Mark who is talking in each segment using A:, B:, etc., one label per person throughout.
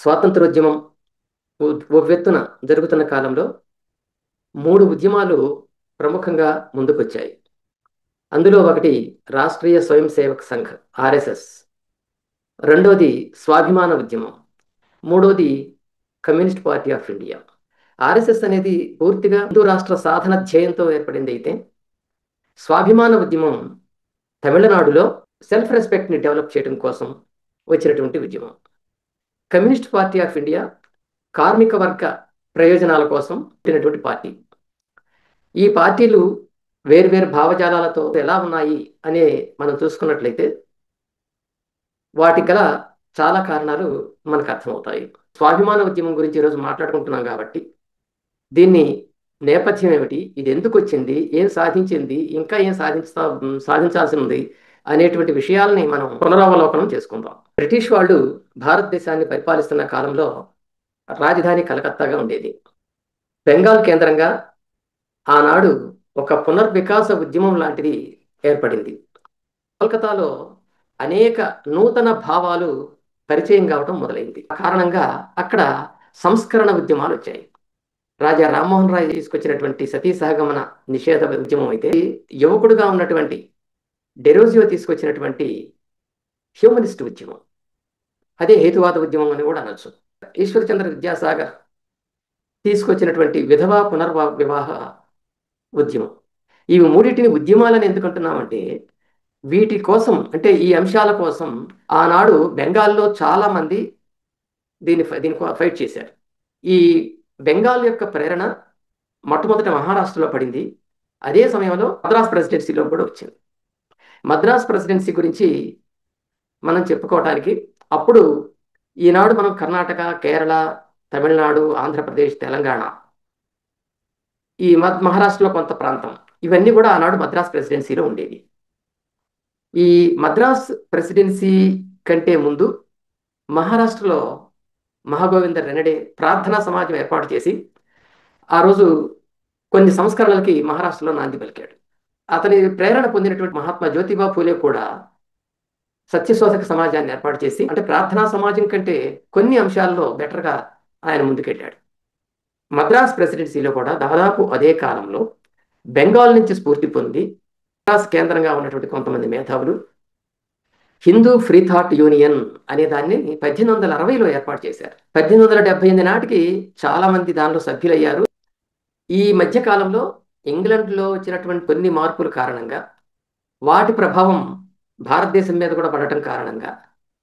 A: స్వాతంత్రోద్యమం ఉవ్వెత్తున జరుగుతున్న కాలంలో 3 ఉద్యమాలు ప్రముఖంగా ముందుకొచ్చాయి. అందులో ఒకటి రాష్ట్రీయ స్వయం సేవక్ సంఘ్ ఆర్ఎస్ఎస్, రెండోది స్వాభిమాన ఉద్యమం, మూడోది communist party of India. RSS అనేది పూర్తిగా హిందూ రాష్ట్ర సాధన ధ్యేయంతో ఏర్పడింది. అయితే స్వాభిమాన ఉద్యమం తమిళనాడులో సెల్ఫ్ రెస్పెక్ట్ని డెవలప్ చేయడం కోసం వచ్చినటువంటి ఉద్యమం. కమ్యూనిస్ట్ పార్టీ ఆఫ్ ఇండియా కార్మిక వర్గ ప్రయోజనాల కోసం పుట్టినటువంటి పార్టీ. ఈ పార్టీలు వేర్వేరు భావజాలాలతో ఎలా ఉన్నాయి అనే మనం చూసుకున్నట్లయితే వాటి గల చాలా కారణాలు మనకు అర్థమవుతాయి. స్వాభిమాన ఉద్యమం గురించి ఈరోజు మాట్లాడుకుంటున్నాం కాబట్టి దీన్ని నేపథ్యం ఏమిటి, ఇది ఎందుకు వచ్చింది, ఏం సాధించింది, ఇంకా ఏం సాధించాల్సి ఉంది అనేటువంటి విషయాల్ని మనం పునరావలోకనం చేసుకుందాం. బ్రిటిష్ వాళ్ళు భారతదేశాన్ని పరిపాలిస్తున్న కాలంలో రాజధాని కలకత్తాగా ఉండేది. బెంగాల్ కేంద్రంగా ఆనాడు ఒక పునర్వికాస ఉద్యమం లాంటిది ఏర్పడింది. కోల్కతాలో అనేక నూతన భావాలు పరిచయం కావడం మొదలైంది. ఆ కారణంగా అక్కడ సంస్కరణ ఉద్యమాలు వచ్చాయి. రాజా రామ్మోహన్ రాయ్ తీసుకొచ్చినటువంటి సతీ సహగమన నిషేధ ఉద్యమం అయితే, యువకుడుగా ఉన్నటువంటి డెరోజియో తీసుకొచ్చినటువంటి హ్యూమనిస్ట్ ఉద్యమం, అదే హేతువాద ఉద్యమం అని కూడా అనొచ్చు. ఈశ్వరచంద్ర విద్యాసాగర్ తీసుకొచ్చినటువంటి విధవా పునర్వివాహ ఉద్యమం. ఇవి మూడింటిని ఉద్యమాలని ఎందుకంటున్నామంటే వీటి కోసం, అంటే ఈ అంశాల కోసం ఆనాడు బెంగాల్లో చాలా మంది దీన్ని ఫైట్ చేశారు. ఈ బెంగాల్ యొక్క ప్రేరణ మొట్టమొదట మహారాష్ట్రలో పడింది. అదే సమయంలో మద్రాస్ ప్రెసిడెన్సీలో కూడా వచ్చింది. మద్రాస్ ప్రెసిడెన్సీ గురించి మనం చెప్పుకోవటానికి అప్పుడు ఈనాడు మనం కర్ణాటక, కేరళ, తమిళనాడు, ఆంధ్రప్రదేశ్, తెలంగాణ, ఈ మహారాష్ట్రలో కొంత ప్రాంతం, ఇవన్నీ కూడా ఆనాడు మద్రాస్ ప్రెసిడెన్సీలో ఉండేవి. ఈ మద్రాస్ ప్రెసిడెన్సీ కంటే ముందు మహారాష్ట్రలో మహాగోవింద రెనడే ప్రార్థనా సమాజం ఏర్పాటు చేసి ఆ రోజు కొన్ని సంస్కరణలకి మహారాష్ట్రలో నాంది పలికాడు. అతని ప్రేరణ పొందినటువంటి మహాత్మా జ్యోతిబా ఫూలే కూడా సత్యశోధక సమాజాన్ని ఏర్పాటు చేసి, అంటే ప్రార్థనా సమాజం కంటే కొన్ని అంశాల్లో బెటర్గా ఆయన ముందుకెళ్ళాడు. మద్రాస్ ప్రెసిడెన్సీలో కూడా దాదాపు అదే కాలంలో బెంగాల్ నుంచి స్ఫూర్తి పొంది మద్రాస్ కేంద్రంగా ఉన్నటువంటి కొంతమంది మేధావులు హిందూ ఫ్రీ థాట్ యూనియన్ అనే దాన్ని 1860లో ఏర్పాటు చేశారు. 1878 నాటికి చాలా మంది దానిలో సభ్యులయ్యారు. ఈ మధ్య కాలంలో ఇంగ్లాండ్లో వచ్చినటువంటి కొన్ని మార్పుల కారణంగా, వాటి ప్రభావం భారతదేశం మీద కూడా పడటం కారణంగా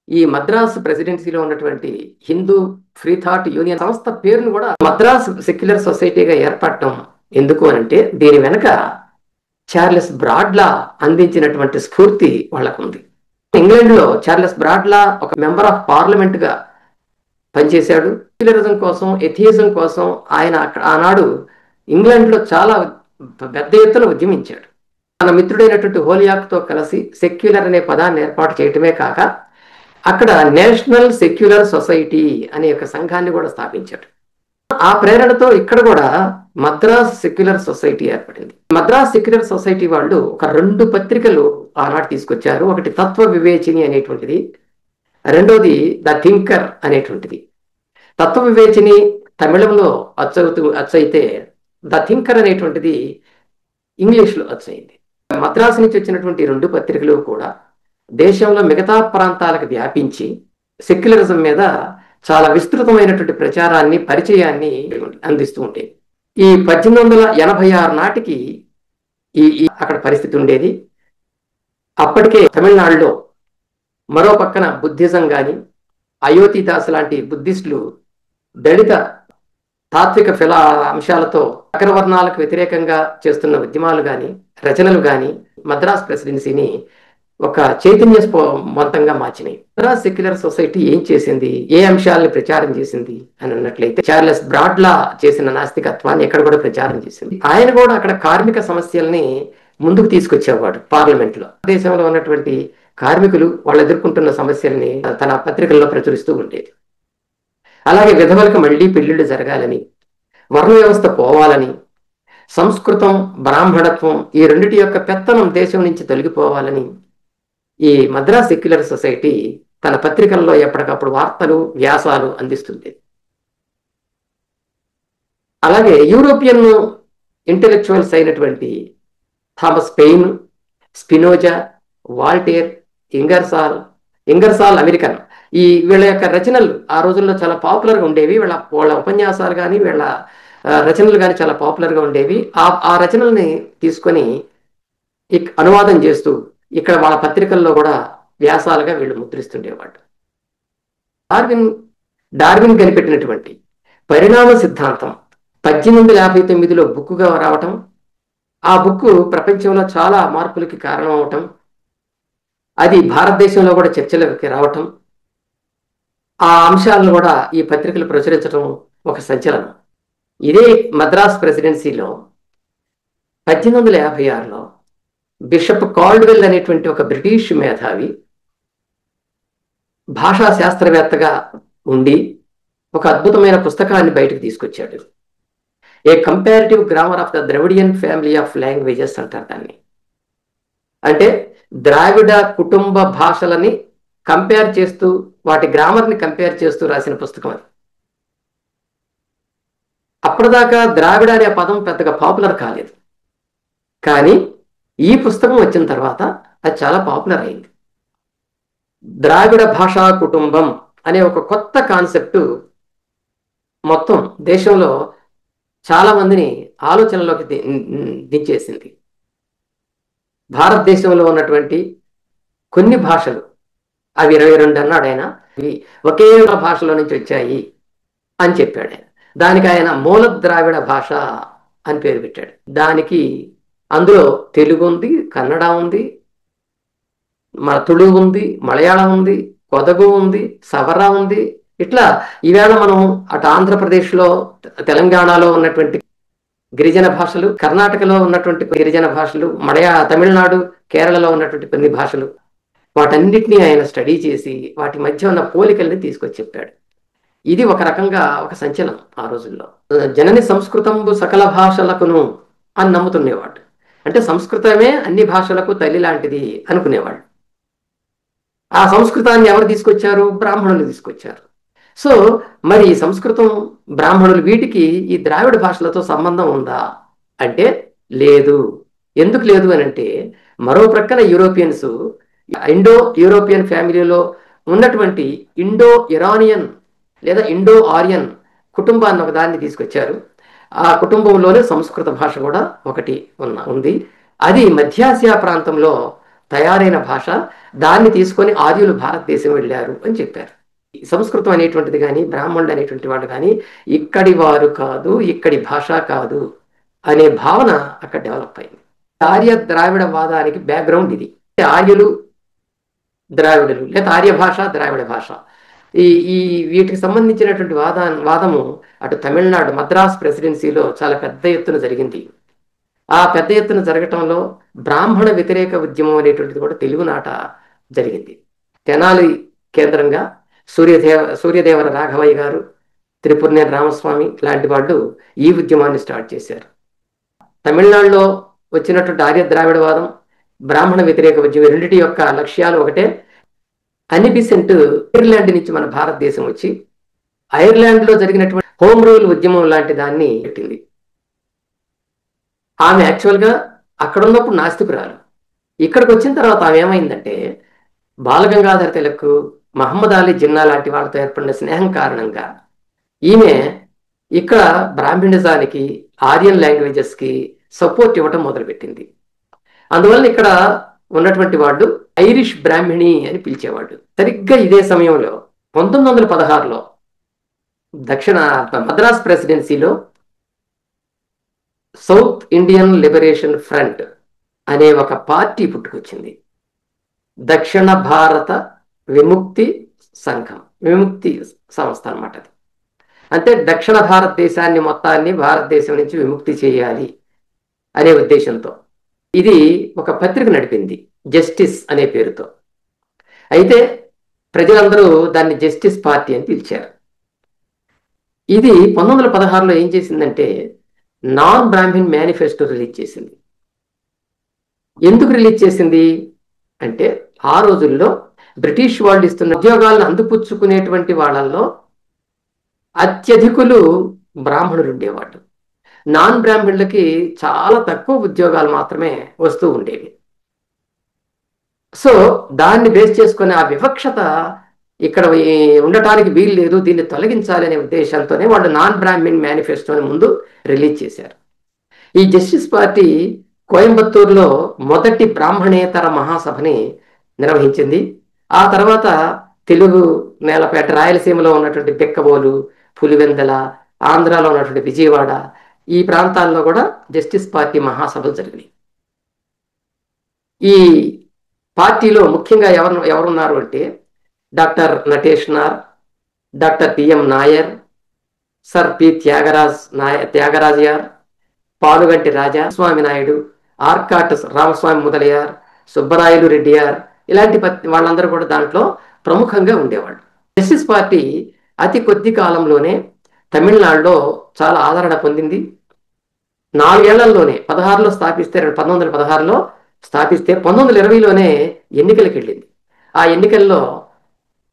A: ఈ మద్రాస్ ప్రెసిడెన్సీలో ఉన్నటువంటి హిందూ ఫ్రీ థాట్ యూనియన్ సంస్థ పేరును కూడా మద్రాస్ సెక్యులర్ సొసైటీగా ఏర్పడటం ఎందుకు అనంటే దీని వెనక చార్లెస్ బ్రాడ్లా అందించినటువంటి స్ఫూర్తి వాళ్ళకు ఉంది. ఇంగ్లాండ్లో చార్లెస్ బ్రాడ్లా ఒక మెంబర్ ఆఫ్ పార్లమెంట్గా పనిచేశాడు. సెక్యులరిజం కోసం, ఎథియిజం కోసం ఆయన ఆనాడు ఇంగ్లాండ్లో చాలా పెద్ద ఎత్తున ఉద్యమించాడు. తన మిత్రుడైనటువంటి హోలియాక్తో కలిసి సెక్యులర్ అనే పదాన్ని ఏర్పాటు చేయటమే కాక అక్కడ నేషనల్ సెక్యులర్ సొసైటీ అనే ఒక సంఘాన్ని కూడా స్థాపించాడు. ఆ ప్రేరణతో ఇక్కడ కూడా మద్రాస్ సెక్యులర్ సొసైటీ ఏర్పడింది. మద్రాస్ సెక్యులర్ సొసైటీ వాళ్ళు ఒక 2 పత్రికలు ఆనాడు తీసుకొచ్చారు. ఒకటి తత్వ వివేచిని అనేటువంటిది, రెండోది ద థింకర్ అనేటువంటిది. తత్వ వివేచిని తమిళంలో అచ్చయితే ద థింకర్ అనేటువంటిది ఇంగ్లీష్లో అచ్చయింది. మద్రాసు నుంచి వచ్చినటువంటి 2 పత్రికలు కూడా దేశంలో మిగతా ప్రాంతాలకు వ్యాపించి సెక్యులరిజం మీద చాలా విస్తృతమైనటువంటి ప్రచారాన్ని, పరిచయాన్ని అందిస్తూ ఉండేది. ఈ 1886 నాటికి అక్కడ పరిస్థితి ఉండేది. అప్పటికే తమిళనాడులో మరో పక్కన బుద్ధిజం కానీ, అయోధ్యదాస్ లాంటి బుద్ధిస్టులు దళిత తాత్విక అంశాలతో అగ్రవర్ణాలకు వ్యతిరేకంగా చేస్తున్న ఉద్యమాలు కానీ, రచనలు కానీ మద్రాస్ ప్రెసిడెన్సీని ఒక చైతన్యవంతంగా మార్చినాయి. మద్రాస్ సెక్యులర్ సొసైటీ ఏం చేసింది, ఏ అంశాలని ప్రచారం చేసింది అని అన్నట్లయితే చార్లెస్ బ్రాడ్లా చేసిన నాస్తికత్వాన్ని ఎక్కడ కూడా ప్రచారం చేసింది. ఆయన కూడా అక్కడ కార్మిక సమస్యల్ని ముందుకు తీసుకొచ్చేవాడు పార్లమెంట్లో. దేశంలో ఉన్నటువంటి కార్మికులు వాళ్ళు ఎదుర్కొంటున్న సమస్యల్ని తన పత్రికల్లో ప్రచురిస్తూ ఉండేది. అలాగే విధవలకు మళ్లీ పెళ్లిళ్ళు జరగాలని, వర్ణ వ్యవస్థ పోవాలని, సంస్కృతం, బ్రాహ్మణత్వం ఈ రెండిటి యొక్క పెత్తనం దేశం నుంచి తొలగిపోవాలని ఈ మద్రాస్ సెక్యులర్ సొసైటీ తన పత్రికల్లో ఎప్పటికప్పుడు వార్తలు వ్యాసాలు అందిస్తుంది. అలాగే యూరోపియన్ ఇంటెలెక్చువల్స్ అయినటువంటి Thomas Paine, Spinoza, Voltaire, Ingersoll American, వీళ్ళ యొక్క రచనలు ఆ రోజుల్లో చాలా పాపులర్గా ఉండేవి. వాళ్ళ ఉపన్యాసాలు కానీ వీళ్ళ రచనలు కానీ చాలా పాపులర్గా ఉండేవి. ఆ రచనల్ని తీసుకొని అనువాదం చేస్తూ ఇక్కడ వాళ్ళ పత్రికల్లో కూడా వ్యాసాలుగా వీళ్ళు ముద్రిస్తుండేవాడు. డార్విన్ కనిపెట్టినటువంటి పరిణామ సిద్ధాంతం 1859లో బుక్కుగా రావటం, ఆ బుక్ ప్రపంచంలో చాలా మార్పులకి కారణం అవటం, అది భారతదేశంలో కూడా చర్చలోకి రావటం, ఆ అంశాలను కూడా ఈ పత్రికలు ప్రచురించడం ఒక సంచలనం. ఇదే మద్రాస్ ప్రెసిడెన్సీలో 1856లో బిషప్ కాల్డ్వెల్ అనేటువంటి ఒక బ్రిటిష్ మేధావి భాషా శాస్త్రవేత్తగా ఉండి ఒక అద్భుతమైన పుస్తకాన్ని బయటకు తీసుకొచ్చాడు. A comparative grammar of the Dravidian family of languages అంటారు దాన్ని. అంటే ద్రావిడ కుటుంబ భాషలని కంపేర్ చేస్తూ, వాటి గ్రామర్ని కంపేర్ చేస్తూ రాసిన పుస్తకం అది. అప్పటిదాకా ద్రావిడ అనే పదం పెద్దగా పాపులర్ కాలేదు, కానీ ఈ పుస్తకం వచ్చిన తర్వాత అది చాలా పాపులర్ అయింది. ద్రావిడ భాషా కుటుంబం అనే ఒక కొత్త కాన్సెప్ట్ మొత్తం దేశంలో చాలా మందిని ఆలోచనలోకి దించేసింది. భారతదేశంలో ఉన్నటువంటి కొన్ని భాషలు, అవి 22 అన్నాడు ఆయన, ఇవి ఒకే భాషలో నుంచి వచ్చాయి అని చెప్పాడు ఆయన. దానికి ఆయన మూల ద్రావిడ భాష అని పేరు పెట్టాడు. దానికి అందులో తెలుగు ఉంది, కన్నడ ఉంది, తుళు ఉంది, మలయాళం ఉంది, కొదగు ఉంది, సవర ఉంది. ఇట్లా ఈవేళ మనం అటు ఆంధ్రప్రదేశ్లో, తెలంగాణలో ఉన్నటువంటి గిరిజన భాషలు, కర్ణాటకలో ఉన్నటువంటి గిరిజన భాషలు, తమిళనాడు, కేరళలో ఉన్నటువంటి కొన్ని భాషలు, వాటన్నిటినీ ఆయన స్టడీ చేసి వాటి మధ్య ఉన్న పోలికల్ని తీసుకొచ్చి చెప్పాడు. ఇది ఒక రకంగా ఒక సంచలనం ఆ రోజుల్లో. జనని సంస్కృతంబు సకల భాషలకును అని నమ్ముతునేవాడు. అంటే సంస్కృతమే అన్ని భాషలకు తల్లి లాంటిది అనుకునేవాడు. ఆ సంస్కృతాన్ని ఎవరు తీసుకొచ్చారు? బ్రాహ్మణులు తీసుకొచ్చారు. సో మరి సంస్కృతం, బ్రాహ్మణులు, వీటికి ఈ ద్రావిడ భాషలతో సంబంధం ఉందా అంటే లేదు. ఎందుకు లేదు అని అంటే, మరో ప్రక్కన యూరోపియన్స్ ఇండో యూరోపియన్ ఫ్యామిలీలో ఉన్నటువంటి ఇండో ఇరానియన్ లేదా ఇండో ఆరియన్ కుటుంబాన్ని ఒక దాన్ని తీసుకొచ్చారు. ఆ కుటుంబంలోనే సంస్కృత భాష కూడా ఒకటి ఉంది. అది మధ్యాసియా ప్రాంతంలో తయారైన భాష. దాన్ని తీసుకొని ఆర్యులు భారతదేశం వెళ్ళారు అని చెప్పారు. సంస్కృతం అనేటువంటిది కానీ, బ్రాహ్మణుడు అనేటువంటి వాడు కానీ ఇక్కడి వారు కాదు, ఇక్కడి భాష కాదు అనే భావన అక్కడ డెవలప్ అయింది. ఆర్య ద్రావిడ వాదానికి బ్యాక్గ్రౌండ్ ఇది. ఆర్యులు ద్రావిడులు లేదా ఆర్య భాష ద్రావిడ భాష, ఈ వీటికి సంబంధించినటువంటి వాదము అటు తమిళనాడు మద్రాస్ ప్రెసిడెన్సీలో చాలా పెద్ద ఎత్తున జరిగింది. ఆ పెద్ద ఎత్తున జరగటంలో బ్రాహ్మణ వ్యతిరేక ఉద్యమం అనేటువంటిది కూడా తెలుగునాట జరిగింది. తెనాలి కేంద్రంగా సూర్యదేవర రాఘవయ్య గారు, త్రిపురనేని రామస్వామి లాంటి వాళ్ళు ఈ ఉద్యమాన్ని స్టార్ట్ చేశారు. తమిళనాడులో వచ్చినటువంటి ఆర్య ద్రావిడవాదం, బ్రాహ్మణ వ్యతిరేక ఉద్యమం రెండింటి యొక్క లక్ష్యాలు ఒకటే. అనీ బెసెంట్ ఐర్లాండ్ నుంచి మన భారతదేశం వచ్చి ఐర్లాండ్లో జరిగినటువంటి హోమ్ రూల్ ఉద్యమం లాంటి దాన్ని పెట్టింది. ఆమె యాక్చువల్గా అక్కడ ఉన్నప్పుడు నాస్తికురాలు. ఇక్కడికి వచ్చిన తర్వాత ఆమె ఏమైందంటే, బాలగంగాధర తిలక్, మహమ్మద్ అలీ జిన్నా లాంటి వాళ్ళతో ఏర్పడిన స్నేహం కారణంగా ఈమె ఇక్కడ బ్రాహ్మణిజానికి, ఆరియన్ లాంగ్వేజెస్కి సపోర్ట్ ఇవ్వటం మొదలుపెట్టింది. అందువల్ల ఇక్కడ ఉన్నటువంటి వాళ్ళు ఐరిష్ బ్రాహ్మిణి అని పిలిచేవాళ్ళు. సరిగ్గా ఇదే సమయంలో 1916లో దక్షిణ మద్రాస్ ప్రెసిడెన్సీలో సౌత్ ఇండియన్ లిబరేషన్ ఫ్రంట్ అనే ఒక పార్టీ పుట్టుకొచ్చింది. దక్షిణ భారత విముక్తి సంఘం, విముక్తి సంస్థ అన్నమాట అది. అంటే దక్షిణ భారతదేశాన్ని మొత్తాన్ని భారతదేశం నుంచి విముక్తి చేయాలి అనే ఉద్దేశంతో ఇది ఒక పత్రిక నడిపింది, జస్టిస్ అనే పేరుతో. అయితే ప్రజలందరూ దాన్ని జస్టిస్ పార్టీ అని పిలిచారు. ఇది 1916లో ఏం చేసిందంటే నాన్ బ్రాహ్మిన్ మేనిఫెస్టో రిలీజ్ చేసింది. ఎందుకు రిలీజ్ చేసింది అంటే, ఆ రోజుల్లో బ్రిటిష్ వాళ్ళు ఇస్తున్న ఉద్యోగాలను అందిపుచ్చుకునేటువంటి వాళ్ళల్లో అత్యధికులు బ్రాహ్మణులు ఉండేవాళ్ళు. నాన్ బ్రాహ్మణులకి చాలా తక్కువ ఉద్యోగాలు మాత్రమే వస్తూ ఉండేవి. సో దాన్ని బేస్ చేసుకుని ఆ వివక్షత ఇక్కడ ఉండటానికి వీలు లేదు, దీన్ని తొలగించాలి అనే ఉద్దేశంతోనే వాళ్ళు నాన్ బ్రాహ్మిన్ మేనిఫెస్టోని ముందు రిలీజ్ చేశారు. ఈ జస్టిస్ పార్టీ కోయంబత్తూరులో మొదటి బ్రాహ్మణేతర మహాసభని నిర్వహించింది. ఆ తర్వాత తెలుగు నేలపేట, రాయలసీమలో ఉన్నటువంటి బెక్కబోలు, పులివెందల, ఆంధ్రాలో ఉన్నటువంటి విజయవాడ, ఈ ప్రాంతాల్లో కూడా జస్టిస్ పార్టీ మహాసభలు జరిగినాయి. ఈ పార్టీలో ముఖ్యంగా ఎవరున్నారు అంటే డాక్టర్ నటేష్ నార్, doctor PM Nair, sir P Thyagarajayar, Paluganti Raja Swamy Naidu, Arcot Ramaswamy Mudaliar, Subbarayalu Reddiar, ఇలాంటి వాళ్ళందరూ కూడా దాంట్లో ప్రముఖంగా ఉండేవాళ్ళు. జస్టిస్ పార్టీ అతి కొద్ది కాలంలోనే తమిళనాడులో చాలా ఆదరణ పొందింది. 4 ఏళ్లలోనే 16లో స్థాపిస్తే 1916లో స్థాపిస్తే 1920లోనే ఎన్నికలకు వెళ్ళింది. ఆ ఎన్నికల్లో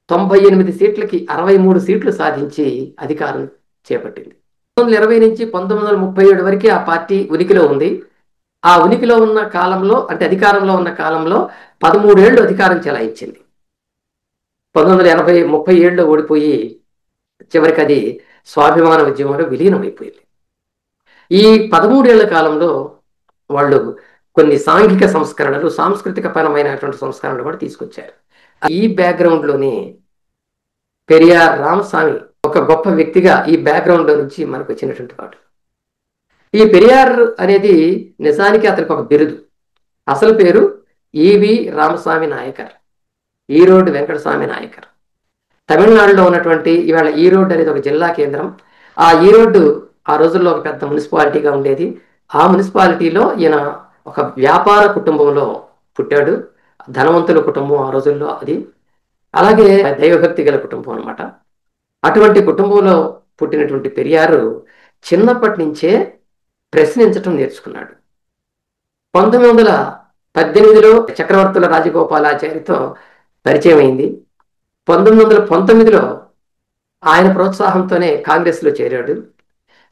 A: 98 సీట్లకి 63 సీట్లు సాధించి అధికారం చేపట్టింది. 1920 నుంచి 1937 వరకు ఆ పార్టీ ఉనికిలో ఉంది. ఆ ఉనికిలో ఉన్న కాలంలో, అంటే అధికారంలో ఉన్న కాలంలో 13 ఏళ్ళు అధికారం చెలాయించింది. 1980 37లో ఓడిపోయి చివరికి అది స్వాభిమాన ఉద్యమంలో విలీనం అయిపోయింది. ఈ 13 ఏళ్ల కాలంలో వాళ్ళు కొన్ని సాంఘిక సంస్కరణలు, సాంస్కృతిక పరమైనటువంటి సంస్కరణలు కూడా తీసుకొచ్చారు. ఈ బ్యాక్గ్రౌండ్లోనే పెరియార్ రామస్వామి ఒక గొప్ప వ్యక్తిగా ఈ బ్యాక్గ్రౌండ్ లో నుంచి మనకు వచ్చినటువంటి వాడు. ఈ పెరియార్ అనేది నిజానికి అతనికి ఒక బిరుదు. అసలు పేరు ఈవి రామస్వామి నాయకర్, ఈరోడ్ వెంకటస్వామి నాయకర్. తమిళనాడులో ఉన్నటువంటి ఇవాళ ఈరోడ్ అనేది ఒక జిల్లా కేంద్రం. ఆ ఈరోడ్ ఆ రోజుల్లో ఒక పెద్ద మున్సిపాలిటీగా ఉండేది. ఆ మున్సిపాలిటీలో ఈయన ఒక వ్యాపార కుటుంబంలో పుట్టాడు. ధనవంతుల కుటుంబం ఆ రోజుల్లో అది. అలాగే దైవభక్తి గల కుటుంబం అనమాట. అటువంటి కుటుంబంలో పుట్టినటువంటి పెరియారు చిన్నప్పటి నుంచే ప్రశ్నించటం నేర్చుకున్నాడు. 1918లో చక్రవర్తుల రాజగోపాలాచారితో పరిచయం అయింది. 1919లో ఆయన ప్రోత్సాహంతోనే కాంగ్రెస్లో చేరాడు.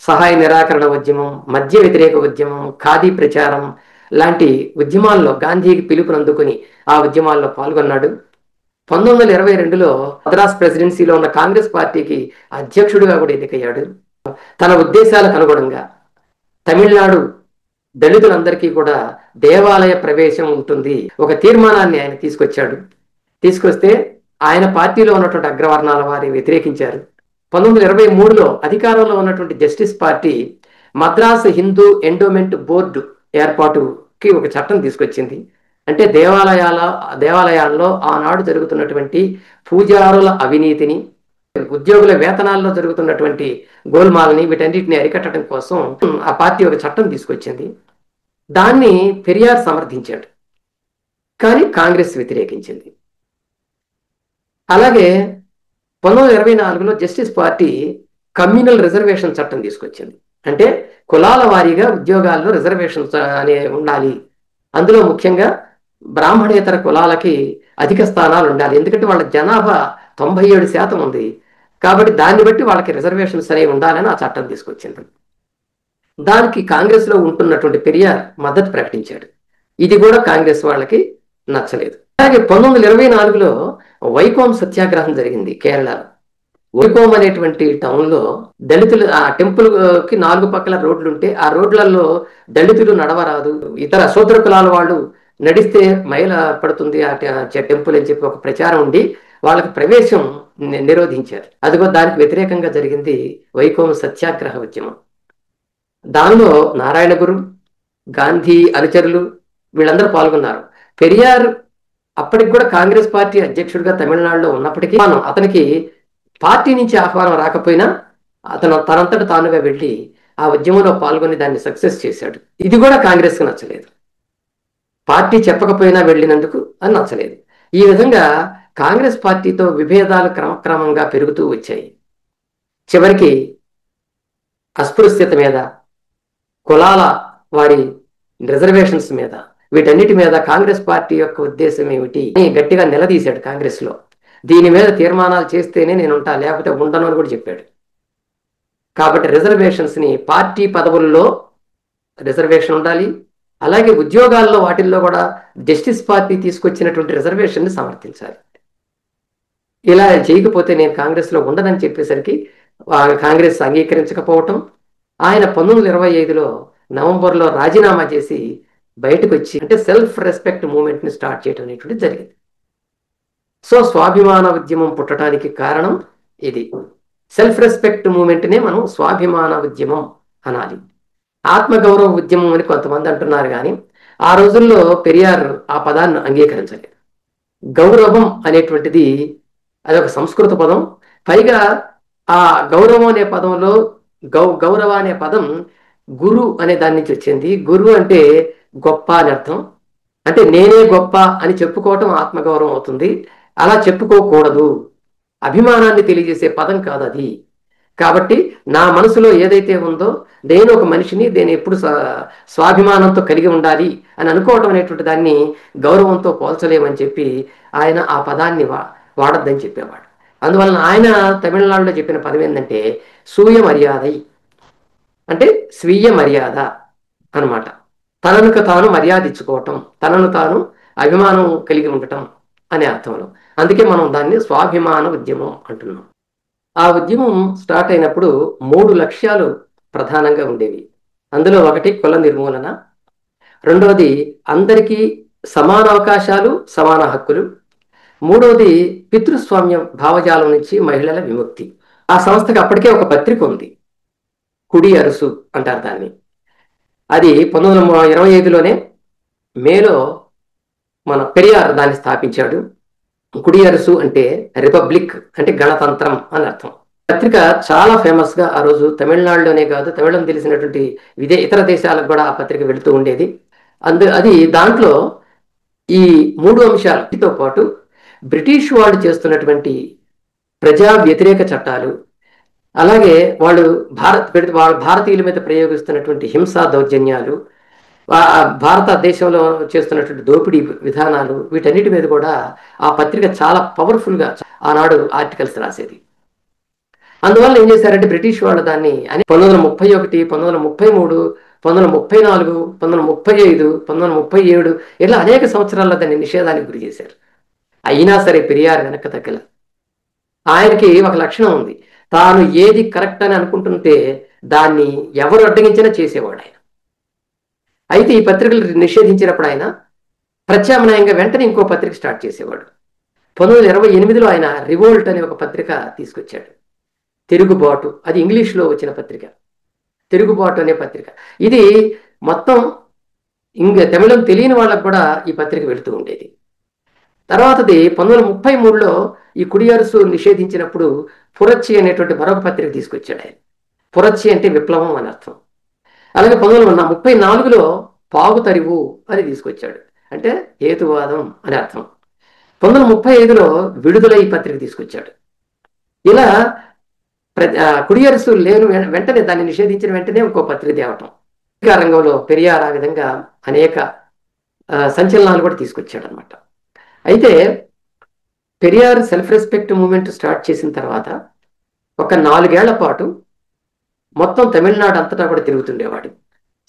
A: సహాయ నిరాకరణ ఉద్యమం, మద్య వ్యతిరేక ఉద్యమం, ఖాదీ ప్రచారం లాంటి ఉద్యమాల్లో గాంధీకి పిలుపునందుకుని ఆ ఉద్యమాల్లో పాల్గొన్నాడు. 1922లో మద్రాస్ ప్రెసిడెన్సీలో ఉన్న కాంగ్రెస్ పార్టీకి అధ్యక్షుడిగా కూడా ఎన్నికయ్యాడు. తన ఉద్దేశాలకు అనుగుణంగా తమిళనాడు దళితులందరికీ కూడా దేవాలయ ప్రవేశం ఉంటుంది ఒక తీర్మానాన్ని ఆయన తీసుకొస్తే ఆయన పార్టీలో ఉన్నటువంటి అగ్రవర్ణాల వారిని వ్యతిరేకించారు. 1923లో అధికారంలో ఉన్నటువంటి జస్టిస్ పార్టీ మద్రాసు హిందూ ఎండోమెంట్ బోర్డు ఏర్పాటుకి ఒక చట్టం తీసుకొచ్చింది. అంటే దేవాలయాల్లో ఆనాడు జరుగుతున్నటువంటి పూజారుల అవినీతిని, ఉద్యోగుల వేతనాల్లో జరుగుతున్నటువంటి గోల్మాలని, వీటన్నిటిని అరికట్టడం కోసం ఆ పార్టీ ఒక చట్టం తీసుకొచ్చింది. దాన్ని పెరియార్ సమర్థించాడు, కానీ కాంగ్రెస్ వ్యతిరేకించింది. అలాగే 1924లో జస్టిస్ పార్టీ కమ్యూనల్ రిజర్వేషన్ చట్టం తీసుకొచ్చింది. అంటే కులాల వారీగా ఉద్యోగాల్లో రిజర్వేషన్స్ అనే ఉండాలి. అందులో ముఖ్యంగా బ్రాహ్మణేతర కులాలకి అధిక స్థానాలు ఉండాలి. ఎందుకంటే వాళ్ళ జనాభా 97% ఉంది కాబట్టి దాన్ని బట్టి వాళ్ళకి రిజర్వేషన్స్ అనేవి ఉండాలని ఆ చట్టం తీసుకొచ్చింది. దానికి కాంగ్రెస్ లో ఉంటున్నటువంటి పెరియార్ మద్దతు ప్రకటించాడు. ఇది కూడా కాంగ్రెస్ వాళ్ళకి నచ్చలేదు. అలాగే 1924లో వైకోం సత్యాగ్రహం జరిగింది కేరళలో. వైకోం అనేటువంటి టౌన్ లో దళితులు, ఆ టెంపుల్ కి 4 పక్కల రోడ్లు ఉంటే ఆ రోడ్లలో దళితులు నడవరాదు, ఇతర శూద్ర కులాల వాళ్ళు నడిస్తే మైల పడుతుంది ఆ టెంపుల్ అని చెప్పి ఒక ప్రచారం ఉండి వాళ్ళకి ప్రవేశం నిరోధించారు. అదిగో దానికి వ్యతిరేకంగా జరిగింది వైకోం సత్యాగ్రహ ఉద్యమం. దానిలో నారాయణ గురు, గాంధీ అనుచరులు వీళ్ళందరూ పాల్గొన్నారు. పెరియార్ అప్పటికి కూడా కాంగ్రెస్ పార్టీ అధ్యక్షుడిగా తమిళనాడులో ఉన్నప్పటికీ అతనికి పార్టీ నుంచి ఆహ్వానం రాకపోయినా అతను తనంతట తానుగా వెళ్ళి ఆ ఉద్యమంలో పాల్గొని దాన్ని సక్సెస్ చేశాడు. ఇది కూడా కాంగ్రెస్కి నచ్చలేదు. పార్టీ చెప్పకపోయినా వెళ్ళినందుకు అది నచ్చలేదు. ఈ విధంగా కాంగ్రెస్ పార్టీతో విభేదాలు క్రమక్రమంగా పెరుగుతూ వచ్చాయి. చివరికి అస్పృశ్యత మీద, కులాల వారి రిజర్వేషన్స్ మీద వీటన్నిటి మీద కాంగ్రెస్ పార్టీ యొక్క ఉద్దేశం ఏమిటి అని గట్టిగా నిలదీశాడు కాంగ్రెస్లో. దీని మీద తీర్మానాలు చేస్తేనే నేను ఉంటా, లేకపోతే ఉండను అని కూడా చెప్పాడు. కాబట్టి రిజర్వేషన్స్ని పార్టీ పదవుల్లో రిజర్వేషన్ ఉండాలి, అలాగే ఉద్యోగాల్లో వాటిల్లో కూడా జస్టిస్ పార్టీ తీసుకొచ్చినటువంటి రిజర్వేషన్ని సమర్థించాలి. ఇలా చేయకపోతే నేను కాంగ్రెస్లో ఉండనని చెప్పేసరికి కాంగ్రెస్ అంగీకరించకపోవటం, ఆయన 1925లో నవంబర్లో రాజీనామా చేసి బయటకు వచ్చి అంటే సెల్ఫ్ రెస్పెక్ట్ మూమెంట్ని స్టార్ట్ చేయడం అనేటువంటిది జరిగింది. సో స్వాభిమాన ఉద్యమం పుట్టడానికి కారణం ఇది. సెల్ఫ్ రెస్పెక్ట్ మూమెంట్నే మనం స్వాభిమాన ఉద్యమం అనాలి. ఆత్మగౌరవ ఉద్యమం అని కొంతమంది అంటున్నారు, కానీ ఆ రోజుల్లో పెరియార్ ఆ పదాన్ని అంగీకరించలేదు. గౌరవం అనేటువంటిది అదొక సంస్కృత పదం. పైగా ఆ గౌరవం అనే పదంలో గౌరవ అనే పదం గురు అనే దాని నుంచి వచ్చింది. గురు అంటే గొప్ప అని అర్థం. అంటే నేనే గొప్ప అని చెప్పుకోవటం ఆత్మగౌరవం అవుతుంది. అలా చెప్పుకోకూడదు, అభిమానాన్ని తెలియజేసే పదం కాదు అది. కాబట్టి నా మనసులో ఏదైతే ఉందో, నేను ఒక మనిషిని, నేను ఎప్పుడు స్వాభిమానంతో కలిగి ఉండాలి అని అనుకోవటం అనేటువంటి దాన్ని గౌరవంతో పోల్చలేమని చెప్పి ఆయన ఆ పదాన్ని వాడద్దని చెప్పేవాడు. అందువలన ఆయన తమిళనాడులో చెప్పిన పదం ఏంటంటే సూయ మర్యాదై, అంటే స్వీయ మర్యాద అనమాట. తననుక తాను మర్యాద ఇచ్చుకోవటం, తనను తాను అభిమానం కలిగి ఉండటం అనే అర్థంలో. అందుకే మనం దాన్ని స్వాభిమాన ఉద్యమం అంటున్నాం. ఆ ఉద్యమం స్టార్ట్ అయినప్పుడు 3 లక్ష్యాలు ప్రధానంగా ఉండేవి. అందులో ఒకటి కుల నిర్మూలన, రెండవది అందరికీ సమాన అవకాశాలు, సమాన హక్కులు, మూడవది పితృస్వామ్య భావజాలం నుంచి మహిళల విముక్తి. ఆ సంస్థకి అప్పటికే ఒక పత్రిక ఉంది, కుడి అరుసు అంటారు దాన్ని. అది 1925లోనే మేలో మన పెరియార్ దాన్ని స్థాపించాడు. కుడి అరుసు అంటే రిపబ్లిక్, అంటే గణతంత్రం అని అర్థం. పత్రిక చాలా ఫేమస్ గా ఆ రోజు తమిళనాడులోనే కాదు, తమిళం తెలిసినటువంటి ఇతర దేశాలకు కూడా ఆ పత్రిక వెళుతూ ఉండేది. అది దాంట్లో ఈ 3 అంశాలతో పాటు బ్రిటిష్ వాళ్ళు చేస్తున్నటువంటి ప్రజా వ్యతిరేక చట్టాలు, అలాగే వాళ్ళు భారతీయుల మీద ప్రయోగిస్తున్నటువంటి హింసా దౌర్జన్యాలు, భారతదేశంలో చేస్తున్నటువంటి దోపిడీ విధానాలు, వీటన్నిటి మీద కూడా ఆ పత్రిక చాలా పవర్ఫుల్గా ఆనాడు ఆర్టికల్స్ రాసేది. అందువల్ల ఏం చేశారంటే బ్రిటిష్ వాళ్ళు దాన్ని 1931, 1933, 1934, 1935, 1937 ఇలా అనేక సంవత్సరాల్లో దాన్ని నిషేధానికి గురి చేశారు. అయినా సరే పెరియార్ వెనక్కి తగ్గల. ఆయనకి ఒక లక్షణం ఉంది, తాను ఏది కరెక్ట్ అని అనుకుంటుంటే దాన్ని ఎవరు అడ్డగించినా చేసేవాడు ఆయన. అయితే ఈ పత్రికలు నిషేధించినప్పుడు ఆయన ప్రత్యామ్నాయంగా వెంటనే ఇంకో పత్రిక స్టార్ట్ చేసేవాడు. 1928లో ఆయన రివోల్ట్ అనే ఒక పత్రిక తీసుకొచ్చాడు, తిరుగుబాటు. అది ఇంగ్లీష్లో వచ్చిన పత్రిక, తిరుగుబాటు అనే పత్రిక. ఇది మొత్తం తమిళం తెలియని వాళ్ళకు కూడా ఈ పత్రిక వెళుతూ ఉండేది. తర్వాతది 1933లో ఈ కుడి అరుసు నిషేధించినప్పుడు పురచ్చి అనేటువంటి మరొక పత్రిక తీసుకొచ్చాడు ఆయన. పురచ్చి అంటే విప్లవం అని అర్థం. అలాగే 1934లో పాగుతరివు అని తీసుకొచ్చాడు, అంటే హేతువాదం అని అర్థం. 1935లో విడుదల ఈ పత్రిక తీసుకొచ్చాడు. ఇలా కుడియరసు లేని వెంటనే దాన్ని నిషేధించిన వెంటనే ఇంకో పత్రిక తేవటం. పత్రికా రంగంలో పెరియార్ ఆ విధంగా అనేక సంచలనాలు కూడా తీసుకొచ్చాడు అనమాట. అయితే Periyar self respect moment start చేసిన తర్వాత ఒక 4 ఏళ్ల పాటు మొత్తం తమిళనాడు అంతటా కూడా తిరుగుతుండేవాడు,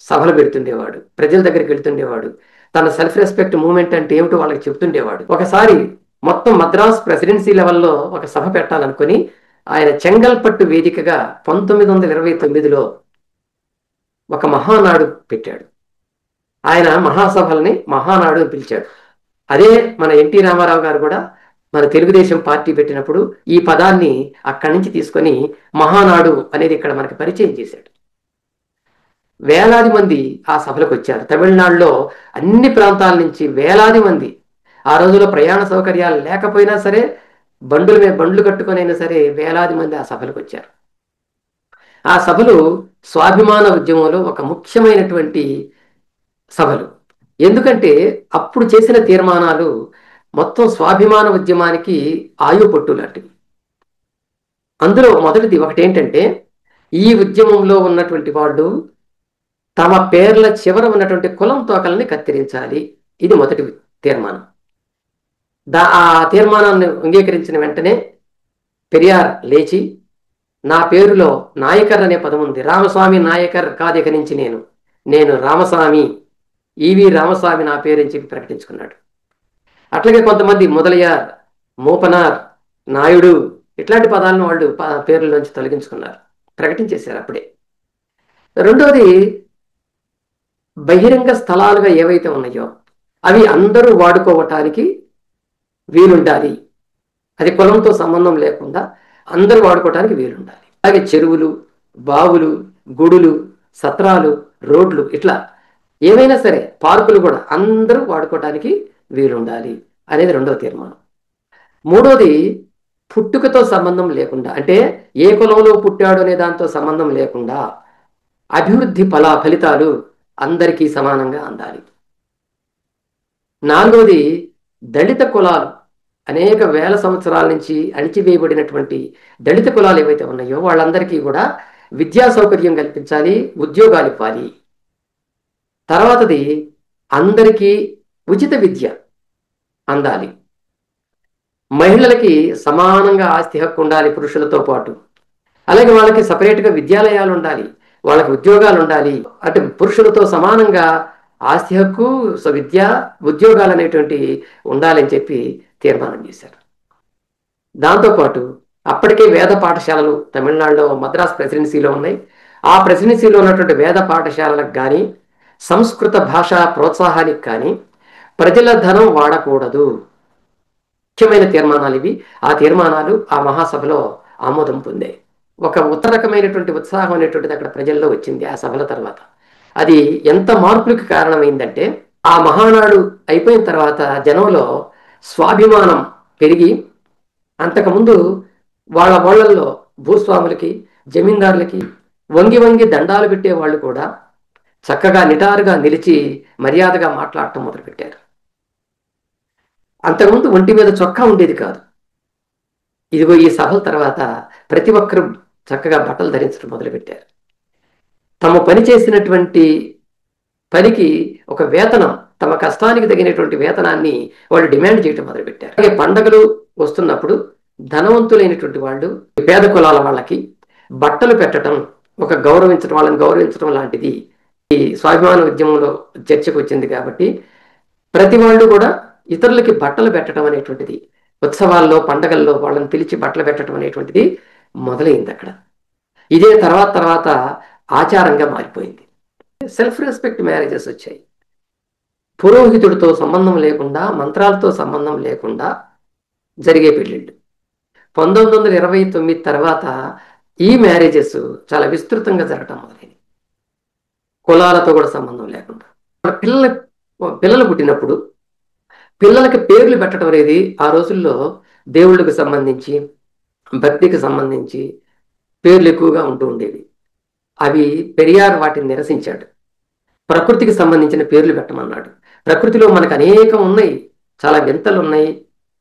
A: సభలు పెడుతుండేవాడు, ప్రజల దగ్గరికి వెళ్తుండేవాడు, తన సెల్ఫ్ రెస్పెక్ట్ మూమెంట్ అంటే ఏమిటో వాళ్ళకి చెప్తుండేవాడు. ఒకసారి మొత్తం మద్రాస్ ప్రెసిడెన్సీ లెవెల్లో ఒక సభ పెట్టాలనుకుని ఆయన చెంగల్పట్టు వేదికగా 1929లో ఒక మహానాడు పెట్టాడు. ఆయన మహాసభల్ని మహానాడు అని పిలిచాడు. అదే మన ఎన్టీ రామారావు గారు కూడా మన తెలుగుదేశం పార్టీ పెట్టినప్పుడు ఈ పదాన్ని అక్కడి నుంచి తీసుకొని మహానాడు అనేది ఇక్కడ మనకి పరిచయం చేశాడు. వేలాది మంది ఆ సభలకు వచ్చారు. తమిళనాడులో అన్ని ప్రాంతాల నుంచి వేలాది మంది. ఆ రోజుల్లో ప్రయాణ సౌకర్యాలు లేకపోయినా సరే బండ్లు కట్టుకొనైనా సరే వేలాది మంది ఆ సభలకు వచ్చారు. ఆ సభలు స్వాభిమాన ఉద్యమంలో ఒక ముఖ్యమైనటువంటి సభలు. ఎందుకంటే అప్పుడు చేసిన తీర్మానాలు మొత్తం స్వాభిమాన ఉద్యమానికి ఆయుపట్టు లాంటివి. అందులో మొదటిది ఒకటేంటంటే, ఈ ఉద్యమంలో ఉన్నటువంటి వాళ్ళు తమ పేర్ల చివర ఉన్నటువంటి కులం తోకల్ని కత్తిరించాలి ఇది మొదటి తీర్మానం. ఆ తీర్మానాన్ని అంగీకరించిన వెంటనే పెరియార్ లేచి, నా పేరులో నాయకర్ అనే పదం ఉంది, రామస్వామి నాయకర్ కాదు ఇక నుంచి నేను నేను రామస్వామి, ఈవి రామస్వామి నా పేరు అని చెప్పి ప్రకటించుకున్నాడు. అట్లాగే కొంతమంది మొదలయ్యార్, మూపనార్, నాయుడు ఇట్లాంటి పదాలను వాళ్ళు పేర్ల నుంచి తొలగించుకున్నారు, ప్రకటించేశారు అప్పుడే. రెండవది, బహిరంగ స్థలాలుగా ఏవైతే ఉన్నాయో అవి అందరూ వాడుకోవటానికి వీలుండాలి. అది కులంతో సంబంధం లేకుండా అందరూ వాడుకోవటానికి వీలుండాలి. అలాగే చెరువులు, బావులు, గుడులు, సత్రాలు, రోడ్లు, ఇట్లా ఏవైనా సరే పార్కులు కూడా అందరూ వాడుకోవటానికి వీలుండాలి అనేది రెండవ తీర్మానం. మూడోది, పుట్టుకతో సంబంధం లేకుండా, అంటే ఏ కులంలో పుట్టాడు అనే దాంతో సంబంధం లేకుండా అభివృద్ధి ఫలితాలు అందరికీ సమానంగా అందాలి. నాలుగవది, దళిత కులాలు, అనేక వేల సంవత్సరాల నుంచి అణిచివేయబడినటువంటి దళిత కులాలు ఏవైతే ఉన్నాయో వాళ్ళందరికీ కూడా విద్యా సౌకర్యం కల్పించాలి, ఉద్యోగాలు ఇవ్వాలి. తర్వాతది, అందరికీ ఉచిత విద్య అందాలి. మహిళలకి సమానంగా ఆస్తి హక్కు ఉండాలి పురుషులతో పాటు. అలాగే వాళ్ళకి సపరేట్గా విద్యాలయాలు ఉండాలి, వాళ్ళకి ఉద్యోగాలు ఉండాలి. అంటే పురుషులతో సమానంగా ఆస్తి హక్కు, విద్య, ఉద్యోగాలు అనేటువంటి ఉండాలని చెప్పి తీర్మానం చేశారు. దాంతోపాటు అప్పటికే వేద పాఠశాలలు తమిళనాడులో మద్రాస్ ప్రెసిడెన్సీలో ఉన్నాయి. ఆ ప్రెసిడెన్సీలో ఉన్నటువంటి వేద పాఠశాలలకు కానీ సంస్కృత భాష ప్రోత్సాహానికి కానీ ప్రజల ధనం వాడకూడదు. ముఖ్యమైన తీర్మానాలు ఇవి. ఆ తీర్మానాలు ఆ మహాసభలో ఆమోదం పొందాయి. ఒక రకమైనటువంటి ఉత్సాహం అనేటువంటిది అక్కడ ప్రజల్లో వచ్చింది ఆ సభల తర్వాత. అది ఎంత మార్పులకు కారణమైందంటే, ఆ మహానాడు అయిపోయిన తర్వాత జనంలో స్వాభిమానం పెరిగి, అంతకుముందు వాళ్ళల్లో భూస్వాములకి, జమీందారులకి వంగి వంగి దండాలు పెట్టే వాళ్ళు కూడా చక్కగా నిటారుగా నిలిచి మర్యాదగా మాట్లాడటం మొదలుపెట్టారు. అంతకుముందు ఒంటి మీద చొక్కా ఉండేది కాదు. ఇదిగో ఈ సభల తర్వాత ప్రతి ఒక్కరూ చక్కగా బట్టలు ధరించడం మొదలుపెట్టారు. తమ పని చేసినటువంటి పనికి ఒక వేతనం, తమ కష్టానికి తగినటువంటి వేతనాన్ని వాళ్ళు డిమాండ్ చేయడం మొదలుపెట్టారు. అలాగే పండగలు వస్తున్నప్పుడు ధనవంతులైనటువంటి వాళ్ళు పేద కులాల వాళ్ళకి బట్టలు పెట్టడం, ఒక గౌరవించడం, వాళ్ళని గౌరవించడం లాంటిది ఈ స్వాభిమాన ఉద్యమంలో చర్చకు వచ్చింది. కాబట్టి ప్రతి వాళ్ళు కూడా ఇతరులకి బట్టలు పెట్టడం అనేటువంటిది, ఉత్సవాల్లో పండగల్లో వాళ్ళని పిలిచి బట్టలు పెట్టడం అనేటువంటిది మొదలైంది అక్కడ. ఇదే తర్వాత ఆచారంగా మారిపోయింది. సెల్ఫ్ రెస్పెక్ట్ మ్యారేజెస్ వచ్చాయి. పురోహితుడితో సంబంధం లేకుండా, మంత్రాలతో సంబంధం లేకుండా జరిగే పెళ్ళిళ్ళు. 1929 తర్వాత ఈ మ్యారేజెస్ చాలా విస్తృతంగా జరగటం మొదలైంది, కులాలతో కూడా సంబంధం లేకుండా. పిల్లలు పుట్టినప్పుడు పిల్లలకి పేర్లు పెట్టడం అనేది ఆ రోజుల్లో దేవుళ్ళకి సంబంధించి, భక్తికి సంబంధించి పేర్లు ఎక్కువగా ఉంటూ ఉండేవి. అవి పెరియార్ వాటిని నిరసించాడు. ప్రకృతికి సంబంధించిన పేర్లు పెట్టమన్నాడు. ప్రకృతిలో మనకు అనేకం ఉన్నాయి, చాలా వింతలు ఉన్నాయి,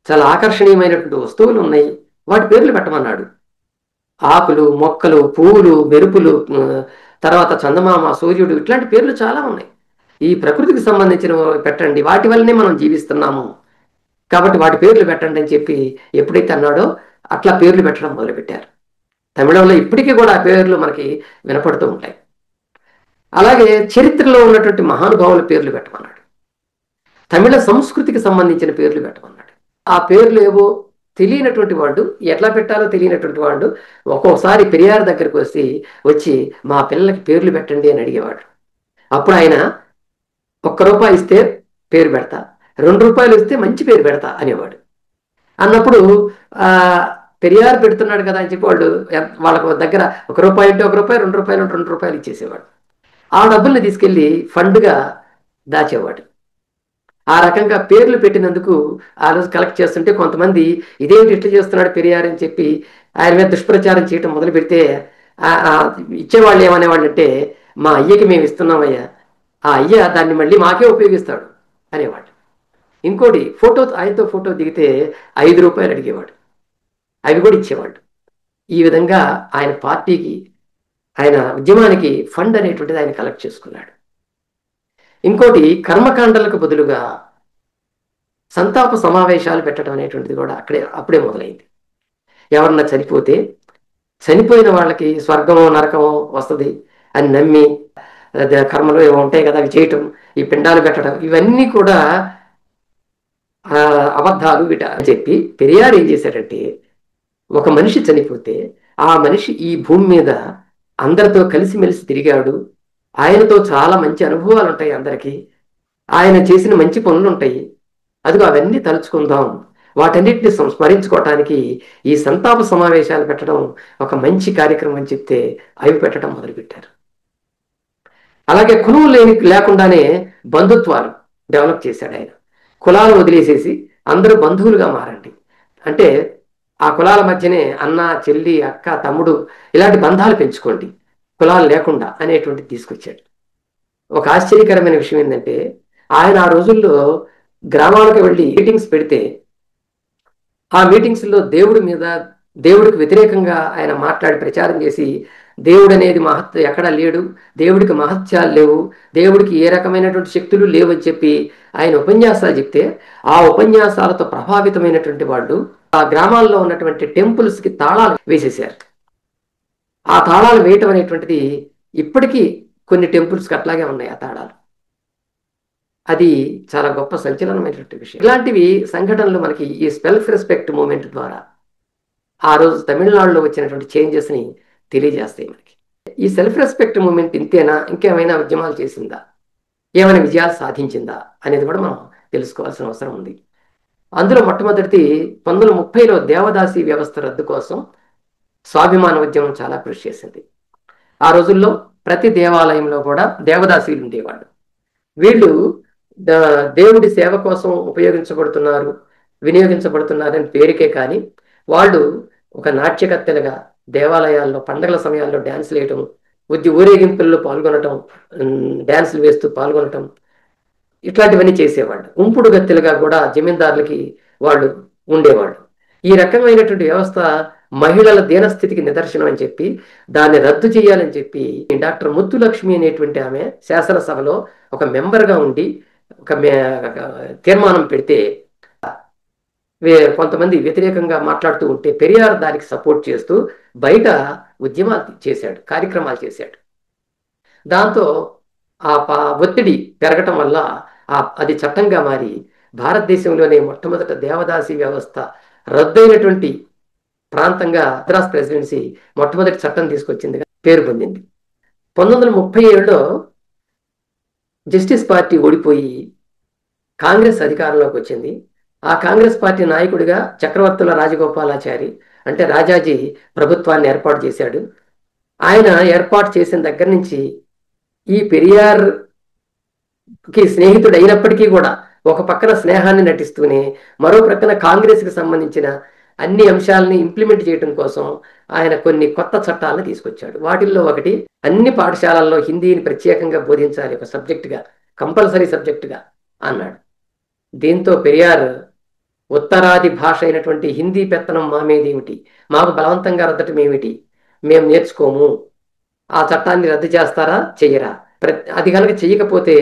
A: చాలా ఆకర్షణీయమైనటువంటి వస్తువులు ఉన్నాయి, వాటి పేర్లు పెట్టమన్నాడు. ఆకులు, మొక్కలు, పువ్వులు, మెరుపులు, తర్వాత చందమామ, సూర్యుడు, ఇట్లాంటి పేర్లు చాలా ఉన్నాయి. ఈ ప్రకృతికి సంబంధించిన పెట్టండి, వాటి వల్లనే మనం జీవిస్తున్నాము కాబట్టి వాటి పేర్లు పెట్టండి అని చెప్పి ఎప్పుడైతే అన్నాడో అట్లా పేర్లు పెట్టడం మొదలుపెట్టారు. తమిళంలో ఇప్పటికీ కూడా ఆ పేర్లు మనకి వినపడుతూ ఉంటాయి. అలాగే చరిత్రలో ఉన్నటువంటి మహానుభావుల పేర్లు పెట్టమన్నాడు. తమిళ సంస్కృతికి సంబంధించిన పేర్లు పెట్టమన్నాడు. ఆ పేర్లు ఏవో తెలియనటువంటి వాడు, ఎట్లా పెట్టాలో తెలియనటువంటి వాడు ఒక్కోసారి పెరియార్ దగ్గరికి వచ్చి మా పిల్లలకి పేర్లు పెట్టండి అని అడిగేవాడు. అప్పుడు ఆయన ₹1 ఇస్తే పేరు పెడతా, ₹2 ఇస్తే మంచి పేరు పెడతా అనేవాడు. అన్నప్పుడు పెరియార్ పెడుతున్నాడు కదా అని చెప్పి వాళ్ళకు దగ్గర ₹1 అంటే ₹1, ₹2 అంటే ₹2 ఇచ్చేసేవాడు. ఆ డబ్బుల్ని తీసుకెళ్ళి ఫండ్గా దాచేవాడు. ఆ రకంగా పేర్లు పెట్టినందుకు ఆ రోజు కలెక్ట్ చేస్తుంటే కొంతమంది ఇదేమిటి ఇట్లా చేస్తున్నాడు పెరియార్ అని చెప్పి ఆయన మీద దుష్ప్రచారం చేయటం మొదలు పెడితే ఇచ్చేవాళ్ళు ఏమనేవాళ్ళు అంటే, మా అయ్యకి మేము ఇస్తున్నామయ్యా, ఆ అయ్య దాన్ని మళ్ళీ మాకే ఉపయోగిస్తాడు అనేవాడు. ఇంకోటి, ఆయనతో ఫోటో దిగితే ₹5 అడిగేవాడు, అవి కూడా ఇచ్చేవాడు. ఈ విధంగా ఆయన పార్టీకి, ఆయన ఉద్యమానికి ఫండ్ అనేటువంటిది ఆయన కలెక్ట్ చేసుకున్నాడు. ఇంకోటి కర్మకాండలకు బదులుగా సంతాప సమావేశాలు పెట్టడం అనేటువంటిది కూడా అప్పుడే మొదలైంది. ఎవరన్నా చనిపోతే చనిపోయిన వాళ్ళకి స్వర్గమో నరకమో వస్తుంది అని నమ్మి కర్మలు ఏమో ఉంటాయి కదా, అవి చేయటం, ఈ పిండాలు పెట్టడం, ఇవన్నీ కూడా అబద్ధాలు వీట అని చెప్పి పెరియార్ ఏం చేశారంటే, ఒక మనిషి చనిపోతే ఆ మనిషి ఈ భూమి మీద అందరితో కలిసిమెలిసి తిరిగాడు, ఆయనతో చాలా మంచి అనుభవాలు ఉంటాయి అందరికీ, ఆయన చేసిన మంచి పనులు ఉంటాయి, అదిగో అవన్నీ తలుచుకుందాం, వాటన్నిటిని సంస్మరించుకోవటానికి ఈ సంతాప సమావేశాలు పెట్టడం ఒక మంచి కార్యక్రమం అని చెప్తే అవి పెట్టడం మొదలుపెట్టారు. అలాగే కులం లేకుండానే బంధుత్వాలు డెవలప్ చేశాడు ఆయన. కులాలు వదిలేసేసి అందరూ బంధువులుగా మారండి అంటే, ఆ కులాల మధ్యనే అన్న చెల్లి అక్క తమ్ముడు ఇలాంటి బంధాలు పెంచుకోండి కులాలు లేకుండా అనేటువంటిది తీసుకొచ్చాడు. ఒక ఆశ్చర్యకరమైన విషయం ఏంటంటే, ఆయన ఆ రోజుల్లో గ్రామాలకు వెళ్ళి మీటింగ్స్ పెడితే ఆ మీటింగ్స్లో దేవుడికి వ్యతిరేకంగా ఆయన మాట్లాడి ప్రచారం చేసి, దేవుడు అనేది మహత్వం ఎక్కడా లేడు, దేవుడికి మహత్యాలు లేవు, దేవుడికి ఏ రకమైనటువంటి శక్తులు లేవని చెప్పి ఆయన ఉపన్యాసాలు చెప్తే, ఆ ఉపన్యాసాలతో ప్రభావితమైనటువంటి వాళ్ళు ఆ గ్రామాల్లో ఉన్నటువంటి టెంపుల్స్కి తాళాలు వేసేశారు. ఆ తాళాలు వేయటం అనేటువంటిది ఇప్పటికీ కొన్ని టెంపుల్స్కి అట్లాగే ఉన్నాయి ఆ తాళాలు. అది చాలా గొప్ప సంచలనమైనటువంటి విషయం. ఇలాంటివి సంఘటనలు మనకి ఈ సెల్ఫ్ రెస్పెక్ట్ మూమెంట్ ద్వారా ఆ రోజు తమిళనాడులో వచ్చినటువంటి చేంజెస్ని తెలియజేస్తాయి మనకి. ఈ సెల్ఫ్ రెస్పెక్ట్ మూమెంట్ ఇంతేనా, ఇంకేమైనా ఉద్యమాలు చేసిందా, ఏమైనా విజయాలు సాధించిందా అనేది కూడా మనం తెలుసుకోవాల్సిన అవసరం ఉంది. అందులో మొట్టమొదటిది 1930లో దేవదాసి వ్యవస్థ రద్దు కోసం స్వాభిమాన ఉద్యమం చాలా కృషి చేసింది. ఆ రోజుల్లో ప్రతి దేవాలయంలో కూడా దేవదాసీలు ఉండేవాళ్ళు. వీళ్ళు దేవుడి సేవ కోసం వినియోగించబడుతున్నారని పేరుకే కానీ వాళ్ళు ఒక నాట్యకత్తెలుగా దేవాలయాల్లో పండగల సమయాల్లో డ్యాన్సులు వేయటం, ఊరేగింపుల్లో పాల్గొనటం, డ్యాన్సులు వేస్తూ పాల్గొనటం, ఇట్లాంటివన్నీ చేసేవాళ్ళు. ఉంపుడు గత్తెలుగా కూడా జమీందారులకి వాళ్ళు ఉండేవాళ్ళు. ఈ రకమైనటువంటి వ్యవస్థ మహిళల దీనస్థితికి నిదర్శనం అని చెప్పి దాన్ని రద్దు చేయాలని చెప్పి డాక్టర్ ముత్తులక్ష్మి అనేటువంటి ఆమె శాసనసభలో ఒక మెంబర్గా ఉండి ఒక తీర్మానం పెడితే, కొంతమంది వ్యతిరేకంగా మాట్లాడుతూ ఉంటే పెరియార్ దానికి సపోర్ట్ చేస్తూ బయట ఉద్యమాలు చేశాడు, కార్యక్రమాలు చేశాడు. దాంతో ఆ ఒత్తిడి పెరగటం వల్ల అది చట్టంగా మారి భారతదేశంలోనే మొట్టమొదట దేవదాసి వ్యవస్థ రద్దయినటువంటి ప్రాంతంగా మద్రాస్ ప్రెసిడెన్సీ మొట్టమొదటి చట్టం తీసుకొచ్చిందిగా పేరు పొందింది. 1937లో జస్టిస్ పార్టీ ఓడిపోయి కాంగ్రెస్ అధికారంలోకి వచ్చింది. ఆ కాంగ్రెస్ పార్టీ నాయకుడిగా చక్రవర్తుల రాజగోపాలాచారి అంటే రాజాజీ ప్రభుత్వాన్ని ఏర్పాటు చేశాడు. ఆయన ఏర్పాటు చేసిన దగ్గర నుంచి ఈ పెరియార్కి స్నేహితుడు అయినప్పటికీ కూడా ఒక పక్కన స్నేహాన్ని నటిస్తూనే మరో ప్రక్కన కాంగ్రెస్కి సంబంధించిన అన్ని అంశాలని ఇంప్లిమెంట్ చేయడం కోసం ఆయన కొన్ని కొత్త చట్టాలను తీసుకొచ్చాడు. వాటిల్లో ఒకటి, అన్ని పాఠశాలల్లో హిందీని ప్రత్యేకంగా బోధించాలి, ఒక సబ్జెక్టుగా, కంపల్సరీ సబ్జెక్టుగా అన్నాడు. దీంతో పెరియార్ ఉత్తరాది భాష అయినటువంటి హిందీ పెత్తనం మా మీదేమిటి, మాకు బలవంతంగా రద్దటం ఏమిటి, మేము నేర్చుకోము, ఆ చట్టాన్ని రద్దు చేస్తారా చెయ్యరా, అది కనుక చెయ్యకపోతే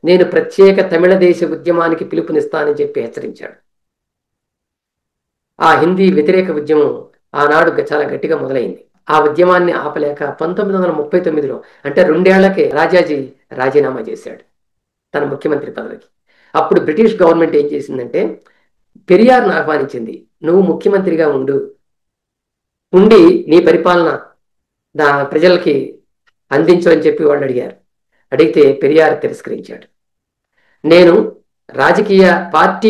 A: నేను ప్రత్యేక తమిళ దేశ ఉద్యమానికి పిలుపునిస్తానని చెప్పి హెచ్చరించాడు. ఆ హిందీ వ్యతిరేక ఉద్యమం ఆనాడు చాలా గట్టిగా మొదలైంది. ఆ ఉద్యమాన్ని ఆపలేక 1939లో అంటే 2 ఏళ్లకే రాజాజీ రాజీనామా చేశాడు తన ముఖ్యమంత్రి పదవికి. అప్పుడు బ్రిటిష్ గవర్నమెంట్ ఏం చేసిందంటే పెరియార్ను ఆహ్వానించింది, నువ్వు ముఖ్యమంత్రిగా ఉండి నీ పరిపాలన ప్రజలకి అందించు అని చెప్పి వాళ్ళు అడిగితే పెరియార్ తిరస్కరించాడు. నేను రాజకీయ పార్టీ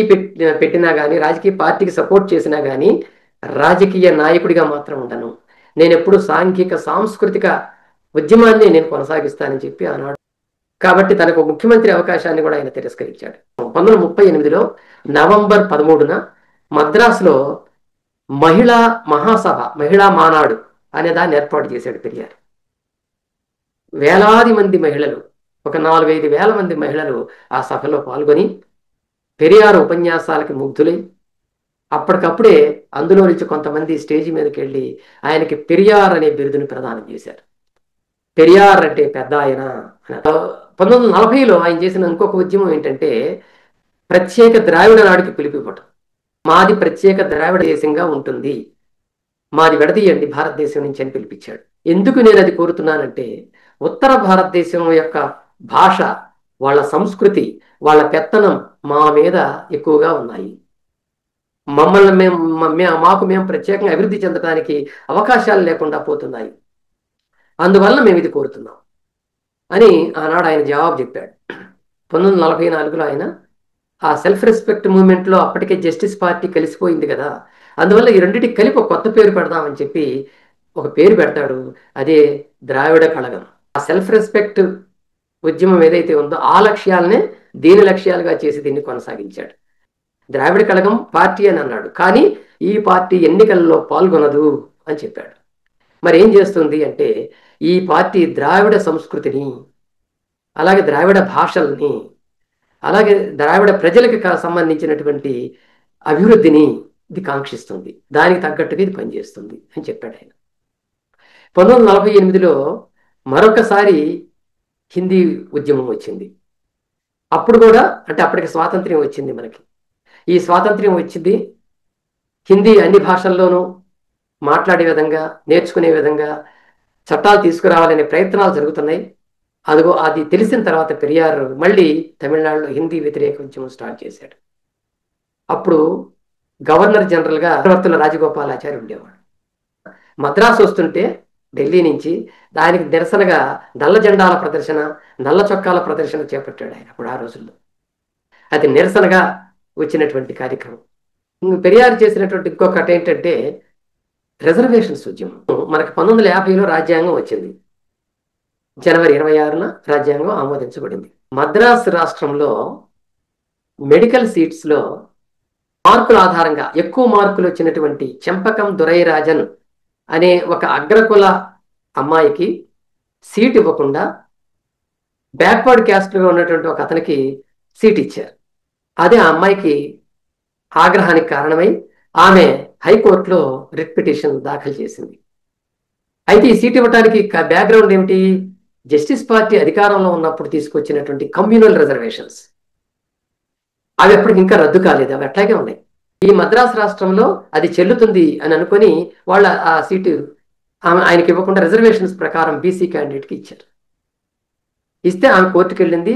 A: పెట్టినా కానీ, రాజకీయ పార్టీకి సపోర్ట్ చేసినా కానీ రాజకీయ నాయకుడిగా మాత్రం ఉండను, నేను ఎప్పుడు సాంస్కృతిక ఉద్యమాన్ని నేను కొనసాగిస్తానని చెప్పి ఆనాడు. కాబట్టి తనకు ముఖ్యమంత్రి అవకాశాన్ని కూడా ఆయన తిరస్కరించాడు. 1938లో నవంబర్ 13న మద్రాసులో మహిళా మహాసభ, మహిళా మానాడు అనే దాన్ని ఏర్పాటు చేశాడు పెరియార్. వేలాది మంది మహిళలు, ఒక 4-5 వేల మంది మహిళలు ఆ సభలో పాల్గొని పెరియార్ ఉపన్యాసాలకి ముగ్ధులై అప్పటికప్పుడే అందులో నుంచి కొంతమంది స్టేజి మీదకి వెళ్ళి ఆయనకి పెరియార్ అనే బిరుదుని ప్రదానం చేశారు. పెరియార్ అంటే పెద్ద ఆయన. 1940లో ఆయన చేసిన ఇంకొక ఉద్యమం ఏంటంటే ప్రత్యేక ద్రావిడ నాడుకి పిలుపునివ్వటం. మాది ప్రత్యేక ద్రావిడ దేశంగా ఉంటుంది, మాది విడదీయండి భారతదేశం నుంచి అని పిలిపించాడు. ఎందుకు నేను అది కోరుతున్నానంటే ఉత్తర భారతదేశం యొక్క భాష, వాళ్ళ సంస్కృతి, వాళ్ళ పెత్తనం మా మీద ఎక్కువగా ఉన్నాయి. మమ్మల్ని మాకు మేము ప్రత్యేకంగా అభివృద్ధి చెందడానికి అవకాశాలు లేకుండా పోతున్నాయి. అందువల్ల మేము ఇది కోరుతున్నాం అని ఆనాడు ఆయన జవాబు చెప్పాడు. 1944లో ఆయన ఆ సెల్ఫ్ రెస్పెక్ట్ మూవ్మెంట్లో అప్పటికే జస్టిస్ పార్టీ కలిసిపోయింది కదా, అందువల్ల ఈ రెండింటికి కలిపి ఒక కొత్త పేరు పెడదామని చెప్పి ఒక పేరు పెడతాడు. అదే ద్రావిడ కళగం. ఆ సెల్ఫ్ రెస్పెక్ట్ ఉద్యమం ఏదైతే ఉందో ఆ లక్ష్యాలనే దీని లక్ష్యాలుగా చేసి దీన్ని కొనసాగించాడు. ద్రావిడ కళగం పార్టీ అని అన్నాడు, కానీ ఈ పార్టీ ఎన్నికల్లో పాల్గొనదు అని చెప్పాడు. మరి ఏం చేస్తుంది అంటే ఈ పార్టీ ద్రావిడ సంస్కృతిని, అలాగే ద్రావిడ భాషల్ని, అలాగే ద్రావిడ ప్రజలకు సంబంధించినటువంటి అభివృద్ధిని ఇది కాంక్షిస్తుంది, దానికి తగ్గట్టుగా ఇది పనిచేస్తుంది అని చెప్పాడు ఆయన. 1948లో మరొకసారి హిందీ ఉద్యమం వచ్చింది. అప్పుడు కూడా అంటే అప్పటికి స్వాతంత్ర్యం వచ్చింది మనకి. ఈ స్వాతంత్ర్యం వచ్చింది, హిందీ అన్ని భాషల్లోనూ మాట్లాడే విధంగా, నేర్చుకునే విధంగా చట్టాలు తీసుకురావాలనే ప్రయత్నాలు జరుగుతున్నాయి. అదిగో అది తెలిసిన తర్వాత పెరియార్ మళ్ళీ తమిళనాడులో హిందీ వ్యతిరేక ఉద్యమం స్టార్ట్ చేశాడు. అప్పుడు గవర్నర్ జనరల్గా చక్రవర్తుల రాజగోపాలాచారి ఉండేవాడు. మద్రాసు వస్తుంటే ఢిల్లీ నుంచి దానికి నిరసనగా నల్ల జెండాల ప్రదర్శన, నల్ల చొక్కాల ప్రదర్శన చేపట్టాడు ఆయన అప్పుడు ఆ రోజుల్లో. అది నిరసనగా వచ్చినటువంటి కార్యక్రమం. పెరియార్ చేసినటువంటి ఇంకొకటి ఏంటంటే రిజర్వేషన్స్ ఉద్యమం. మనకి 1950లో రాజ్యాంగం వచ్చింది. జనవరి 26న రాజ్యాంగం ఆమోదించబడింది. మద్రాసు రాష్ట్రంలో మెడికల్ సీట్స్లో మార్కుల ఆధారంగా ఎక్కువ మార్కులు వచ్చినటువంటి చెంపకం దురైరాజన్ అనే ఒక అగ్రకుల అమ్మాయికి సీట్ ఇవ్వకుండా బ్యాక్వర్డ్ క్యాస్ట్లో ఉన్నటువంటి ఒక అతనికి సీట్ ఇచ్చారు. అదే ఆ అమ్మాయికి ఆగ్రహానికి కారణమై ఆమె హైకోర్టులో రిట్ పిటిషన్ దాఖలు చేసింది. అయితే ఈ సీట్ ఇవ్వడానికి బ్యాక్గ్రౌండ్ ఏమిటి? జస్టిస్ పార్టీ అధికారంలో ఉన్నప్పుడు తీసుకొచ్చినటువంటి కమ్యూనల్ రిజర్వేషన్స్. అవి ఎప్పటికి ఇంకా రద్దు కాలేదు, అవి అట్లాగే ఉన్నాయి. ఈ మద్రాసు రాష్ట్రంలో అది చెల్లుతుంది అని అనుకుని వాళ్ళ ఆ సీటు ఆయనకి ఇవ్వకుండా రిజర్వేషన్స్ ప్రకారం బీసీ క్యాండిడేట్కి ఇచ్చారు. ఇస్తే ఆమె కోర్టుకు వెళ్ళింది.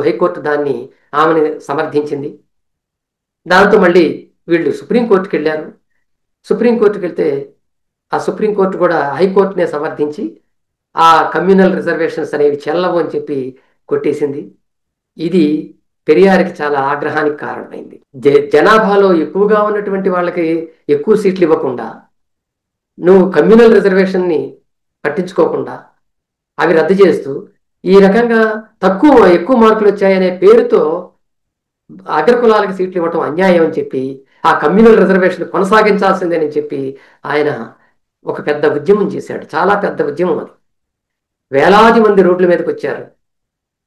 A: హైకోర్టు దాన్ని ఆమెను సమర్థించింది. దాంతో మళ్ళీ వీళ్ళు సుప్రీంకోర్టుకు వెళ్ళారు. సుప్రీంకోర్టుకు వెళ్తే ఆ సుప్రీంకోర్టు కూడా హైకోర్టునే సమర్థించి ఆ కమ్యూనల్ రిజర్వేషన్స్ అనేవి చెల్లవు అని చెప్పి కొట్టేసింది. ఇది పెరియార్కి చాలా ఆగ్రహానికి కారణమైంది. జనాభాలో ఎక్కువగా ఉన్నటువంటి వాళ్ళకి ఎక్కువ సీట్లు ఇవ్వకుండా, నువ్వు కమ్యూనల్ రిజర్వేషన్ని పట్టించుకోకుండా అవి రద్దు చేస్తూ ఈ రకంగా ఎక్కువ మార్కులు వచ్చాయనే పేరుతో అగ్రకులాలకు సీట్లు ఇవ్వటం అన్యాయం అని చెప్పి ఆ కమ్యూనల్ రిజర్వేషన్ కొనసాగించాల్సిందేనని చెప్పి ఆయన ఒక పెద్ద ఉద్యమం చేశాడు. చాలా పెద్ద ఉద్యమం అది. వేలాది మంది రోడ్ల మీదకి వచ్చారు,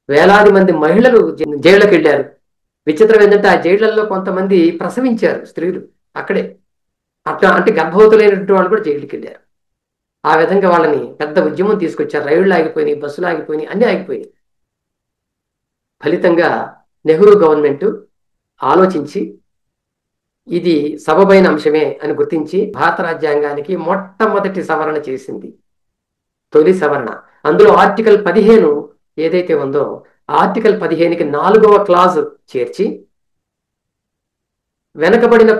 A: వేలాది మంది మహిళలు జైళ్ళకి వెళ్ళారు. విచిత్రం ఏంటంటే ఆ జైళ్లలో కొంతమంది ప్రసవించారు స్త్రీలు అక్కడే. అట్లా అంటే గర్భవతులైనటువంటి వాళ్ళు కూడా జైలుకి వెళ్ళారు. ఆ విధంగా వాళ్ళని పెద్ద ఉద్యమం తీసుకొచ్చారు. రైళ్లు ఆగిపోయినాయి, బస్సులు ఆగిపోయినాయి, అన్నీ ఆగిపోయినాయి. ఫలితంగా నెహ్రూ గవర్నమెంట్ ఆలోచించి ఇది సబబైన అంశమే అని గుర్తించి భారత రాజ్యాంగానికి మొట్టమొదటి సవరణ చేసింది, తొలి సవరణ. అందులో ఆర్టికల్ 15 ఏదైతే ఉందో ఆర్టికల్ 15కి 4వ క్లాజ్ చేర్చి వెనకబడిన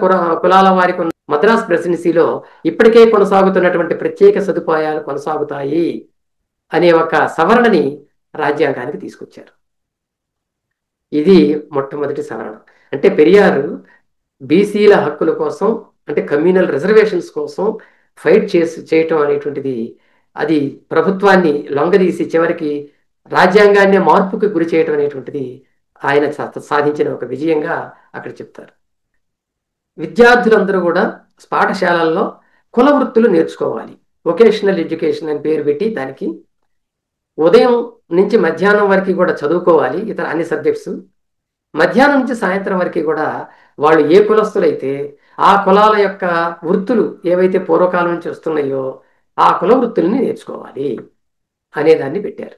A: కులాల వారికి మద్రాస్ ప్రెసిడెన్సీలో ఇప్పటికే కొనసాగుతున్నటువంటి ప్రత్యేక సదుపాయాలు కొనసాగుతాయి అనే ఒక సవరణని రాజ్యాంగానికి తీసుకొచ్చారు. ఇది మొట్టమొదటి సవరణ. అంటే పెరియారు బీసీల హక్కుల కోసం, అంటే కమ్యూనల్ రిజర్వేషన్స్ కోసం ఫైట్ చేయటం అనేటువంటిది, అది ప్రభుత్వాన్ని లొంగదీసి చివరికి రాజ్యాంగాన్ని మార్పుకి గురి చేయటం అనేటువంటిది ఆయన సాధించిన ఒక విజయంగా అక్కడ చెప్తారు. విద్యార్థులందరూ కూడా పాఠశాలల్లో కుల వృత్తులు నేర్చుకోవాలి. వొకేషనల్ ఎడ్యుకేషన్ అని పేరు పెట్టి దానికి ఉదయం నుంచి మధ్యాహ్నం వరకు కూడా చదువుకోవాలి ఇతర అన్ని సబ్జెక్ట్స్. మధ్యాహ్నం నుంచి సాయంత్రం వరకు కూడా వాళ్ళు ఏ కులస్తులైతే ఆ కులాల యొక్క వృత్తులు ఏవైతే పూర్వకాలం నుంచి వస్తున్నాయో ఆ కుల వృత్తుల్ని నేర్చుకోవాలి అనేదాన్ని పెట్టారు.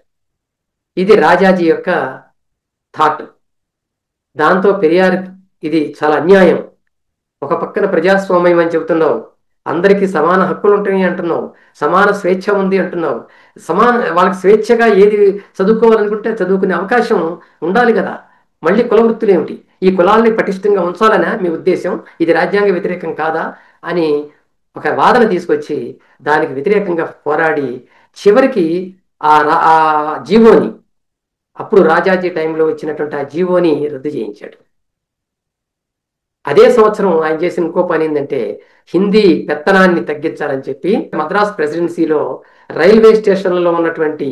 A: ఇది రాజాజీ యొక్క థాట్. దాంతో పెరియార్ ఇది చాలా అన్యాయం, ఒక పక్కన ప్రజాస్వామ్యం అని చెబుతున్నావు, అందరికీ సమాన హక్కులు ఉంటాయి అంటున్నావు, సమాన స్వేచ్ఛ ఉంది అంటున్నావు, వాళ్ళకి స్వేచ్ఛగా ఏది చదువుకోవాలనుకుంటే చదువుకునే అవకాశం ఉండాలి కదా, మళ్ళీ కుల వృత్తులు ఏమిటి, ఈ కులాల్ని పటిష్టంగా ఉంచాలనా మీ ఉద్దేశం, ఇది రాజ్యాంగ వ్యతిరేకం కాదా అని ఒక వాదన తీసుకొచ్చి దానికి వ్యతిరేకంగా పోరాడి చివరికి ఆ జీవోని, అప్పుడు రాజాజీ టైంలో వచ్చినటువంటి ఆ జీవోని రద్దు చేయించాడు. అదే సంవత్సరం ఆయన చేసిన ఇంకో పని ఏంటంటే హిందీ పెత్తనాన్ని తగ్గించాలని చెప్పి మద్రాస్ ప్రెసిడెన్సీలో రైల్వే స్టేషన్లలో ఉన్నటువంటి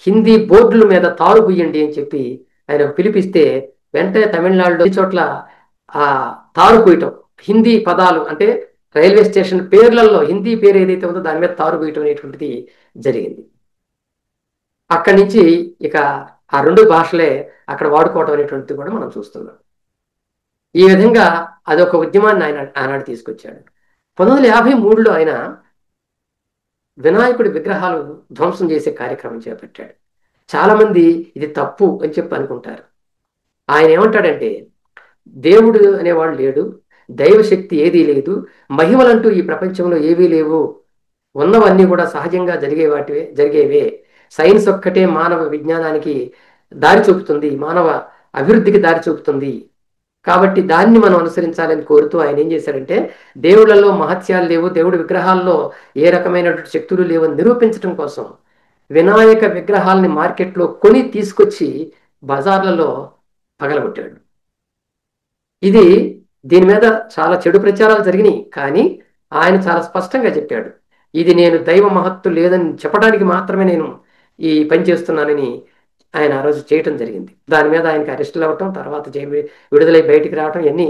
A: హిందీ బోర్డుల మీద తారు పూయండి అని చెప్పి ఆయన పిలిపిస్తే వెంటనే తమిళనాడులో ఈ చోట్ల ఆ తారు పూయటం, హిందీ పదాలు అంటే రైల్వే స్టేషన్ పేర్లలో హిందీ పేరు ఏదైతే ఉందో దాని మీద తారు పూయటం అనేటువంటిది జరిగింది. అక్కడి నుంచి ఇక ఆ రెండు భాషలే అక్కడ వాడుకోవటం అనేటువంటిది కూడా మనం చూస్తున్నాం. ఈ విధంగా అదొక ఉద్యమాన్ని ఆయన ఆనాడు తీసుకొచ్చాడు. 1953లో ఆయన వినాయకుడి విగ్రహాలు ధ్వంసం చేసే కార్యక్రమం చేపట్టాడు. చాలా మంది ఇది తప్పు అని చెప్పి అనుకుంటారు. ఆయన ఏమంటాడంటే దేవుడు అనేవాడు లేడు, దైవశక్తి ఏదీ లేదు, మహిమలంటూ ఈ ప్రపంచంలో ఏవీ లేవు, ఉన్నవన్నీ కూడా సహజంగా జరిగేవే, సైన్స్ ఒక్కటే మానవ విజ్ఞానానికి దారి చూపుతుంది, మానవ అభివృద్ధికి దారి చూపుతుంది, కాబట్టి దాన్ని మనం అనుసరించాలని కోరుతూ ఆయన ఏం చేశారంటే దేవుళ్ళలో మహత్యాలు లేవు, దేవుడి విగ్రహాల్లో ఏ రకమైనటువంటి శక్తులు లేవని నిరూపించడం కోసం వినాయక విగ్రహాలని మార్కెట్లో కొని తీసుకొచ్చి బజార్లలో పగలగొట్టాడు. దీని మీద చాలా చెడు ప్రచారాలు జరిగినాయి, కానీ ఆయన చాలా స్పష్టంగా చెప్పాడు, ఇది నేను దైవ మహత్తు లేదని చెప్పడానికి మాత్రమే నేను ఈ పని చేస్తున్నానని ఆయన ఆ రోజు చేయటం జరిగింది. దాని మీద ఆయనకి అరెస్టులు అవ్వటం, తర్వాత విడుదలై బయటికి రావటం ఇవన్నీ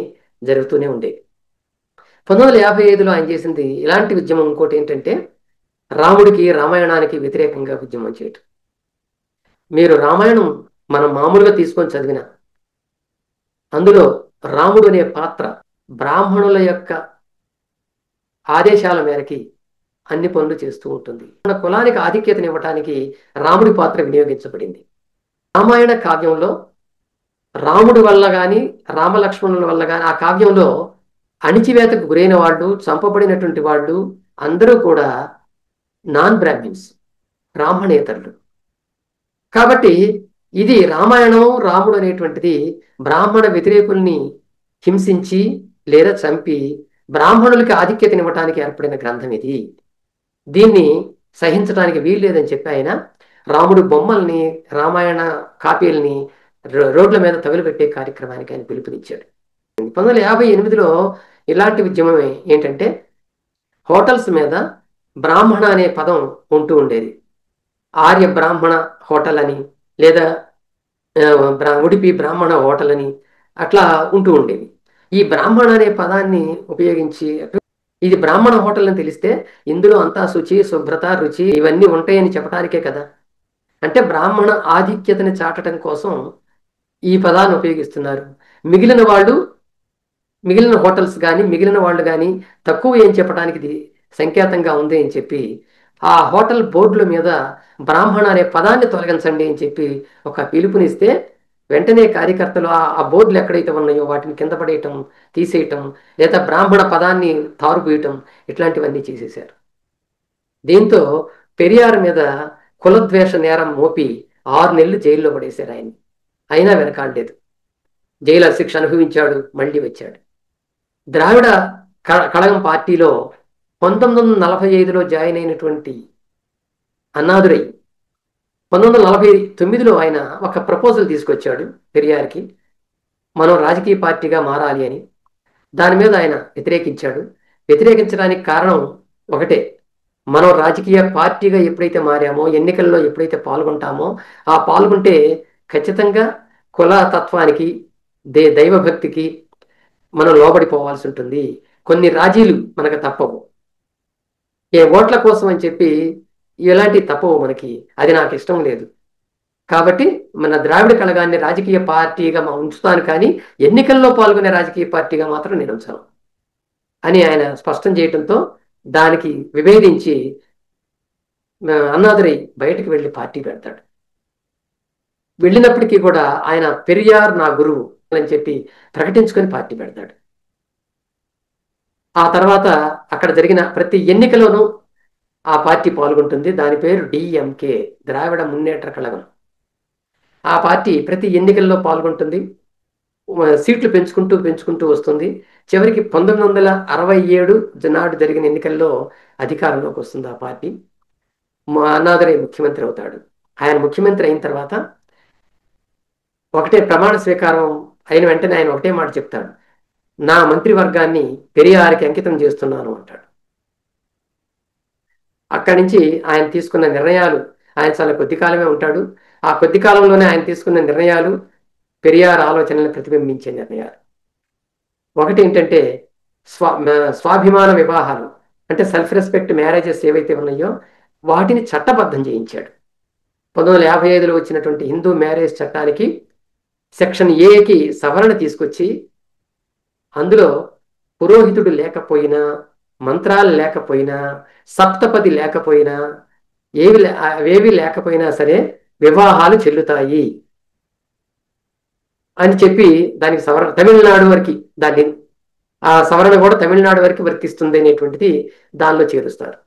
A: జరుగుతూనే ఉండేవి. 1955లో ఆయన చేసింది ఇలాంటి ఉద్యమం ఇంకోటి ఏంటంటే రాముడికి రామాయణానికి వ్యతిరేకంగా ఉద్యమం చేయటం. మీరు రామాయణం మనం మామూలుగా తీసుకొని చదివిన అందులో రాముడు అనే పాత్ర బ్రాహ్మణుల యొక్క ఆదేశాల మేరకి అన్ని పనులు చేస్తూ ఉంటుంది. మన కులానికి ఆధిక్యతనివ్వటానికి రాముడి పాత్ర వినియోగించబడింది. రామాయణ కావ్యంలో రాముడి వల్ల కానీ రామలక్ష్మణుల వల్ల కానీ ఆ కావ్యంలో అణిచివేతకు గురైన వాళ్ళు, చంపబడినటువంటి వాళ్ళు అందరూ కూడా నాన్ బ్రాహ్మిన్స్, బ్రాహ్మణేతరులు. కాబట్టి ఇది రామాయణం, రాముడు అనేటువంటిది బ్రాహ్మణ వ్యతిరేకుల్ని హింసించి లేదా చంపి బ్రాహ్మణులకి ఆధిక్యతనివ్వటానికి ఏర్పడిన గ్రంథం ఇది, దీన్ని సహించడానికి వీల్లేదని చెప్పి ఆయన రాముడు బొమ్మల్ని, రామాయణ కాపీల్ని రోడ్ల మీద తగులుపెట్టే కార్యక్రమానికి ఆయన పిలుపునిచ్చాడు. 1958లో ఇలాంటి ఉద్యమమే ఏంటంటే హోటల్స్ మీద బ్రాహ్మణ అనే పదం ఉంటూ ఉండేది. ఆర్య బ్రాహ్మణ హోటల్ అని లేదా ఉడిపి బ్రాహ్మణ హోటల్ అని అట్లా ఉంటూ ఉండేవి. ఈ బ్రాహ్మణ అనే పదాన్ని ఉపయోగించి ఇది బ్రాహ్మణ హోటల్ అని తెలిస్తే ఇందులో అంతా శుచి, శుభ్రత, రుచి ఇవన్నీ ఉంటాయని చెప్పడానికే కదా. అంటే బ్రాహ్మణ ఆధిక్యతని చాటడం కోసం ఈ పదాన్ని ఉపయోగిస్తున్నారు. మిగిలిన హోటల్స్ కానీ మిగిలిన వాళ్ళు కానీ తక్కువ ఏం చెప్పడానికి ఇది సంకేతంగా ఉంది అని చెప్పి ఆ హోటల్ బోర్డుల మీద బ్రాహ్మణ అనే పదాన్ని తొలగించండి అని చెప్పి ఒక పిలుపునిస్తే వెంటనే కార్యకర్తలు ఆ బోర్డులు ఎక్కడైతే ఉన్నాయో వాటిని కింద పడేయటం, తీసేయటం, లేదా బ్రాహ్మణ పదాన్ని తారుపూయటం ఇట్లాంటివన్నీ చేసేశారు. దీంతో పెరియార్ మీద కులద్వేష నేరం మోపి 6 నెలలు జైల్లో పడేశారు ఆయన. అయినా వెనకాడలేదు, జైలు శిక్ష అనుభవించాడు, మళ్ళీ వచ్చాడు. ద్రావిడ కళగం పార్టీలో 1945లో జాయిన్ అయినటువంటి అన్నాదురై 1949లో ఆయన ఒక ప్రపోజల్ తీసుకొచ్చాడు పెరియార్కి, మనం రాజకీయ పార్టీగా మారాలి అని. దాని మీద ఆయన వ్యతిరేకించాడు. వ్యతిరేకించడానికి కారణం ఒకటే, మనం రాజకీయ పార్టీగా ఎప్పుడైతే మారామో, ఎన్నికల్లో ఎప్పుడైతే పాల్గొంటామో ఆ పాల్గొంటే ఖచ్చితంగా కుల తత్వానికి, దైవభక్తికి మనం లోబడిపోవాల్సి ఉంటుంది, కొన్ని రాజీలు మనకు తప్పవు, ఏ ఓట్ల కోసం అని చెప్పి ఇలాంటి తప్పవు మనకి, అది నాకు ఇష్టం లేదు, కాబట్టి మన ద్రావిడ కళగాన్ని రాజకీయ పార్టీగా ఉంచుతాను, కానీ ఎన్నికల్లో పాల్గొనే రాజకీయ పార్టీగా మాత్రం నేను ఉంచాను అని ఆయన స్పష్టం చేయడంతో దానికి విభేదించి అన్నాదురై బయటకు వెళ్ళి పార్టీ పెడతాడు. వెళ్ళినప్పటికీ కూడా ఆయన పెరియార్ నా గురువు అని చెప్పి ప్రకటించుకొని పార్టీ పెడతాడు. ఆ తర్వాత అక్కడ జరిగిన ప్రతి ఎన్నికలోనూ ఆ పార్టీ పాల్గొంటుంది. దాని పేరు డిఎంకే, ద్రావిడ మున్నేట్ర కళగం. ఆ పార్టీ ప్రతి ఎన్నికల్లో పాల్గొంటుంది. సీట్లు పెంచుకుంటూ పెంచుకుంటూ వస్తుంది. చివరికి 1967 నాడు జరిగిన ఎన్నికల్లో అధికారంలోకి వస్తుంది ఆ పార్టీ. అన్నాదురై ముఖ్యమంత్రి అవుతాడు. ఆయన ముఖ్యమంత్రి అయిన తర్వాత ఒకటే ప్రమాణ స్వీకారం అయిన వెంటనే ఆయన ఒకటే మాట చెప్తాడు, నా మంత్రివర్గాన్ని పెరియార్కి అంకితం చేస్తున్నాను అంటాడు. అక్కడి నుంచి ఆయన తీసుకున్న నిర్ణయాలు, ఆయన చాలా కొద్ది కాలమే ఉంటాడు. ఆ కొద్ది కాలంలోనే ఆయన తీసుకున్న నిర్ణయాలు పెరియార్ ఆలోచనలను ప్రతిబింబించే నిర్ణయాలు. ఒకటి ఏంటంటే స్వాభిమాన వివాహాలు, అంటే సెల్ఫ్ రెస్పెక్ట్ మ్యారేజెస్ ఏవైతే ఉన్నాయో వాటిని చట్టబద్ధం చేయించాడు. 1955లో వచ్చినటువంటి హిందూ మ్యారేజ్ చట్టానికి సెక్షన్ ఏకి సవరణ తీసుకొచ్చి అందులో పురోహితుడు లేకపోయినా, మంత్రాలు లేకపోయినా, సప్తపది లేకపోయినా, అవేవి లేకపోయినా సరే వివాహాలు చెల్లుతాయి అని చెప్పి దానికి సవరణ తమిళనాడు వరకు, దాన్ని ఆ సవరణ కూడా తమిళనాడు వరకు వర్తిస్తుంది అనేటువంటిది దానిలో చేరుస్తారు.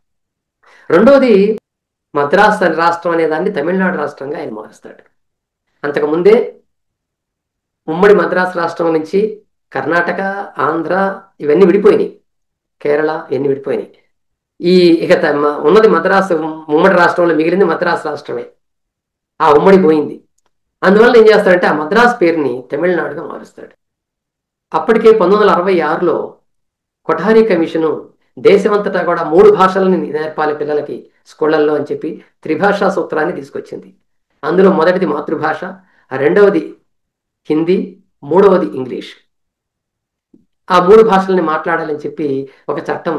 A: రెండోది, మద్రాసు రాష్ట్రం అనే దాన్ని తమిళనాడు రాష్ట్రంగా ఆయన మారుస్తాడు. అంతకుముందే ఉమ్మడి మద్రాసు రాష్ట్రం నుంచి కర్ణాటక, ఆంధ్ర ఇవన్నీ విడిపోయినాయి, కేరళ ఇవన్నీ విడిపోయినాయి. ఈ ఇక ఉన్నది మద్రాసు ఉమ్మడి రాష్ట్రంలో, మిగిలింది మద్రాసు రాష్ట్రమే. ఆ ఉమ్మడి పోయింది. అందువల్ల ఏం చేస్తాడంటే ఆ మద్రాసు పేరుని తమిళనాడుగా మారుస్తాడు. అప్పటికే 1966లో కొఠారి కమిషను దేశమంతటా కూడా 3 భాషలని నేర్పాలి పిల్లలకి స్కూళ్ళల్లో అని చెప్పి త్రిభాషా సూత్రాన్ని తీసుకొచ్చింది. అందులో మొదటిది మాతృభాష, రెండవది హిందీ, మూడవది ఇంగ్లీష్. ఆ 3 భాషల్ని మాట్లాడాలని చెప్పి ఒక చట్టం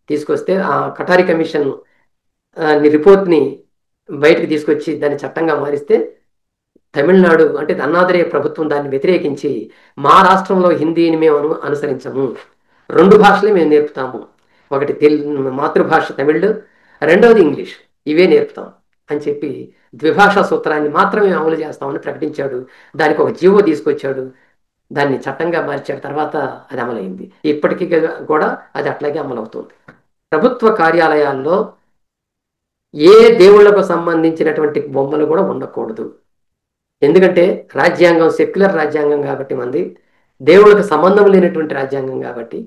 A: తీసుకొస్తే ఆ కటారి కమిషన్ రిపోర్ట్ని బయటకు తీసుకొచ్చి దాన్ని చట్టంగా మారిస్తే తమిళనాడు అంటే అన్నాదురై ప్రభుత్వం దాన్ని వ్యతిరేకించి, మా రాష్ట్రంలో హిందీని మేము అనుసరించము, 2 భాషలే మేము నేర్పుతాము, ఒకటి మాతృభాష తమిళ్, రెండవది ఇంగ్లీష్, ఇవే నేర్పుతాం అని చెప్పి ద్విభాషా సూత్రాన్ని మాత్రమే అమలు చేస్తామని ప్రకటించాడు. దానికి ఒక జీవో తీసుకొచ్చాడు, దాన్ని చట్టంగా మార్చాడు. తర్వాత అది అమలైంది. ఇప్పటికీ కూడా అది అట్లాగే అమలవుతుంది. ప్రభుత్వ కార్యాలయాల్లో ఏ దేవుళ్లకు సంబంధించినటువంటి బొమ్మలు కూడా ఉండకూడదు. ఎందుకంటే రాజ్యాంగం సెక్యులర్ రాజ్యాంగం కాబట్టి, మంది దేవుళ్ళకు సంబంధం లేనటువంటి రాజ్యాంగం కాబట్టి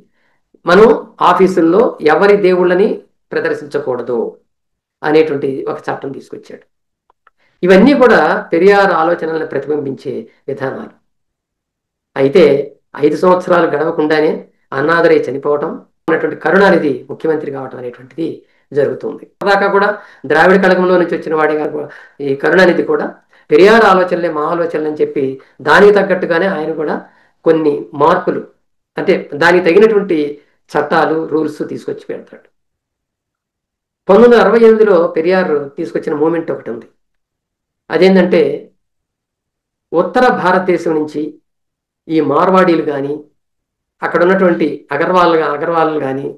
A: మనం ఆఫీసుల్లో ఎవరి దేవుళ్ళని ప్రదర్శించకూడదు అనేటువంటి ఒక చట్టం తీసుకొచ్చాడు. ఇవన్నీ కూడా పెరియార్ ఆలోచనలను ప్రతిబింబించే విధానాలు. అయితే 5 సంవత్సరాలు గడవకుండానే అన్నాదురై చనిపోవటం, ఉన్నటువంటి కరుణానిధి ముఖ్యమంత్రి కావటం అనేటువంటిది జరుగుతుంది. దాకా కూడా ద్రావిడ కళగంలో నుంచి వచ్చిన వాడే ఈ కరుణానిధి కూడా పెరియార్ ఆలోచనలే మా ఆలోచనలు అని చెప్పి దానికి తగ్గట్టుగానే ఆయన కూడా కొన్ని మార్పులు, అంటే దానికి తగినటువంటి చట్టాలు, రూల్స్ తీసుకొచ్చి పెడతాడు. 1968లో పెరియార్ తీసుకొచ్చిన మూమెంట్ ఒకటి ఉంది. అదేంటంటే ఉత్తర భారతదేశం నుంచి ఈ మార్వాడీలు కానీ, అక్కడ ఉన్నటువంటి అగర్వాళ్ళు కానీ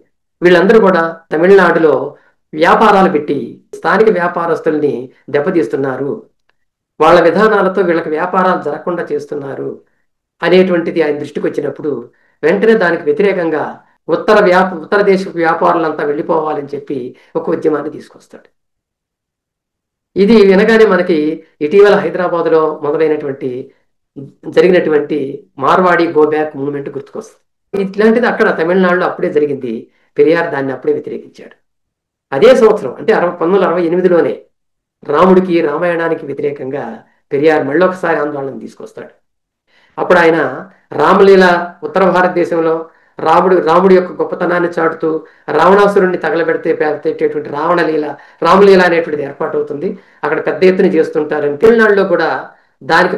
A: వీళ్ళందరూ కూడా తమిళనాడులో వ్యాపారాలు పెట్టి స్థానిక వ్యాపారస్తుల్ని దెబ్బతీస్తున్నారు, వాళ్ళ విధానాలతో వీళ్ళకి వ్యాపారాలు జరగకుండా చేస్తున్నారు అనేటువంటిది ఆయన దృష్టికి వచ్చినప్పుడు వెంటనే దానికి వ్యతిరేకంగా ఉత్తర దేశ వ్యాపారులంతా వెళ్ళిపోవాలని చెప్పి ఒక ఉద్యమాన్ని తీసుకొస్తాడు. ఇది వినగానే మనకి ఇటీవల హైదరాబాద్లో మొదలైనటువంటి జరిగినటువంటి మార్వాడి గో బ్యాక్ మూవ్మెంట్ గుర్తుకొస్తుంది. ఇట్లాంటిది అక్కడ తమిళనాడులో అప్పుడే జరిగింది. పెరియార్ దాన్ని అప్పుడే వ్యతిరేకించాడు. అదే సంవత్సరం అంటే 1968లోనే రాముడికి, రామాయణానికి వ్యతిరేకంగా పెరియార్ మళ్ళొకసారి ఆందోళన తీసుకొస్తాడు. అప్పుడు ఆయన రామలీల, ఉత్తర భారతదేశంలో రాముడి యొక్క గొప్పతనాన్ని చాటుతూ రావణాసురుణ్ణి తగలబెట్టేటువంటి రామలీల అనేటువంటిది ఏర్పాటు అవుతుంది. అక్కడ పెద్ద ఎత్తున చేస్తుంటారని తమిళనాడులో కూడా దానికి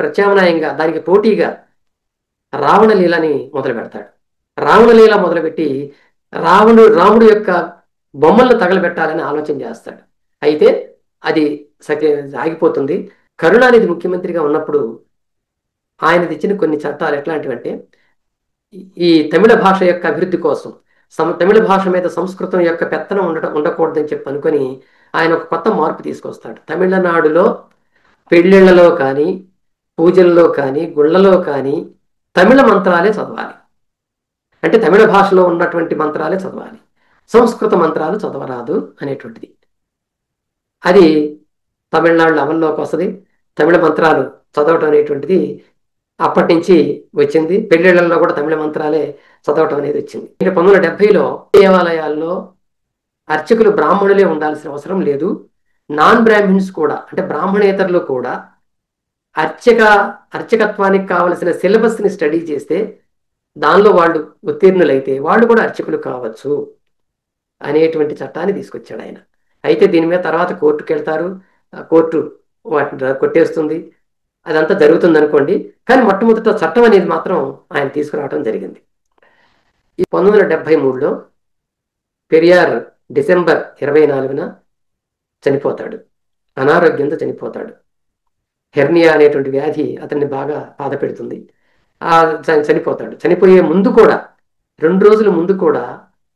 A: ప్రత్యామ్నాయంగా, దానికి పోటీగా రావణలీలని మొదలు పెడతాడు. రావణలీల మొదలుపెట్టి రాముడు యొక్క బొమ్మలను తగలబెట్టాలని ఆలోచన చేస్తాడు. అయితే అది ఆగిపోతుంది. కరుణానిధి ముఖ్యమంత్రిగా ఉన్నప్పుడు ఆయన తెచ్చిన కొన్ని చట్టాలు ఎట్లాంటివంటే, ఈ తమిళ భాష యొక్క అభివృద్ధి కోసం తమిళ భాష మీద సంస్కృతం యొక్క పెత్తనం ఉండకూడదని చెప్పి అనుకొని ఆయన ఒక కొత్త మార్పు తీసుకొస్తాడు. తమిళనాడులో పెళ్ళిళ్ళలో కానీ, పూజల్లో కానీ, గుళ్ళలో కానీ తమిళ మంత్రాలే చదవాలి. అంటే తమిళ భాషలో ఉన్నటువంటి మంత్రాలే చదవాలి. సంస్కృత మంత్రాలు చదవరాదు అనేటువంటిది. అది తమిళనాడులో అమల్లోకి వస్తుంది. తమిళ మంత్రాలు చదవటం అనేటువంటిది అప్పటి నుంచి వచ్చింది. పెళ్ళిళ్ళల్లో కూడా తమిళ మంత్రాలే చదవటం అనేది వచ్చింది. 1970లో దేవాలయాల్లో అర్చకులు బ్రాహ్మణులే ఉండాల్సిన అవసరం లేదు. నాన్ బ్రాహ్మిన్స్ కూడా, అంటే బ్రాహ్మణేతరులు కూడా అర్చక అర్చకత్వానికి కావలసిన సిలబస్ని స్టడీ చేస్తే దానిలో వాళ్ళు ఉత్తీర్ణులైతే వాళ్ళు కూడా అర్చకులు కావచ్చు అనేటువంటి చట్టాన్ని తీసుకొచ్చాడు ఆయన. అయితే దీని మీద తర్వాత కోర్టుకు వెళ్తారు. కోర్టు వాటిని కొట్టేస్తుంది. అదంతా జరుగుతుంది అనుకోండి. కానీ మొట్టమొదట చట్టం అనేది మాత్రం ఆయన తీసుకురావడం జరిగింది. ఈ 1973లో పెరియార్ డిసెంబర్ 24న చనిపోతాడు. అనారోగ్యంతో చనిపోతాడు. హెర్నియా అనేటువంటి వ్యాధి అతన్ని బాగా బాధ పెడుతుంది. చనిపోతాడు. చనిపోయే ముందు కూడా 2 రోజుల ముందు కూడా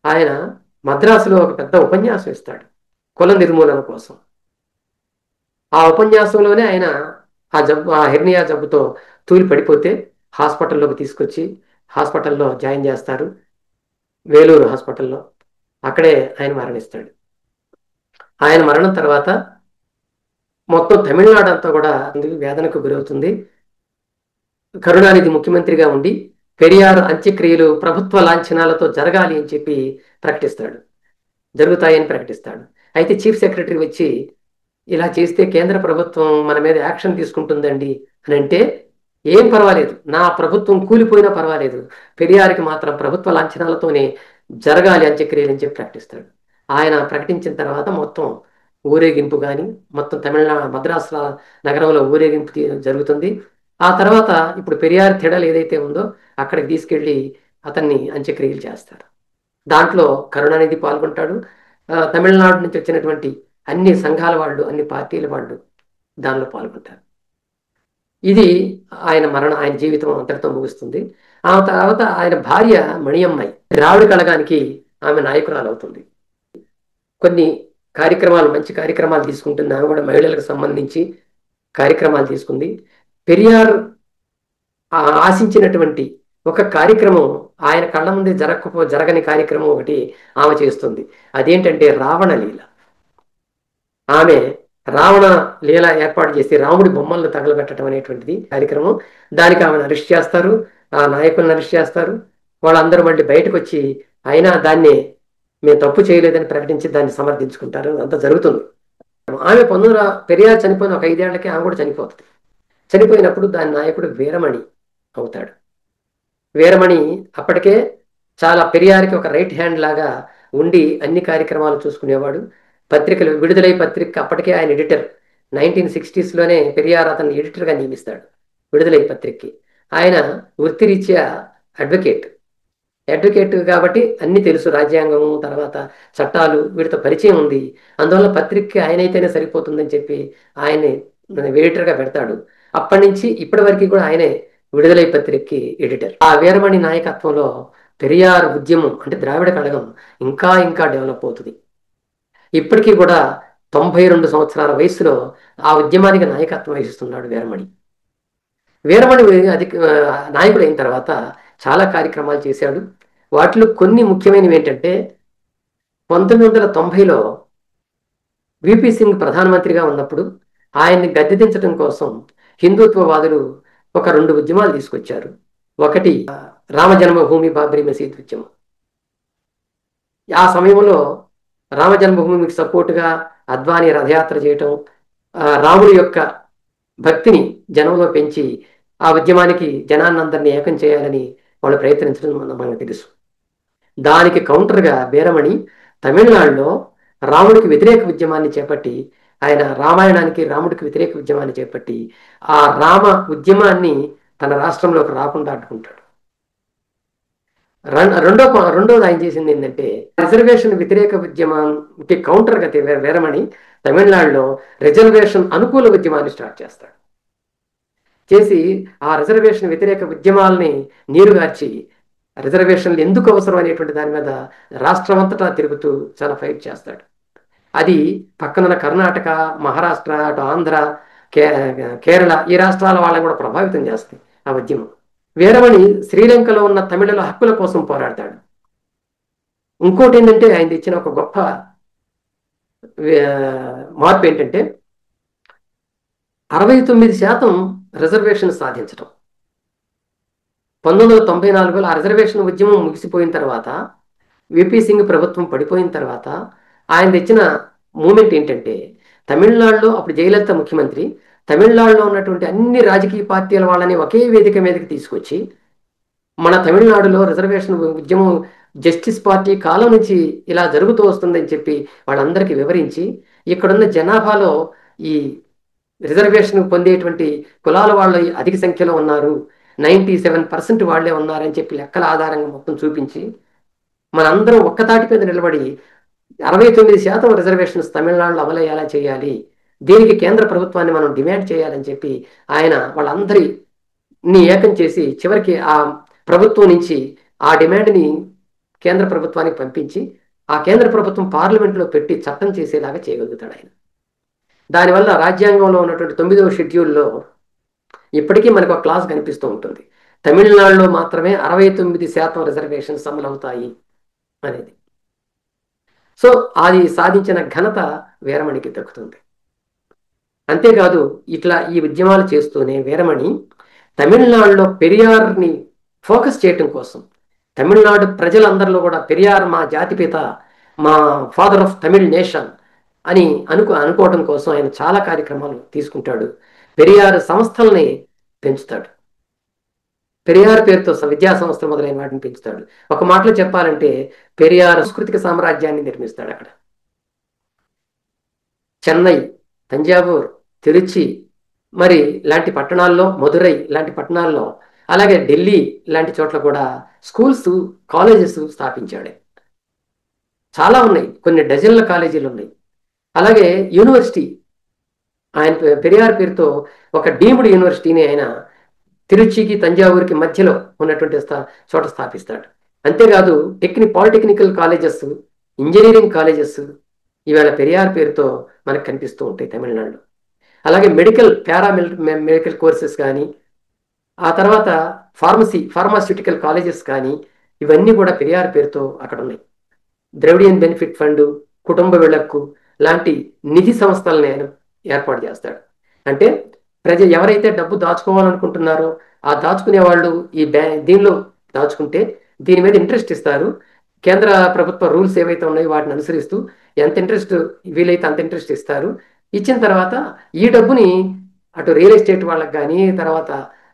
A: ఆయన మద్రాసులో ఒక పెద్ద ఉపన్యాసం ఇస్తాడు కుల నిర్మూలన కోసం. ఆ ఉపన్యాసంలోనే ఆయన ఆ హెర్నియా జబ్బుతో తూలి పడిపోతే హాస్పిటల్లోకి తీసుకొచ్చి హాస్పిటల్లో జాయిన్ చేస్తారు. వేలూరు హాస్పిటల్లో. అక్కడే ఆయన మరణిస్తాడు. ఆయన మరణం తర్వాత మొత్తం తమిళనాడు అంతా కూడా వేదనకు గురవుతుంది. కరుణానిధి ముఖ్యమంత్రిగా ఉండి పెరియార్ అంత్యక్రియలు ప్రభుత్వ లాంఛనాలతో జరగాలి అని చెప్పి ప్రకటిస్తాడు. జరుగుతాయని ప్రకటిస్తాడు. అయితే చీఫ్ సెక్రటరీ వచ్చి ఇలా చేస్తే కేంద్ర ప్రభుత్వం మన మీద యాక్షన్ తీసుకుంటుందండి అని అంటే, ఏం పర్వాలేదు, నా ప్రభుత్వం కూలిపోయినా పర్వాలేదు, పెరియారికి మాత్రం ప్రభుత్వ లాంఛనాలతోనే జరగాలి అంత్యక్రియలు అని చెప్పి ప్రకటిస్తాడు. ఆయన ప్రకటించిన తర్వాత మొత్తం ఊరేగింపు కానీ మొత్తం తమిళనాడు మద్రాసు నగరంలో ఊరేగింపు జరుగుతుంది. ఆ తర్వాత ఇప్పుడు పెరియార్ తిడలు ఏదైతే ఉందో అక్కడికి తీసుకెళ్ళి అతన్ని అంత్యక్రియలు చేస్తారు. దాంట్లో కరుణానిధి పాల్గొంటాడు. తమిళనాడు నుంచి వచ్చినటువంటి అన్ని సంఘాల వాళ్ళు, అన్ని పార్టీల వాళ్ళు దానిలో పాల్గొంటారు. ఇది ఆయన జీవితం అంతటితో ముగుస్తుంది. ఆ తర్వాత ఆయన భార్య మణియమ్మాయి ద్రావిడ కళగానికి ఆమె నాయకురాలు అవుతుంది. కొన్ని కార్యక్రమాలు, మంచి కార్యక్రమాలు తీసుకుంటుంది. ఆమె కూడా మహిళలకు సంబంధించి కార్యక్రమాలు తీసుకుంది. పెరియార్ ఆశించినటువంటి ఒక కార్యక్రమం ఆయన కళ్ళ ముందే జరగని కార్యక్రమం ఒకటి ఆమె చేస్తుంది. అదేంటంటే రావణ లీల. ఆమె రావణ లీల ఏర్పాటు చేసి రాముడి బొమ్మలను తగలబెట్టడం అనేటువంటిది కార్యక్రమం. దానికి ఆమెను అరెస్ట్ చేస్తారు. ఆ నాయకులను అరెస్ట్ చేస్తారు. వాళ్ళందరూ మళ్ళీ బయటకు వచ్చి అయినా దాన్ని మేము తప్పు చేయలేదని ప్రకటించి దాన్ని సమర్థించుకుంటారు. అంతా జరుగుతుంది. ఆమె పెరియార్ చనిపోయిన ఒక 5 ఏళ్లకే ఆమె కూడా చనిపోతుంది. చనిపోయినప్పుడు దాని నాయకుడు వీరమణి అవుతాడు. వీరమణి అప్పటికే చాలా పెరియారికి ఒక రైట్ హ్యాండ్ లాగా ఉండి అన్ని కార్యక్రమాలు చూసుకునేవాడు. పత్రికలు విడుదలై పత్రిక అప్పటికే ఆయన ఎడిటర్. 1960sలోనే పెరియార్ అతన్ని ఎడిటర్గా నియమిస్తాడు విడుదలై పత్రికకి. ఆయన వృత్తిరీత్యా అడ్వకేట్ కాబట్టి అన్ని తెలుసు. రాజ్యాంగము తర్వాత చట్టాలు వీటితో పరిచయం ఉంది. అందువల్ల పత్రికకి ఆయనైతేనే సరిపోతుందని చెప్పి ఆయన్ని ఎడిటర్గా పెడతాడు. అప్పటి నుంచి ఇప్పటి వరకు కూడా ఆయనే విడుదలై పత్రికకి ఎడిటర్. ఆ వీరమణి నాయకత్వంలో పెరియార్ ఉద్యమం అంటే ద్రావిడ కళగం ఇంకా ఇంకా డెవలప్ అవుతుంది. ఇప్పటికీ కూడా 92 సంవత్సరాల వయసులో ఆ ఉద్యమానికి నాయకత్వం వహిస్తున్నాడు వీరమణి. వీరమణి నాయకుడు అయిన తర్వాత చాలా కార్యక్రమాలు చేశాడు. వాటిలో కొన్ని ముఖ్యమైనవి ఏంటంటే 1990లో విపి సింగ్ ప్రధానమంత్రిగా ఉన్నప్పుడు ఆయన్ని గద్దెదించడం కోసం హిందుత్వవాదులు ఒక 2 ఉద్యమాలు తీసుకొచ్చారు. ఒకటి రామజన్మభూమి బాబ్రీ మసీద్ ఉద్యమం. ఆ సమయంలో రామజన్మభూమికి సపోర్టుగా అద్వానీ రథయాత్ర చేయటం, రాముడి యొక్క భక్తిని జనంలో పెంచి ఆ ఉద్యమానికి జనాన్నందరినీ ఏకం చేయాలని వాళ్ళు ప్రయత్నించడం మనకు తెలుసు. దానికి కౌంటర్గా వీరమణి తమిళనాడులో రాముడికి వ్యతిరేక ఉద్యమాన్ని చేపట్టి, ఆయన రామాయణానికి రాముడికి వ్యతిరేక ఉద్యమాన్ని చేపట్టి ఆ రామ ఉద్యమాన్ని తన రాష్ట్రంలోకి రాకుండా అడ్డుకుంటాడు. రెండోది ఆయన చేసింది ఏంటంటే రిజర్వేషన్ వ్యతిరేక ఉద్యమానికి కౌంటర్గా వీరమణి తమిళనాడులో రిజర్వేషన్ అనుకూల ఉద్యమాన్ని స్టార్ట్ చేస్తాడు. చేసి ఆ రిజర్వేషన్ వ్యతిరేక ఉద్యమాలని నీరుగార్చి రిజర్వేషన్లు ఎందుకు అవసరం అనేటువంటి దాని మీద రాష్ట్రం అంతటా తిరుగుతూ చాలా ఫైట్ చేస్తాడు. అది పక్కనున్న కర్ణాటక, మహారాష్ట్ర, అటు ఆంధ్ర, కే కేరళ ఈ రాష్ట్రాల వాళ్ళని కూడా ప్రభావితం చేస్తుంది ఆ ఉద్యమం. వీరమణి శ్రీలంకలో ఉన్న తమిళుల హక్కుల కోసం పోరాడతాడు. ఇంకోటి ఏంటంటే ఆయన తెచ్చిన ఒక గొప్ప మార్పు ఏంటంటే 69% రిజర్వేషన్ సాధించడం. 1994లో ఆ రిజర్వేషన్ ఉద్యమం ముగిసిపోయిన తర్వాత, విపి సింగ్ ప్రభుత్వం పడిపోయిన తర్వాత ఆయన తెచ్చిన మూమెంట్ ఏంటంటే, తమిళనాడులో అప్పుడు జయలలిత ముఖ్యమంత్రి, తమిళనాడులో ఉన్నటువంటి అన్ని రాజకీయ పార్టీల వాళ్ళని ఒకే వేదిక మీదకి తీసుకొచ్చి, మన తమిళనాడులో రిజర్వేషన్ ఉద్యమం జస్టిస్ పార్టీ కాలం నుంచి ఇలా జరుగుతూ వస్తుందని చెప్పి వాళ్ళందరికీ వివరించి, ఇక్కడున్న జనాభాలో ఈ రిజర్వేషన్ పొందేటువంటి కులాల వాళ్ళు అధిక సంఖ్యలో ఉన్నారు, 97% వాళ్లే ఉన్నారని చెప్పి లెక్కల ఆధారంగా మొత్తం చూపించి, మనందరం ఒక్కతాటి మీద నిలబడి 69% రిజర్వేషన్స్ తమిళనాడులో అమలయ్యేలా చేయాలి, దీనికి కేంద్ర ప్రభుత్వాన్ని మనం డిమాండ్ చేయాలని చెప్పి ఆయన వాళ్ళందరినీ ఏకం చేసి చివరికి ఆ ప్రభుత్వం నుంచి ఆ డిమాండ్ని కేంద్ర ప్రభుత్వానికి పంపించి, ఆ కేంద్ర ప్రభుత్వం పార్లమెంట్లో పెట్టి చట్టం చేసేలాగా చేయగలుగుతాడు ఆయన. దానివల్ల రాజ్యాంగంలో ఉన్నటువంటి 9వ షెడ్యూల్లో ఇప్పటికీ మనకు ఒక క్లాస్ కనిపిస్తూ ఉంటుంది, తమిళనాడులో మాత్రమే 69% రిజర్వేషన్స్ అమలవుతాయి అనేది. సో అది సాధించిన ఘనత వీరమణికి దక్కుతుంది. అంతేకాదు ఇట్లా ఈ ఉద్యమాలు చేస్తూనే వీరమణి తమిళనాడులో పెరియార్ని ఫోకస్ చేయటం కోసం, తమిళనాడు ప్రజలందరిలో కూడా పెరియార్ మా జాతిపిత, మా ఫాదర్ ఆఫ్ తమిళ్ నేషన్ అని అనుకోవడం కోసం ఆయన చాలా కార్యక్రమాలు తీసుకుంటాడు. పెరియార్ సంస్థల్ని పెంచుతాడు, పెరియార్ పేరుతో విద్యా సంస్థలు మొదలైన వాటిని పెంచుతాడు. ఒక మాటలో చెప్పాలంటే పెరియార్ సాంస్కృతిక సామ్రాజ్యాన్ని నిర్మిస్తాడు అక్కడ. చెన్నై, తంజావూర్, తిరుచి మరి లాంటి పట్టణాల్లో, మదురై లాంటి పట్టణాల్లో, అలాగే ఢిల్లీ లాంటి చోట్ల కూడా స్కూల్స్, కాలేజెస్ స్థాపించాడు. చాలా ఉన్నాయి, కొన్ని డజన్ల కాలేజీలు ఉన్నాయి. అలాగే యూనివర్సిటీ, ఆయన పెరియార్ పేరుతో ఒక డీమ్డ్ యూనివర్సిటీని ఆయన తిరుచికి తంజావూరుకి మధ్యలో ఉన్నటువంటి చోట స్థాపిస్తాడు. అంతేకాదు పాలిటెక్నికల్ కాలేజెస్, ఇంజనీరింగ్ కాలేజెస్ ఈవేళ పెరియార్ పేరుతో మనకు కనిపిస్తూ ఉంటాయి తమిళనాడులో. అలాగే మెడికల్ కోర్సెస్ కానీ, ఆ తర్వాత ఫార్మాస్యూటికల్ కాలేజెస్ కానీ ఇవన్నీ కూడా పెరియార్ పేరుతో అక్కడ ఉన్నాయి. ద్రవిడియన్ బెనిఫిట్ ఫండ్, కుటుంబ విళక్కు లాంటి నిధి సంస్థలను ఆయన ఏర్పాటు చేస్తాడు. అంటే ఎవరైతే డబ్బు దాచుకోవాలనుకుంటున్నారో ఆ దాచుకునే వాళ్ళు ఈ దీనిలో దాచుకుంటే దీని మీద ఇంట్రెస్ట్ ఇస్తారు. కేంద్ర ప్రభుత్వ రూల్స్ ఏవైతే ఉన్నాయో వాటిని అనుసరిస్తూ ఎంత ఇంట్రెస్ట్ వీలైతే అంత ఇంట్రెస్ట్ ఇస్తారు. ఇచ్చిన తర్వాత ఈ డబ్బుని అటు రియల్ ఎస్టేట్ వాళ్ళకి కానీ, తర్వాత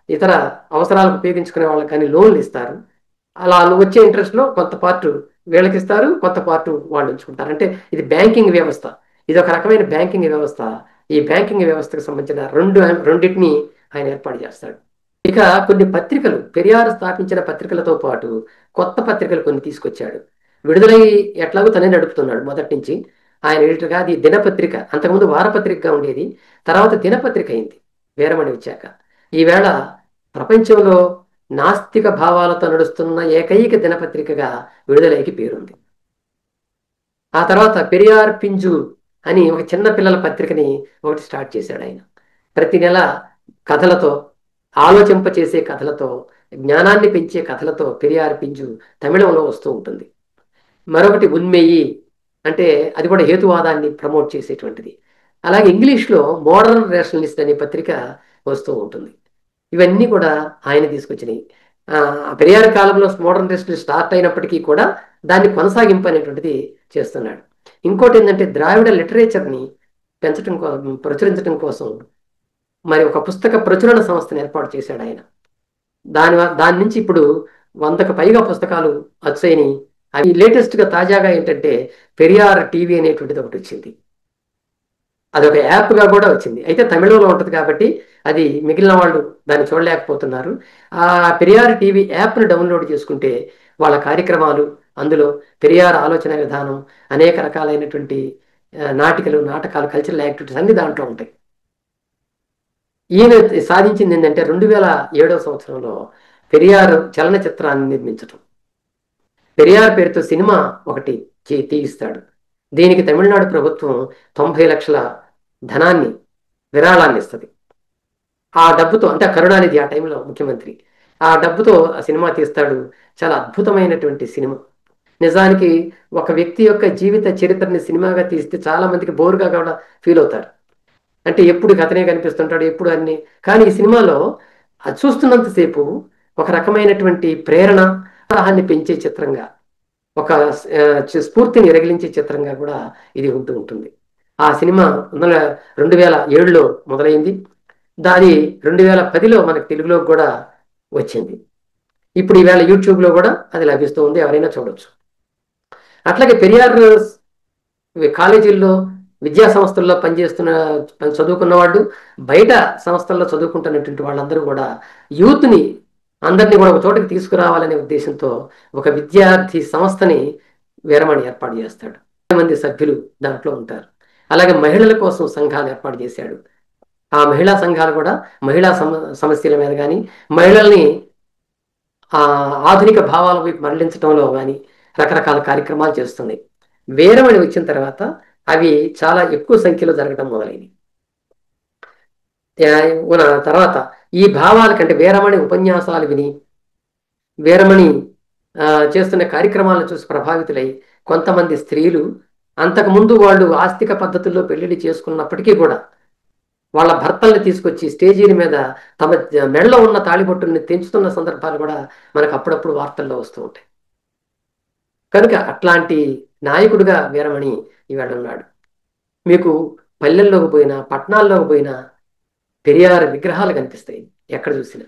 A: ఇతర అవసరాలకు ఉపయోగించుకునే వాళ్ళకి కానీ లోన్లు ఇస్తారు. అలా వచ్చే ఇంట్రెస్ట్లో కొంత పార్ట్ వీళ్ళకి ఇస్తారు, కొంత పార్ట్ వాళ్ళు ఉంచుకుంటారు. అంటే ఇది బ్యాంకింగ్ వ్యవస్థ, ఇది ఒక రకమైన బ్యాంకింగ్ వ్యవస్థ. ఈ బ్యాంకింగ్ వ్యవస్థకు సంబంధించిన రెండింటిని ఆయన ఏర్పాటు చేస్తాడు. ఇక కొన్ని పత్రికలు, పెరియార్ స్థాపించిన పత్రికలతో పాటు కొత్త పత్రికలు కొన్ని తీసుకొచ్చాడు. విడుదలై ఎట్లాగో తనే నడుపుతున్నాడు మొదటి నుంచి. ఆయన ఎడిటర్గా అది దినపత్రిక, అంతకుముందు వారపత్రికగా ఉండేది, తర్వాత దినపత్రిక అయింది వీరమణి వచ్చాక. ఈవేళ ప్రపంచంలో నాస్తిక భావాలతో నడుస్తున్న ఏకైక దినపత్రికగా విడుదలైకి పేరుంది. ఆ తర్వాత పెరియార్ పింజు అని ఒక చిన్న పిల్లల పత్రికని ఒకటి స్టార్ట్ చేశాడు ఆయన. ప్రతి నెల కథలతో, ఆలోచింపచేసే కథలతో, జ్ఞానాన్ని పెంచే కథలతో పెరియార్ పింజు తమిళంలో వస్తూ ఉంటుంది. మరొకటి ఉన్మెయి, అంటే అది కూడా హేతువాదాన్ని ప్రమోట్ చేసేటువంటిది. అలాగే ఇంగ్లీష్లో మోడర్న్ రేషనలిస్ట్ అనే పత్రిక వస్తూ ఉంటుంది. ఇవన్నీ కూడా ఆయన తీసుకొచ్చినాయి. పెరియార్ కాలంలో మోడర్న్ రేషనలిస్ట్ స్టార్ట్ అయినప్పటికీ కూడా దాన్ని కొనసాగింపు అనేటువంటిది చేస్తున్నాడు. ఇంకోటి ఏంటంటే ద్రావిడ లిటరేచర్ని ప్రచురించడం కోసం మరి ఒక పుస్తక ప్రచురణ సంస్థను ఏర్పాటు చేశాడు ఆయన. దాని నుంచి ఇప్పుడు 100కు పైగా పుస్తకాలు వచ్చాయని. అవి లేటెస్ట్గా తాజాగా ఏంటంటే పెరియార్ టీవీ అనేటువంటిది ఒకటి వచ్చింది. అదొక యాప్గా కూడా వచ్చింది. అయితే తమిళంలో ఉంటుంది కాబట్టి అది మిగిలిన వాళ్ళు దాన్ని చూడలేకపోతున్నారు. ఆ పెరియార్ టీవీ యాప్ను డౌన్లోడ్ చేసుకుంటే వాళ్ళ కార్యక్రమాలు, అందులో పెరియార్ ఆలోచన విధానం, అనేక రకాలైనటువంటి నాటకాలు, కల్చరల్ యాక్టివిటీస్ అన్ని దాంట్లో ఉంటాయి. ఈయన సాధించింది ఏంటంటే 2007వ సంవత్సరంలో పెరియార్ చలనచిత్రాన్ని నిర్మించటం. పెరియార్ పేరుతో సినిమా ఒకటి తీయిస్తాడు. దీనికి తమిళనాడు ప్రభుత్వం 90 లక్షల ధనాన్ని విరాళాన్ని ఇస్తుంది. ఆ డబ్బుతో, అంటే కరుణానిధి ఆ టైంలో ముఖ్యమంత్రి, ఆ డబ్బుతో ఆ సినిమా తీస్తాడు. చాలా అద్భుతమైనటువంటి సినిమా. నిజానికి ఒక వ్యక్తి యొక్క జీవిత చరిత్రని సినిమాగా తీస్తే చాలా మందికి బోరుగా కూడా ఫీల్ అవుతారు. అంటే ఎప్పుడు అతనే కనిపిస్తుంటాడు, ఎప్పుడు అన్ని. కానీ ఈ సినిమాలో అది చూస్తున్నంతసేపు ఒక రకమైనటువంటి ప్రేరణ, ఉత్సాహాన్ని పెంచే చిత్రంగా, ఒక స్ఫూర్తిని రగిలించే చిత్రంగా కూడా ఇది ఉంటూ ఉంటుంది. ఆ సినిమా 2007లో మొదలైంది. దాని 2010లో మనకి తెలుగులో కూడా వచ్చింది. ఇప్పుడు ఈవేళ యూట్యూబ్లో కూడా అది లభిస్తూ ఉంది, ఎవరైనా చూడొచ్చు. అట్లాగే పెరియార్ కాలేజీల్లో, విద్యా సంస్థల్లో పనిచేస్తున్న, చదువుకున్న వాళ్ళు, బయట సంస్థల్లో చదువుకుంటున్నటువంటి వాళ్ళందరూ కూడా యూత్ని అందరినీ కూడా ఒక చోటకి తీసుకురావాలనే ఉద్దేశంతో ఒక విద్యార్థి సంస్థని వీరమణి ఏర్పాటు చేస్తాడు. మంది సభ్యులు దాంట్లో ఉంటారు. అలాగే మహిళల కోసం సంఘాలు ఏర్పాటు చేశాడు. ఆ మహిళా సంఘాలు కూడా మహిళా సమస్యల మీద కానీ, మహిళల్ని ఆ ఆధునిక భావాల వైపు మరలించడంలో కానీ రకరకాల కార్యక్రమాలు చేస్తున్నాయి. వీరమణి వచ్చిన తర్వాత అవి చాలా ఎక్కువ సంఖ్యలో జరగడం మొదలైంది. తర్వాత ఈ భావాల కంటే వీరమణి ఉపన్యాసాలు విని, వీరమణి చేస్తున్న కార్యక్రమాలను చూసి ప్రభావితులై కొంతమంది స్త్రీలు, అంతకుముందు వాళ్ళు ఆస్తిక పద్ధతుల్లో పెళ్లిళ్ళు చేసుకున్నప్పటికీ కూడా వాళ్ళ భర్తల్ని తీసుకొచ్చి స్టేజీల మీద తమ మెడలో ఉన్న తాళిబొట్టుల్ని తెంచుతున్న సందర్భాలు కూడా మనకు అప్పుడప్పుడు వార్తల్లో వస్తూ ఉంటాయి. కనుక అట్లాంటి నాయకుడిగా వీరమణి ఇవాళ ఉన్నాడు. మీకు పల్లెల్లోకి పోయినా, పట్టణాల్లోకి పోయినా పెరియార్ విగ్రహాలు కనిపిస్తాయి ఎక్కడ చూసినా.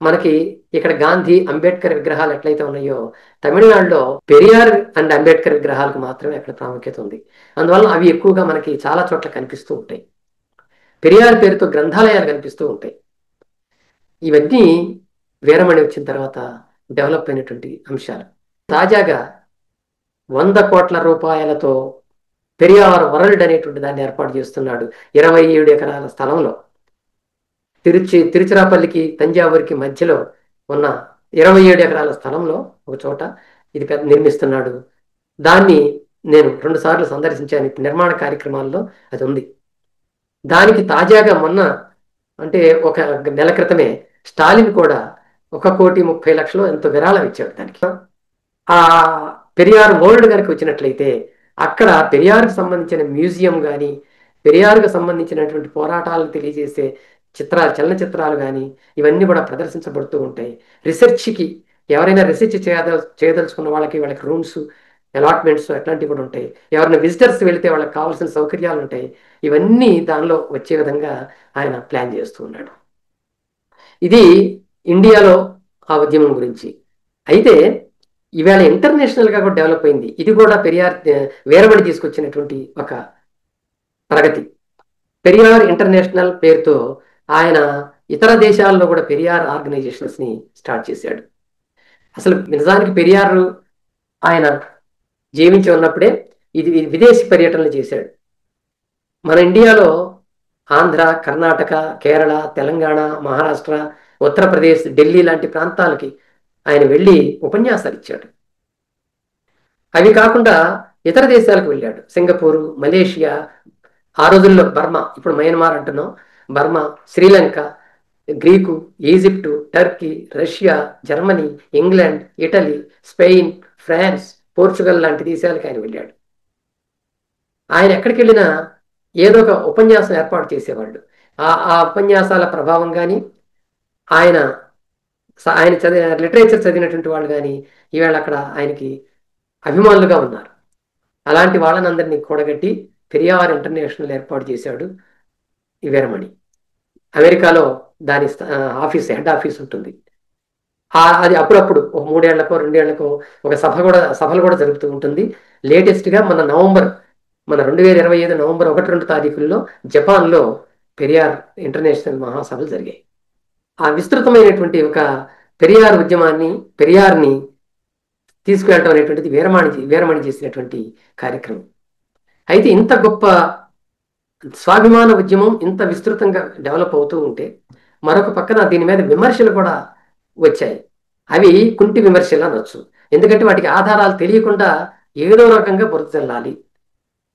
A: మనకి ఇక్కడ గాంధీ, అంబేద్కర్ విగ్రహాలు ఎట్లయితే ఉన్నాయో, తమిళనాడులో పెరియార్ అండ్ అంబేద్కర్ విగ్రహాలకు మాత్రమే అక్కడ ప్రాముఖ్యత ఉంది. అందువల్ల అవి ఎక్కువగా మనకి చాలా చోట్ల కనిపిస్తూ ఉంటాయి. పెరియార్ పేరుతో గ్రంథాలయాలు కనిపిస్తూ ఉంటాయి. ఇవన్నీ వీరమణి వచ్చిన తర్వాత డెవలప్ అయినటువంటి అంశాలు. తాజాగా 100 కోట్ల రూపాయలతో పెరియార్ వరల్డ్ అనేటువంటి దాన్ని ఏర్పాటు చేస్తున్నాడు 27 ఎకరాల స్థలంలో. తిరుచిరాపల్లికి తంజావూరికి మధ్యలో ఉన్న 27 ఎకరాల స్థలంలో ఒక చోట ఇది నిర్మిస్తున్నాడు. దాన్ని నేను 2 సార్లు సందర్శించాను. నిర్మాణ కార్యక్రమాల్లో అది ఉంది. దానికి తాజాగా మొన్న, అంటే ఒక నెల క్రితమే, స్టాలిన్ కూడా 1,30,00,000 ఎంతో విరాళం ఇచ్చాడు దానికి. ఆ పెరియార్ వరల్డ్ కనుక వచ్చినట్లయితే అక్కడ పెరియార్కి సంబంధించిన మ్యూజియం కానీ, పెరియార్కు సంబంధించినటువంటి పోరాటాలను తెలియజేసే చిత్రాలు, చలనచిత్రాలు కానీ ఇవన్నీ కూడా ప్రదర్శించబడుతూ ఉంటాయి. రీసెర్చ్కి ఎవరైనా రీసెర్చ్ చేయదలుచుకున్న వాళ్ళకి రూమ్స్, అలాట్మెంట్స్ అట్లాంటివి కూడా ఉంటాయి. ఎవరైనా విజిటర్స్ వెళితే వాళ్ళకి కావాల్సిన సౌకర్యాలు ఉంటాయి. ఇవన్నీ దానిలో వచ్చే విధంగా ఆయన ప్లాన్ చేస్తూ ఉన్నాడు. ఇది ఇండియాలో ఆ ఉద్యమం గురించి. అయితే ఇవాళ ఇంటర్నేషనల్గా కూడా డెవలప్ అయింది. ఇది కూడా పెరియార్ వీరమణి తీసుకొచ్చినటువంటి ఒక ప్రగతి. పెరియార్ ఇంటర్నేషనల్ పేరుతో ఆయన ఇతర దేశాల్లో కూడా పెరియార్ ఆర్గనైజేషన్స్ని స్టార్ట్ చేశాడు. అసలు నిజానికి పెరియార్ ఆయన జీవించి ఉన్నప్పుడే ఇది విదేశీ పర్యటనలు చేశాడు. మన ఇండియాలో ఆంధ్ర, కర్ణాటక, కేరళ, తెలంగాణ, మహారాష్ట్ర, ఉత్తరప్రదేశ్, ఢిల్లీ లాంటి ప్రాంతాలకి ఆయన వెళ్ళి ఉపన్యాసాలు ఇచ్చాడు. అవి కాకుండా ఇతర దేశాలకు వెళ్ళాడు. సింగపూరు, మలేషియా, ఆ రోజుల్లో బర్మా, ఇప్పుడు మయన్మార్ అంటున్నాం, Burma, Sri Lanka, Greek, Egypt, Turkey, Russia, Germany, England, Italy, Spain, France, Portugal లాంటి దేశాలకు ఆయన వెళ్ళాడు. ఆయన ఎక్కడికి వెళ్ళినా ఏదో ఒక ఉపన్యాసం ఏర్పాటు చేసేవాళ్ళు. ఆ ఉపన్యాసాల ప్రభావం కానీ, ఆయన ఆయన లిటరేచర్ చదివినటువంటి వాళ్ళు కానీ ఈవేళ అక్కడ ఆయనకి అభిమానులుగా ఉన్నారు. అలాంటి వాళ్ళని అందరినీ కూడగట్టి పెరియార్ ఇంటర్నేషనల్ ఏర్పాటు చేశాడు ఈ వీరమణి. అమెరికాలో దాని హెడ్ ఆఫీస్ ఉంటుంది. అది అప్పుడప్పుడు ఒక 3 ఏళ్లకో 2 ఏళ్లకో ఒక సభలు కూడా జరుగుతూ ఉంటుంది. లేటెస్ట్గా మన 2025 నవంబర్ 1-2 తారీఖుల్లో జపాన్లో పెరియార్ ఇంటర్నేషనల్ మహాసభలు జరిగాయి. ఆ విస్తృతమైనటువంటి ఒక పెరియార్ ఉద్యమాన్ని, పెరియార్ని తీసుకువెళ్ళటం అనేటువంటిది వీరమణి చేసినటువంటి కార్యక్రమం. అయితే ఇంత గొప్ప స్వాభిమాన ఉద్యమం ఇంత విస్తృతంగా డెవలప్ అవుతూ ఉంటే మరొక పక్కన దీని మీద విమర్శలు కూడా వచ్చాయి. అవి కుంటి విమర్శలు అనొచ్చు. ఎందుకంటే వాటికి ఆధారాలు తెలియకుండా ఏదో రకంగా బురద చల్లాలి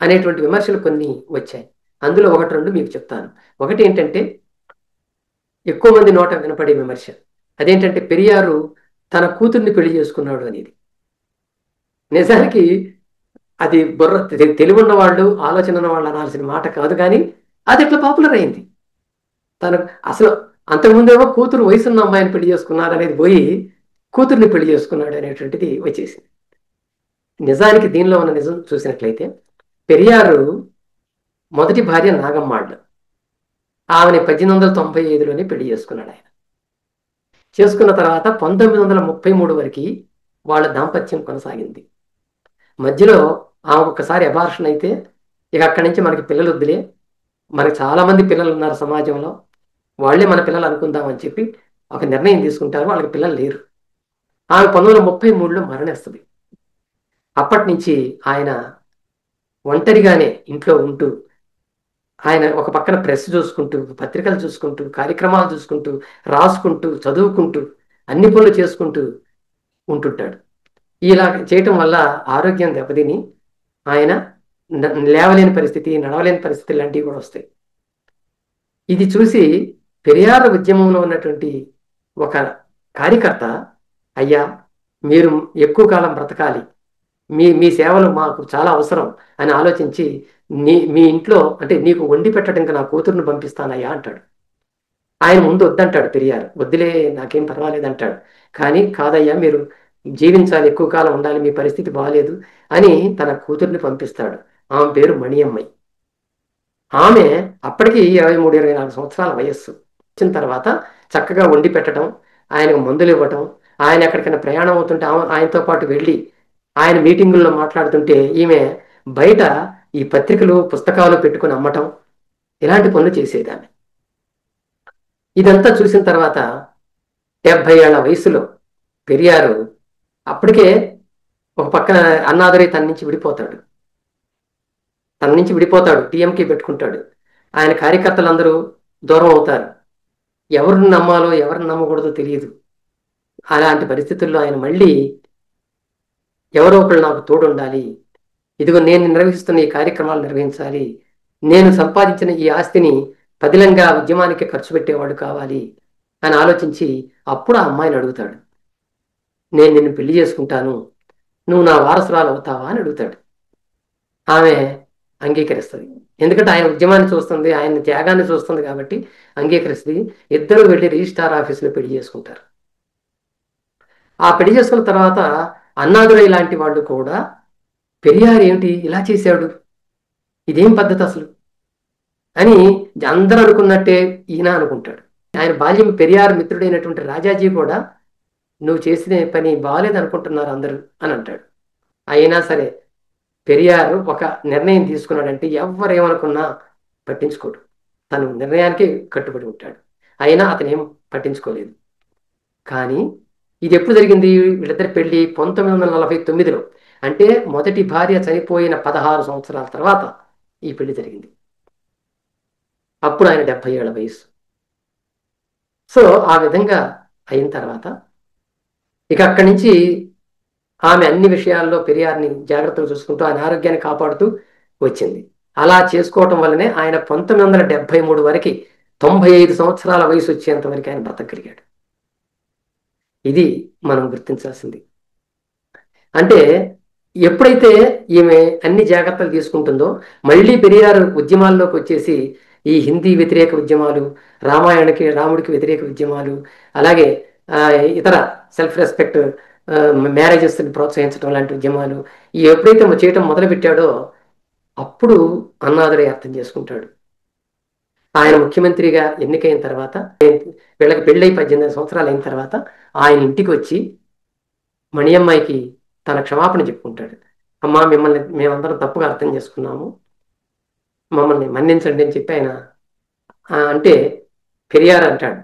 A: అనేటువంటి విమర్శలు కొన్ని వచ్చాయి. అందులో ఒకటి రెండు మీకు చెప్తాను. ఒకటి ఏంటంటే ఎక్కువ మంది నోట వినపడే విమర్శ. అదేంటంటే పెరియారు తన కూతుర్ని పెళ్లి చేసుకున్నాడు అనేది. నిజానికి అది బుర్ర తెలివున్న వాళ్ళు, ఆలోచన ఉన్న వాళ్ళు అనాల్సిన మాట కాదు, కానీ అది ఇట్లా పాపులర్ అయింది. తను అసలు అంతకుముందేమో కూతురు వయసున్న అమ్మాయిని పెళ్లి చేసుకున్నాడు అనేది పోయి కూతుర్ని పెళ్లి చేసుకున్నాడు అనేటువంటిది వచ్చేసింది. నిజానికి దీనిలో ఉన్న నిజం చూసినట్లయితే పెరియారు మొదటి భార్య నాగమ్మాళ్ళు. ఆమెని 1895లోనే పెళ్లి చేసుకున్నాడు ఆయన. చేసుకున్న తర్వాత 1933 వరకు వాళ్ళ దాంపత్యం కొనసాగింది. మధ్యలో ఆమె ఒక్కసారి అబార్షన్ అయితే ఇక అక్కడి నుంచి మనకి పిల్లలు వద్దులే, మనకి చాలా మంది పిల్లలు ఉన్నారు సమాజంలో, వాళ్ళే మన పిల్లలు అనుకుందామని చెప్పి ఒక నిర్ణయం తీసుకుంటారు. వాళ్ళకి పిల్లలు లేరు. ఆమె 1933లో మరణిస్తుంది. అప్పటి నుంచి ఆయన ఒంటరిగానే ఇంట్లో ఉంటూ ఆయన ఒక పక్కన ప్రెస్ చూసుకుంటూ, పత్రికలు చూసుకుంటూ, కార్యక్రమాలు చూసుకుంటూ, రాసుకుంటూ, చదువుకుంటూ, అన్ని పనులు చేసుకుంటూ ఉంటుంటాడు. ఇలా చేయటం వల్ల ఆరోగ్యం దెబ్బతిని ఆయన లేవలేని పరిస్థితి, నడవలేని పరిస్థితి లాంటివి కూడా వస్తాయి. ఇది చూసి పెరియార్ ఉద్యమంలో ఉన్నటువంటి ఒక కార్యకర్త, అయ్యా మీరు ఎక్కువ కాలం బ్రతకాలి, మీ మీ సేవలు మాకు చాలా అవసరం అని ఆలోచించి మీ ఇంట్లో అంటే నీకు వండి పెట్టడానికి నా కూతురుని పంపిస్తానయ్యా అంటాడు. ఆయన ముందు వద్దంటాడు పెరియారు, వద్దులే నాకేం పర్వాలేదు అంటాడు. కానీ కాదయ్యా మీరు జీవించాలి, ఎక్కువ కాలం ఉండాలి, మీ పరిస్థితి బాగాలేదు అని తన కూతుర్ని పంపిస్తాడు. ఆమె పేరు మణియమ్మాయి. ఆమె అప్పటికి 23, 24 సంవత్సరాల వయస్సు. వచ్చిన తర్వాత చక్కగా వండి పెట్టడం, ఆయనకు మందులు ఇవ్వటం, ఆయన ఎక్కడికైనా ప్రయాణం అవుతుంటే ఆయనతో పాటు వెళ్ళి ఆయన మీటింగుల్లో మాట్లాడుతుంటే ఈమె బయట ఈ పత్రికలు పుస్తకాలు పెట్టుకుని అమ్మటం, ఇలాంటి పనులు చేసేది ఆమె. ఇదంతా చూసిన తర్వాత 70 ఏళ్ల వయసులో పెరియారు అప్పటికే ఒక పక్కన అన్నాదురై తన నుంచి విడిపోతాడు, టీఎంకే పెట్టుకుంటాడు. ఆయన కార్యకర్తలందరూ దూరం అవుతారు. ఎవరిని నమ్మాలో ఎవరిని నమ్మకూడదో తెలియదు. అలాంటి పరిస్థితుల్లో ఆయన మళ్ళీ ఎవరో ఒకళ్ళు నాకు తోడు ఉండాలి, ఇదిగో నేను నిర్వహిస్తున్న ఈ కార్యక్రమాలు నిర్వహించాలి, నేను సంపాదించిన ఈ ఆస్తిని పదిలంగా ఉద్యమానికి ఖర్చు పెట్టేవాడు కావాలి అని ఆలోచించి అప్పుడు ఆ అమ్మాయిని అడుగుతాడు, నేను నిన్ను పెళ్లి చేసుకుంటాను, నువ్వు నా వారసురాలు అవుతావా అని అడుగుతాడు. ఆమె అంగీకరిస్తుంది. ఎందుకంటే ఆయన ఉద్యమాన్ని చూస్తుంది, ఆయన త్యాగాన్ని చూస్తుంది కాబట్టి అంగీకరిస్తుంది. ఇద్దరు వెళ్ళి రిజిస్ట్రార్ ఆఫీసులో పెళ్లి చేసుకుంటారు. ఆ పెళ్లి చేసుకున్న తర్వాత అన్నాదురై లాంటి వాళ్ళు కూడా పెరియార్ ఏమిటి ఇలా చేశాడు, ఇదేం పద్ధతి అసలు అని అందరూ అనుకున్నట్టే ఈయన అనుకుంటాడు. ఆయన బాల్యం పెరియార్ మిత్రుడైనటువంటి రాజాజీ కూడా నువ్వు చేసిన పని బాగాలేదు అనుకుంటున్నారు అందరూ అని అంటాడు. అయినా సరే పెరియార్ ఒక నిర్ణయం తీసుకున్నాడంటే ఎవరేమనుకున్నా పట్టించుకోడు, తను నిర్ణయానికి కట్టుబడి ఉంటాడు. అయినా అతను ఏం పట్టించుకోలేదు. కానీ ఇది ఎప్పుడు జరిగింది, వీళ్ళిద్దరి పెళ్లి 1949లో, అంటే మొదటి భార్య చనిపోయిన 16 సంవత్సరాల తర్వాత ఈ పెళ్లి జరిగింది. అప్పుడు ఆయన 70 ఏళ్ల వయసు. సో ఆ విధంగా అయిన తర్వాత ఇక అక్కడి నుంచి ఆమె అన్ని విషయాల్లో పెరియార్ని జాగ్రత్తగా చూసుకుంటూ ఆయన ఆరోగ్యాన్ని కాపాడుతూ వచ్చింది. అలా చేసుకోవటం వల్లనే ఆయన 1973 వరకు 95 సంవత్సరాల వయసు వచ్చేంత వరకు ఆయన బ్రతకగలిగాడు. ఇది మనం గుర్తించాల్సింది. అంటే ఎప్పుడైతే ఈమె అన్ని జాగ్రత్తలు తీసుకుంటుందో మళ్ళీ పెరియార్ ఉద్యమాల్లోకి వచ్చేసి ఈ హిందీ వ్యతిరేక ఉద్యమాలు, రాముడికి వ్యతిరేక ఉద్యమాలు, అలాగే ఇతర సెల్ఫ్ రెస్పెక్ట్ మ్యారేజెస్ని ప్రోత్సహించడం లాంటి ఉద్యమాలు ఎప్పుడైతే చేయటం మొదలుపెట్టాడో అప్పుడు అన్నాదురై అర్థం చేసుకుంటాడు. ఆయన ముఖ్యమంత్రిగా ఎన్నికైన తర్వాత వీళ్ళకి పెళ్ళై 18 సంవత్సరాలు అయిన తర్వాత ఆయన ఇంటికి వచ్చి మణియమ్మాయికి తన క్షమాపణ చెప్పుకుంటాడు. అమ్మా మిమ్మల్ని మేమందరం తప్పుగా అర్థం చేసుకున్నాము, మమ్మల్ని మన్నించండి అని చెప్పి ఆయన అంటే పెరియార్ అంటాడు,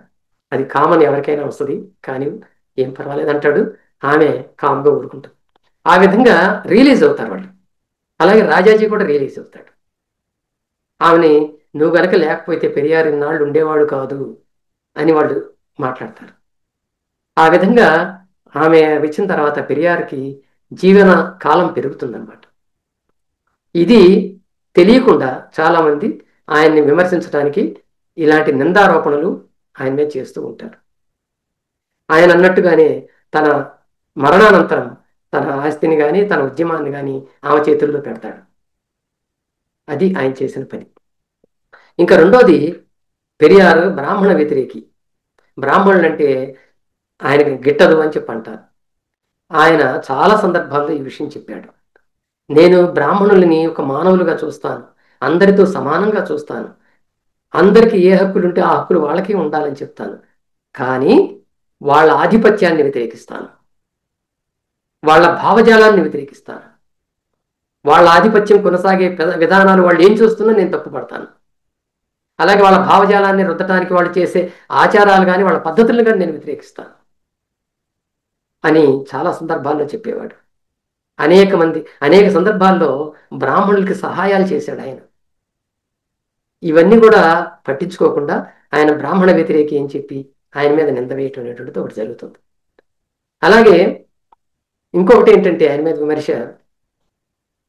A: అది కామన్ ఎవరికైనా వస్తుంది కానీ ఏం పర్వాలేదు అంటాడు. ఆమె కామ్గా ఊరుకుంటుంది. ఆ విధంగా రియలైజ్ అవుతారు వాళ్ళు. అలాగే రాజాజీ కూడా రియలైజ్ అవుతాడు. ఆమెని నువ్వు గనక లేకపోతే పెరియార్ ఇన్నాళ్ళు ఉండేవాడు కాదు అని వాళ్ళు మాట్లాడతారు. ఆ విధంగా ఆమె వచ్చిన తర్వాత పెరియార్కి జీవన కాలం పెరుగుతుందన్నమాట. ఇది తెలియకుండా చాలామంది ఆయన్ని విమర్శించడానికి ఇలాంటి నిందారోపణలు ఆయన మీద చేస్తూ ఉంటారు. ఆయన అన్నట్టుగానే తన మరణానంతరం తన ఆస్తిని కానీ తన ఉద్యమాన్ని కానీ ఆమె చేతుల్లో పెడతాడు. అది ఆయన చేసిన పని. ఇంకా రెండోది, పెరియారు బ్రాహ్మణ వ్యతిరేకి. బ్రాహ్మణులు అంటే ఆయనకి గిట్టదు అని చెప్పి అంటారు. ఆయన చాలా సందర్భాల్లో ఈ విషయం చెప్పాడు. నేను బ్రాహ్మణుల్ని ఒక మానవులుగా చూస్తాను, అందరితో సమానంగా చూస్తాను, అందరికీ ఏ హక్కులు ఉంటే ఆ హక్కులు వాళ్ళకి ఉండాలని చెప్తాను, కానీ వాళ్ళ ఆధిపత్యాన్ని వ్యతిరేకిస్తాను, వాళ్ళ భావజాలాన్ని వ్యతిరేకిస్తాను, వాళ్ళ ఆధిపత్యం కొనసాగే విధానాలు వాళ్ళు ఏం చూస్తున్నా నేను తప్పుపడతాను, అలాగే వాళ్ళ భావజాలాన్ని రుద్దటానికి వాళ్ళు చేసే ఆచారాలు కానీ వాళ్ళ పద్ధతులను కానీ నేను వ్యతిరేకిస్తాను అని చాలా సందర్భాల్లో చెప్పేవాడు. అనేక సందర్భాల్లో బ్రాహ్మణులకి సహాయాలు చేశాడు ఆయన. ఇవన్నీ కూడా పట్టించుకోకుండా ఆయన బ్రాహ్మణ వ్యతిరేకి అని చెప్పి ఆయన మీద నింద వేయటం అనేటువంటిది ఒకటి జరుగుతుంది. అలాగే ఇంకొకటి ఏంటంటే ఆయన మీద విమర్శ,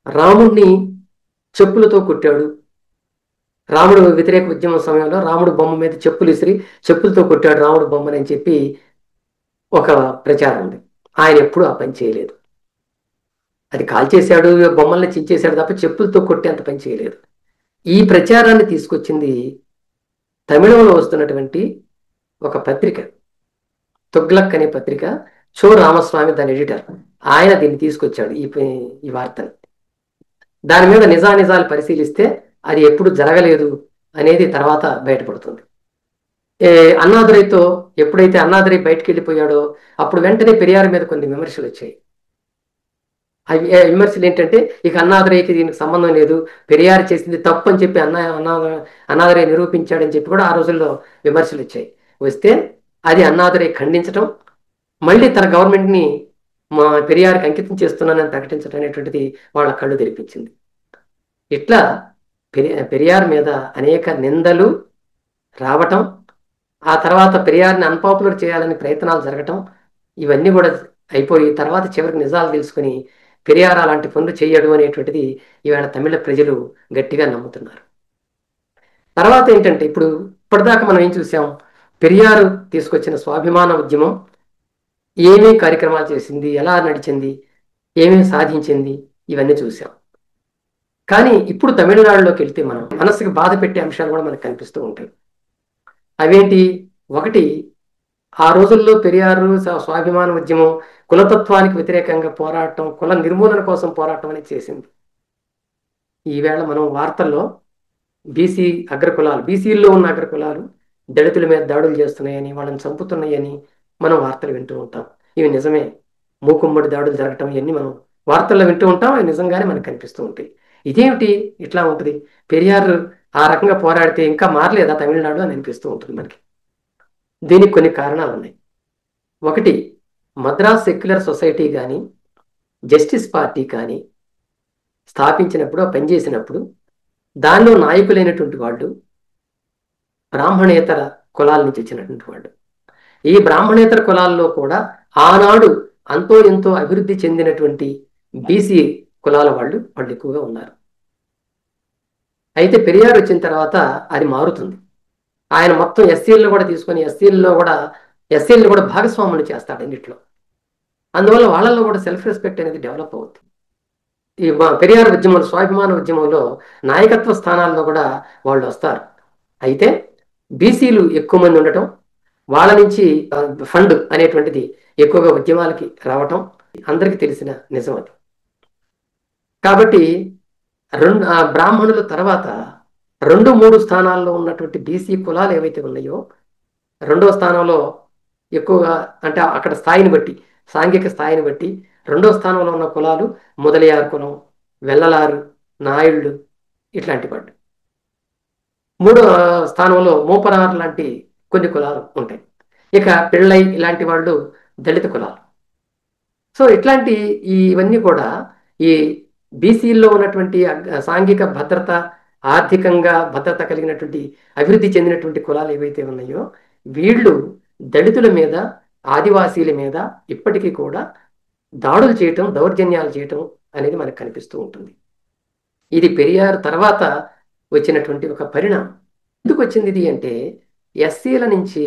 A: రాముడిని చెప్పులతో కొట్టాడు. రాముడు వ్యతిరేక ఉద్యమం సమయంలో రాముడు బొమ్మ మీద చెప్పులు ఇసిరి చెప్పులతో కొట్టాడు రాముడు బొమ్మని అని చెప్పి ఒక ప్రచారం ఉంది. ఆయన ఎప్పుడూ ఆ పని చేయలేదు. అది కాల్చేశాడు, బొమ్మల్ని చించేశాడు తప్ప చెప్పులతో కొట్టేంత పని చేయలేదు. ఈ ప్రచారాన్ని తీసుకొచ్చింది తమిళంలో వస్తున్నటువంటి ఒక పత్రిక, తుగ్లక్ అనే పత్రిక. చో రామస్వామి దాని ఎడిటర్. ఆయన దీన్ని తీసుకొచ్చాడు ఈ వార్తని. దాని మీద నిజానిజాలు పరిశీలిస్తే అది ఎప్పుడు జరగలేదు అనేది తర్వాత బయటపడుతుంది. అన్నాదురైతో ఎప్పుడైతే అన్నాదురై బయటకు వెళ్ళిపోయాడో అప్పుడు వెంటనే పెరియార్ మీద కొన్ని విమర్శలు వచ్చాయి. అవి విమర్శలు ఏంటంటే, ఇక అన్నాదురైకి దీనికి సంబంధం లేదు, పెరియార్ చేసింది తప్పు అని చెప్పి అన్నాదురై నిరూపించాడని చెప్పి కూడా ఆ రోజుల్లో విమర్శలు వచ్చాయి. వస్తే అది అన్నాదురై ఖండించడం, మళ్ళీ తన గవర్నమెంట్ని మా పెరియార్కి అంకితం చేస్తున్నానని ప్రకటించడం అనేటువంటిది వాళ్ళ కళ్ళు తెరిపించింది. ఇట్లా పెరియార్ మీద అనేక నిందలు రావటం, ఆ తర్వాత పెరియార్ని అన్పాపులర్ చేయాలని ప్రయత్నాలు జరగటం, ఇవన్నీ కూడా అయిపోయి తర్వాత చివరికి నిజాలు తెలుసుకుని పెరియార్ అలాంటి పనులు చేయడు అనేటువంటిది ఇవాళ తమిళ ప్రజలు గట్టిగా నమ్ముతున్నారు. తర్వాత ఏంటంటే, ఇప్పటిదాకా మనం ఏం చూసాం, పెరియారు తీసుకొచ్చిన స్వాభిమాన ఉద్యమం ఏమేమి కార్యక్రమాలు చేసింది, ఎలా నడిచింది, ఏమేమి సాధించింది, ఇవన్నీ చూసాం. కానీ ఇప్పుడు తమిళనాడులోకి వెళ్తే మనం మనసుకి బాధ పెట్టే అంశాలు కూడా మనకు కనిపిస్తూ ఉంటాయి. అవేంటి? ఒకటి, ఆ రోజుల్లో పెరియారు స్వాభిమాన ఉద్యమం కులతత్వానికి వ్యతిరేకంగా పోరాటం, కుల నిర్మూలన కోసం పోరాటం అనేది చేసింది. ఈవేళ మనం వార్తల్లో బీసీ అగ్రకులాలు, బీసీల్లో ఉన్న అగ్రకులాలు దళితుల మీద దాడులు చేస్తున్నాయని, వాళ్ళని చంపుతున్నాయని మనం వార్తలు వింటూ ఉంటాం. ఇవి నిజమే. మూకుమ్మడి దాడులు జరగటం ఇవన్నీ మనం వార్తల్లో వింటూ ఉంటాం. అవి నిజంగానే మనకు కనిపిస్తూ ఉంటాయి. ఇదేమిటి ఇట్లా ఉంటుంది? పెరియార్ ఆ రకంగా పోరాడితే ఇంకా మారలేదా తమిళనాడు అని అనిపిస్తూ ఉంటుంది మనకి. దీనికి కొన్ని కారణాలు ఉన్నాయి. ఒకటి, మద్రాస్ సెక్యులర్ సొసైటీ కానీ జస్టిస్ పార్టీ కానీ స్థాపించినప్పుడు, పనిచేసినప్పుడు దానిలో నాయకులైనటువంటి వాళ్ళు బ్రాహ్మణేతర కులాల నుంచి వచ్చినటువంటి వాళ్ళు. ఈ బ్రాహ్మణేతర కులాల్లో కూడా ఆనాడు అంతో ఎంతో అభివృద్ధి చెందినటువంటి బీసీ కులాల వాళ్ళు ఎక్కువగా ఉన్నారు. అయితే పెరియార్ వచ్చిన తర్వాత అది మారుతుంది. ఆయన మొత్తం ఎస్సీలను కూడా తీసుకొని ఎస్సీలను కూడా భాగస్వాములు చేస్తాడు అన్నింటిలో. అందువల్ల వాళ్ళల్లో కూడా సెల్ఫ్ రెస్పెక్ట్ అనేది డెవలప్ అవుతుంది. ఈ పెరియార్ ఉద్యమంలో, స్వాభిమాన ఉద్యమంలో నాయకత్వ స్థానాల్లో కూడా వాళ్ళు వస్తారు. అయితే బీసీలు ఎక్కువ మంది ఉండటం, వాళ్ళ నుంచి ఫండ్ అనేటువంటిది ఎక్కువగా ఉద్యమాలకి రావటం అందరికీ తెలిసిన నిజం అది. కాబట్టి బ్రాహ్మణుల తర్వాత 2-3 స్థానాల్లో ఉన్నటువంటి బీసీ కులాలు ఏవైతే ఉన్నాయో, 2వ స్థానంలో ఎక్కువగా, అంటే అక్కడ స్థాయిని బట్టి, సాంఘిక స్థాయిని బట్టి 2వ స్థానంలో ఉన్న కులాలు మొదలయారు కులం, వెల్లలారు, నాయుళ్ళు ఇట్లాంటి వాళ్ళు. 3వ స్థానంలో మోపరారు లాంటి కొన్ని కులాలు ఉంటాయి. ఇక పిళ్ళై ఇలాంటి వాళ్ళు దళిత కులాలు. సో ఇట్లాంటి ఇవన్నీ కూడా ఈ బీసీల్లో ఉన్నటువంటి సాంఘిక భద్రత, ఆర్థికంగా భద్రత కలిగినటువంటి అభివృద్ధి చెందినటువంటి కులాలు ఏవైతే ఉన్నాయో, వీళ్ళు దళితుల మీద, ఆదివాసీల మీద ఇప్పటికీ కూడా దాడులు చేయటం, దౌర్జన్యాలు చేయటం అనేది మనకు కనిపిస్తూ ఉంటుంది. ఇది పెరియార్ తర్వాత వచ్చినటువంటి ఒక పరిణామం. ఎందుకు వచ్చింది ఇది అంటే ఎస్సీల నుంచి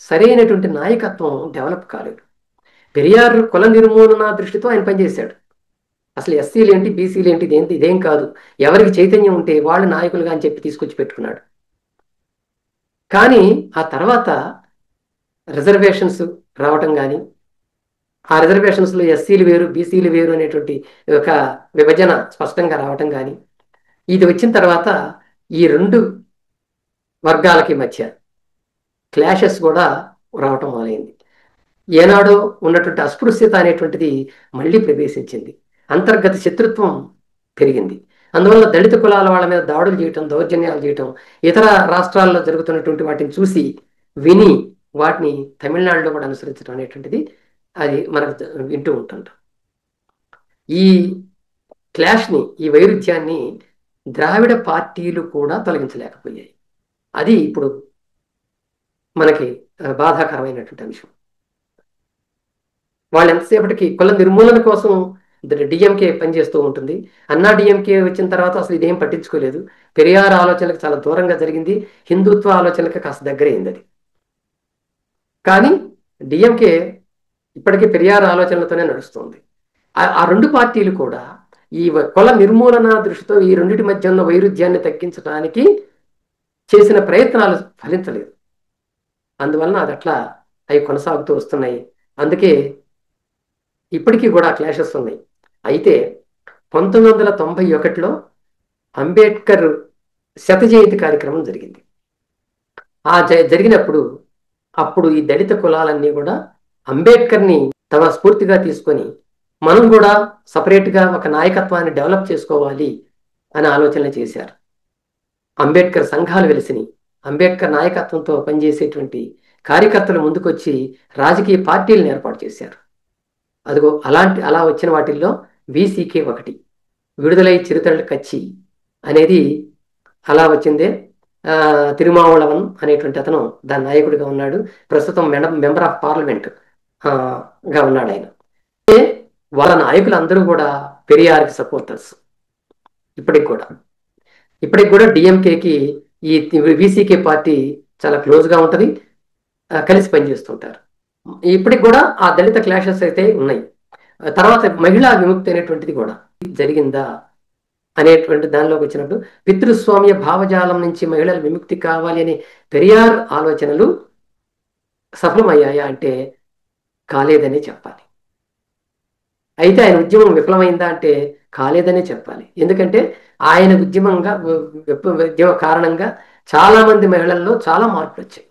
A: సరైనటువంటి నాయకత్వం డెవలప్ కాలేదు. పెరియార్ కుల నిర్మూలన దృష్టితో ఆయన పనిచేశాడు. అసలు ఎస్సీలు ఏంటి, బీసీలు ఏంటి, ఇదేం కాదు, ఎవరికి చైతన్యం ఉంటే వాళ్ళు నాయకులుగా అని చెప్పి తీసుకొచ్చి పెట్టుకున్నాడు. కానీ ఆ తర్వాత రిజర్వేషన్స్ రావటం కానీ, ఆ రిజర్వేషన్స్లో ఎస్సీలు వేరు బీసీలు వేరు అనేటువంటి ఒక విభజన స్పష్టంగా రావటం కానీ, ఇది వచ్చిన తర్వాత ఈ రెండు వర్గాలకి మధ్య క్లాషెస్ కూడా రావటం మొదలైంది. ఏనాడో ఉన్నటువంటి అస్పృశ్యత అనేటువంటిది మళ్ళీ ప్రవేశించింది. అంతర్గత శత్రుత్వం పెరిగింది. అందువల్ల దళిత కులాల వాళ్ళ మీద దాడులు చేయటం, దౌర్జన్యాలు చేయటం, ఇతర రాష్ట్రాల్లో జరుగుతున్నటువంటి వాటిని చూసి విని వాటిని తమిళనాడులో కూడా అనుసరించడం అనేటువంటిది అది మనకు వింటూ ఉంటుంటాం. ఈ క్లాష్ని, ఈ వైరుధ్యాన్ని ద్రావిడ పార్టీలు కూడా తొలగించలేకపోయాయి. అది ఇప్పుడు మనకి బాధాకరమైనటువంటి అంశం. వాళ్ళు ఎంతసేపటికి కుల నిర్మూలన కోసం డిఎంకే పనిచేస్తూ ఉంటుంది. అన్నా డిఎంకే వచ్చిన తర్వాత అసలు ఇదేం పట్టించుకోలేదు. పెరియార్ ఆలోచనలకు చాలా దూరంగా జరిగింది. హిందుత్వ ఆలోచనలకు కాస్త దగ్గరైంది అది. కానీ డిఎంకే ఇప్పటికీ పెరియార్ ఆలోచనలతోనే నడుస్తుంది. ఆ రెండు పార్టీలు కూడా ఈ కుల నిర్మూలన దృష్టితో ఈ రెండింటి మధ్య ఉన్న వైరుధ్యాన్ని తగ్గించడానికి చేసిన ప్రయత్నాలు ఫలించలేదు. అందువలన అది అట్లా అవి కొనసాగుతూ వస్తున్నాయి. అందుకే ఇప్పటికీ కూడా క్లాషెస్ ఉన్నాయి. అయితే 1991లో అంబేద్కర్ శత జయంతి కార్యక్రమం జరిగింది. జరిగినప్పుడు అప్పుడు ఈ దళిత కులాలన్నీ కూడా అంబేద్కర్ని తమ స్ఫూర్తిగా తీసుకొని మనం కూడా సపరేట్గా ఒక నాయకత్వాన్ని డెవలప్ చేసుకోవాలి అని ఆలోచనలు చేశారు. అంబేద్కర్ సంఘాలు వెలిసినాయి. అంబేద్కర్ నాయకత్వంతో పనిచేసేటువంటి కార్యకర్తలు ముందుకొచ్చి రాజకీయ పార్టీలను ఏర్పాటు చేశారు. అదిగో అలా వచ్చిన వాటిల్లో వీసీకే ఒకటి. విడుదలై చిరుతళ్ళ కచ్చి అనేది అలా వచ్చిందే. తిరుమావళవన్ అనేటువంటి అతను దాని నాయకుడిగా ఉన్నాడు. ప్రస్తుతం మెంబర్ ఆఫ్ పార్లమెంట్ గా ఉన్నాడు ఆయన. వాళ్ళ నాయకులు అందరూ కూడా పెరియార్కి సపోర్టర్స్. ఇప్పటికి కూడా డిఎంకేకి ఈ వీసీకే పార్టీ చాలా క్లోజ్గా ఉంటుంది, కలిసి పనిచేస్తుంటారు. ఇప్పటికి కూడా ఆ దళిత క్లాషెస్ అయితే ఉన్నాయి. తర్వాత మహిళా విముక్తి అనేటువంటిది కూడా జరిగిందా అనేటువంటి దానిలోకి వచ్చినప్పుడు పితృస్వామ్య భావజాలం నుంచి మహిళల విముక్తి కావాలి అనే పెరియార్ ఆలోచనలు సఫలమయ్యాయా అంటే కాలేదనే చెప్పాలి. అయితే ఆయన ఉద్యమం విఫలమైందా అంటే కాలేదనే చెప్పాలి. ఎందుకంటే ఆయన ఉద్యమ కారణంగా చాలా మంది మహిళల్లో చాలా మార్పులు వచ్చాయి.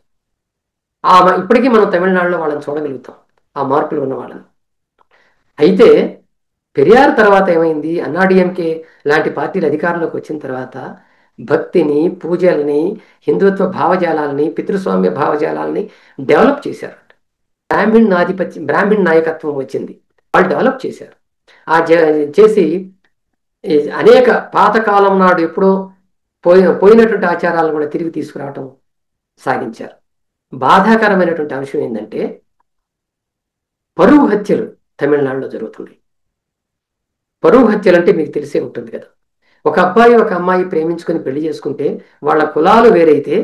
A: ఇప్పటికీ మనం తమిళనాడులో వాళ్ళని చూడగలుగుతాం, ఆ మార్పులు ఉన్న వాళ్ళని. అయితే పెరియార్ తర్వాత ఏమైంది, అన్నాడీఎంకే లాంటి పార్టీలు అధికారంలోకి వచ్చిన తర్వాత భక్తిని, పూజల్ని, హిందుత్వ భావజాలాలని, పితృస్వామ్య భావజాలాలని డెవలప్ చేశారు. బ్రాహ్మణ్ నాయకత్వం వచ్చింది, వాళ్ళు డెవలప్ చేశారు. చేసి అనేక పాతకాలం నాడు ఎప్పుడో పోయినటువంటి ఆచారాలను కూడా తిరిగి తీసుకురావటం సాగించారు. బాధాకరమైనటువంటి అంశం ఏంటంటే పరువు హత్యలు తమిళనాడులో జరుగుతుంది. పరువు హత్యలు అంటే మీకు తెలిసే ఉంటుంది కదా. ఒక అబ్బాయి ఒక అమ్మాయి ప్రేమించుకొని పెళ్లి చేసుకుంటే వాళ్ళ కులాలు వేరైతే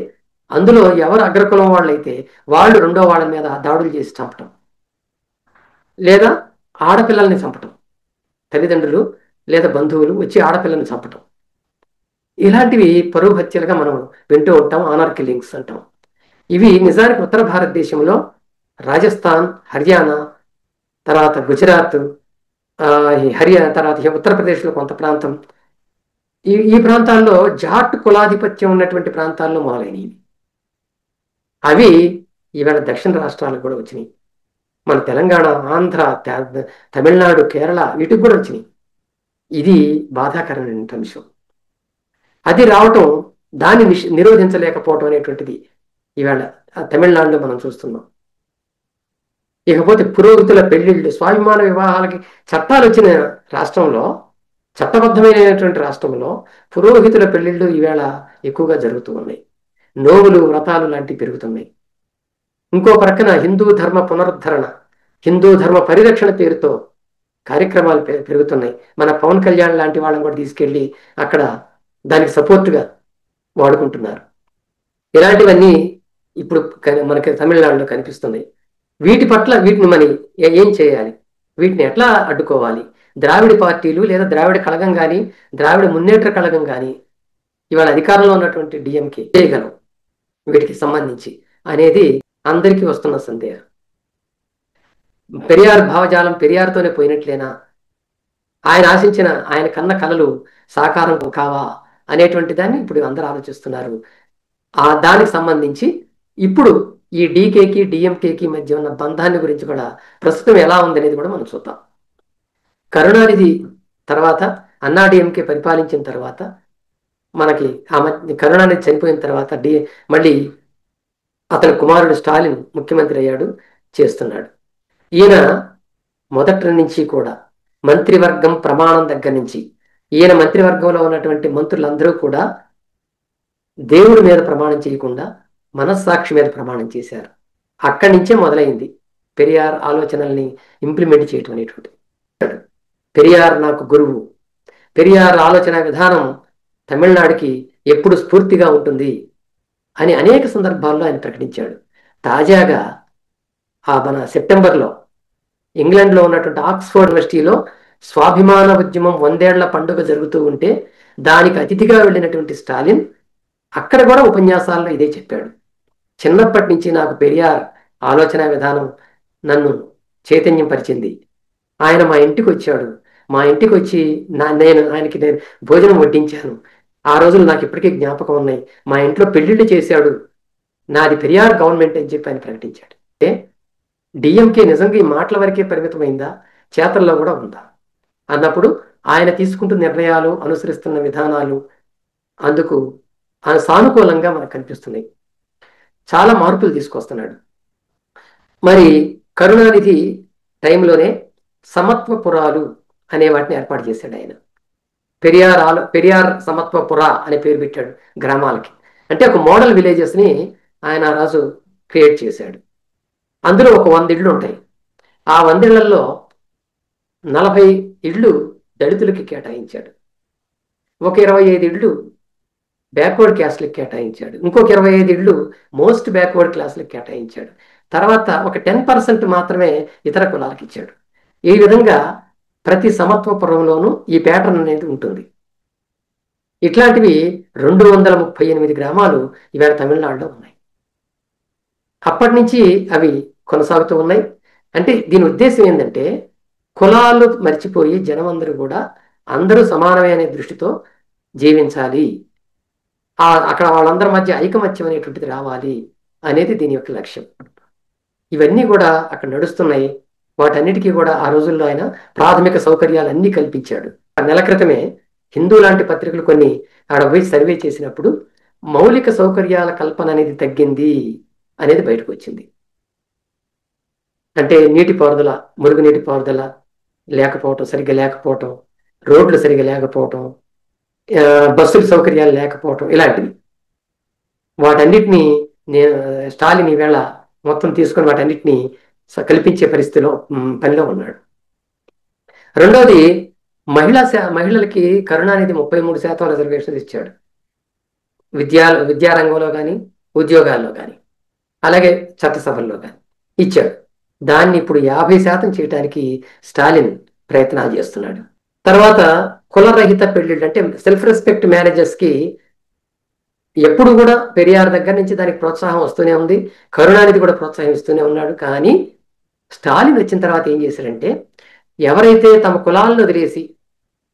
A: అందులో ఎవరు అగ్రకులం వాళ్ళైతే వాళ్ళు రెండో వాళ్ళ మీద దాడులు చేసి చంపటం, లేదా ఆడపిల్లల్ని చంపటం, తల్లిదండ్రులు లేదా బంధువులు వచ్చి ఆడపిల్లల్ని చంపటం, ఇలాంటివి పరువు హత్యలుగా మనం వింటూ ఉంటాం, ఆనర్ కిల్లింగ్స్ అంటాం. ఇవి నిజానికి ఉత్తర భారతదేశంలో రాజస్థాన్, హర్యానా, తర్వాత గుజరాత్, తర్వాత ఉత్తరప్రదేశ్లో కొంత ప్రాంతం, ఈ ప్రాంతాల్లో జాట్ కులాధిపత్యం ఉన్నటువంటి ప్రాంతాల్లో మొదలైనవి. అవి ఈవేళ దక్షిణ రాష్ట్రాలకు కూడా వచ్చినాయి. మన తెలంగాణ, ఆంధ్ర, తమిళనాడు, కేరళ వీటికి కూడా వచ్చినాయి. ఇది బాధాకరమైన అంశం. అది రావటం, దాన్ని నిరోధించలేకపోవటం అనేటువంటిది ఈవేళ తమిళనాడులో మనం చూస్తున్నాం. ఇకపోతే పురోహితుల పెళ్లిళ్ళు, స్వాభిమాన వివాహాలకి చట్టాలు వచ్చిన రాష్ట్రంలో, చట్టబద్ధమైనటువంటి రాష్ట్రంలో పురోహితుల పెళ్లిళ్ళు ఈవేళ ఎక్కువగా జరుగుతూ ఉన్నాయి. నోములు, వ్రతాలు లాంటివి పెరుగుతున్నాయి. ఇంకో ప్రక్కన హిందూ ధర్మ పునరుద్ధరణ, హిందూ ధర్మ పరిరక్షణ పేరుతో కార్యక్రమాలు పెరుగుతున్నాయి. మన పవన్ కళ్యాణ్ లాంటి వాళ్ళని కూడా తీసుకెళ్ళి అక్కడ దానికి సపోర్టుగా వాడుకుంటున్నారు. ఇలాంటివన్నీ ఇప్పుడు మనకి తమిళనాడులో కనిపిస్తున్నాయి. వీటి పట్ల వీటిని మనం ఏం చేయాలి, వీటిని ఎట్లా అడ్డుకోవాలి? ద్రావిడ పార్టీలు లేదా ద్రావిడ కళగం కానీ, ద్రావిడ మున్నేట్ర కళగం కానీ ఇవాళ అధికారంలో ఉన్నటువంటి డిఎంకే చేయగలం వీటికి సంబంధించి అనేది అందరికీ వస్తున్న సందేహం. పెరియార్ భావజాలం పెరియార్తోనే పోయినట్లేనా? ఆయన ఆశించిన ఆయన కన్న కళలు సాకారం కావా అనేటువంటి దాన్ని ఇప్పుడు అందరూ ఆలోచిస్తున్నారు. దానికి సంబంధించి ఇప్పుడు ఈ డీకేకి డిఎంకేకి మధ్య ఉన్న బంధాన్ని గురించి కూడా ప్రస్తుతం ఎలా ఉందనేది కూడా మనం చూద్దాం. కరుణానిధి తర్వాత అన్నాడీఎంకే పరిపాలించిన తర్వాత మనకి కరుణానిధి చనిపోయిన తర్వాత మళ్ళీ అతని కుమారుడు స్టాలిన్ ముఖ్యమంత్రి అయ్యాడు, చేస్తున్నాడు. ఈయన మొదటి నుంచి కూడా మంత్రివర్గం ప్రమాణం దగ్గర నుంచి ఈయన మంత్రివర్గంలో ఉన్నటువంటి మంత్రులందరూ కూడా దేవుడి మీద ప్రమాణం చేయకుండా మనస్సాక్షి మీద ప్రమాణం చేశారు. అక్కడి నుంచే మొదలైంది పెరియార్ ఆలోచనల్ని ఇంప్లిమెంట్ చేయటం అనేటువంటి. పెరియార్ నాకు గురువు, పెరియార్ ఆలోచన విధానం తమిళనాడుకి ఎప్పుడు స్ఫూర్తిగా ఉంటుంది అని అనేక సందర్భాల్లో ఆయన ప్రకటించాడు. తాజాగా మన సెప్టెంబర్లో ఇంగ్లాండ్లో ఉన్నటువంటి ఆక్స్ఫర్డ్ యూనివర్సిటీలో స్వాభిమాన ఉద్యమం 100 ఏళ్ల పండుగ జరుగుతూ ఉంటే దానికి అతిథిగా వెళ్ళినటువంటి స్టాలిన్ అక్కడ కూడా ఉపన్యాసాల్లో ఇదే చెప్పాడు. చిన్నప్పటి నుంచి నాకు పెరియార్ ఆలోచన విధానం నన్ను చైతన్యం పరిచింది. ఆయన మా ఇంటికి వచ్చాడు, మా ఇంటికి వచ్చి నేను భోజనం వడ్డించాను. ఆ రోజులు నాకు ఇప్పటికీ జ్ఞాపకం ఉన్నాయి. మా ఇంట్లో పెళ్లిళ్ళు చేశాడు, నాది పెరియార్ గవర్నమెంట్ అని చెప్పి ఆయన ప్రకటించాడు. అంటే డిఎంకే నిజంగా ఈ మాటల వరకే పరిమితమైందా, చేతల్లో కూడా ఉందా అన్నప్పుడు ఆయన తీసుకుంటున్న నిర్ణయాలు, అనుసరిస్తున్న విధానాలు అందుకు సానుకూలంగా మనకు కనిపిస్తున్నాయి. చాలా మార్పులు తీసుకొస్తున్నాడు. మరి కరుణానిధి టైంలోనే సమత్వపురాలు అనే వాటిని ఏర్పాటు చేశాడు ఆయన. పెరియార్ సమత్వపుర అనే పేరు పెట్టాడు గ్రామాలకి. అంటే ఒక మోడల్ విలేజెస్ని ఆయన రాజు క్రియేట్ చేశాడు. అందులో ఒక 100 ఇళ్ళు ఉంటాయి. ఆ 100 ఇళ్లలో 40 ఇళ్ళు దళితులకి కేటాయించాడు, ఒక 25 ఇళ్ళు బ్యాక్వర్డ్ క్యాస్ట్లకు కేటాయించాడు, ఇంకొక 25 ఇళ్ళు మోస్ట్ బ్యాక్వర్డ్ క్లాస్లకు కేటాయించాడు. తర్వాత ఒక 10% మాత్రమే ఇతర కులాలకు ఇచ్చాడు. ఈ విధంగా ప్రతి సమత్వపురంలోనూ ఈ ప్యాటర్న్ అనేది ఉంటుంది. ఇట్లాంటివి 238 గ్రామాలు ఇవాళ తమిళనాడులో ఉన్నాయి. అప్పటి నుంచి అవి కొనసాగుతూ ఉన్నాయి. అంటే దీని ఉద్దేశం ఏంటంటే కులాలు మర్చిపోయి జనం అందరూ కూడా అందరూ సమానమే అనే దృష్టితో జీవించాలి, అక్కడ వాళ్ళందరి మధ్య ఐకమత్యం అనేటువంటిది రావాలి అనేది దీని యొక్క లక్ష్యం. ఇవన్నీ కూడా అక్కడ నడుస్తున్నాయి. వాటన్నిటికీ కూడా ఆ రోజుల్లో ఆయన ప్రాథమిక సౌకర్యాలు అన్నీ కల్పించాడు. నెల క్రితమే హిందూ లాంటి పత్రికలు కొన్ని ఆడ పోయి సర్వే చేసినప్పుడు మౌలిక సౌకర్యాల కల్పన అనేది తగ్గింది అనేది బయటకు వచ్చింది. అంటే నీటిపారుదల, మురుగునీటి పారుదల లేకపోవటం, సరిగ్గా లేకపోవటం, రోడ్లు సరిగ్గా లేకపోవటం, బస్సుల సౌకర్యాలు లేకపోవటం, ఇలాంటివి. వాటన్నిటినీ స్టాలిన్ ఈవేళ మొత్తం తీసుకొని వాటన్నిటినీ కల్పించే పనిలో ఉన్నాడు. రెండోది మహిళలకి కరుణానిధి 33% రిజర్వేషన్స్ ఇచ్చాడు, విద్యారంగంలో కానీ ఉద్యోగాల్లో కానీ అలాగే చట్టసభల్లో కానీ ఇచ్చాడు. దాన్ని ఇప్పుడు 50% చేయడానికి స్టాలిన్ ప్రయత్నాలు చేస్తున్నాడు. తర్వాత కులరహిత పెళ్లిళ్ళు, అంటే సెల్ఫ్ రెస్పెక్ట్ మ్యారేజెస్కి ఎప్పుడు కూడా పెరియార్ దగ్గర నుంచి దానికి ప్రోత్సాహం వస్తూనే ఉంది, కరుణానిధి కూడా ప్రోత్సాహం ఇస్తూనే ఉన్నాడు. కానీ స్టాలిన్ వచ్చిన తర్వాత ఏం చేశారంటే ఎవరైతే తమ కులాలను వదిలేసి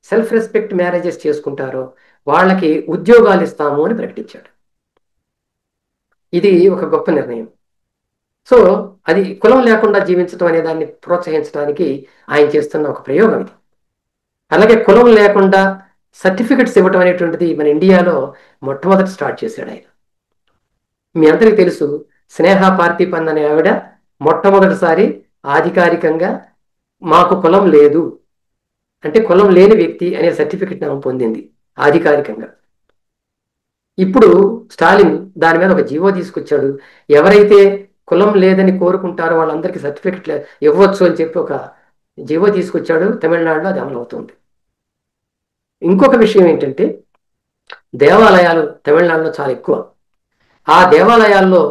A: సెల్ఫ్ రెస్పెక్ట్ మ్యారేజెస్ చేసుకుంటారో వాళ్ళకి ఉద్యోగాలు ఇస్తాము అని ప్రకటించాడు. ఇది ఒక గొప్ప నిర్ణయం. సో అది కులం లేకుండా జీవించడం అనే దాన్ని ప్రోత్సహించడానికి ఆయన చేస్తున్న ఒక ప్రయోగం ఇది. అలాగే కులం లేకుండా సర్టిఫికెట్స్ ఇవ్వటం అనేటువంటిది మన ఇండియాలో మొట్టమొదటి స్టార్ట్ చేశాడు ఆయన. మీ అందరికీ తెలుసు, స్నేహ పార్థిపన్ అనే ఆవిడ మొట్టమొదటిసారి అధికారికంగా మాకు కులం లేదు అంటే కులం లేని వ్యక్తి అనే సర్టిఫికెట్ ఆమె పొందింది అధికారికంగా. ఇప్పుడు స్టాలిన్ దాని మీద ఒక జీవో తీసుకొచ్చాడు. ఎవరైతే కులం లేదని కోరుకుంటారో వాళ్ళందరికీ సర్టిఫికెట్లు ఇవ్వచ్చు అని చెప్పి ఒక జీవో తీసుకొచ్చాడు. తమిళనాడులో అది అమలవుతుంది. ఇంకొక విషయం ఏంటంటే దేవాలయాలు తమిళనాడులో చాలా ఎక్కువ. ఆ దేవాలయాల్లో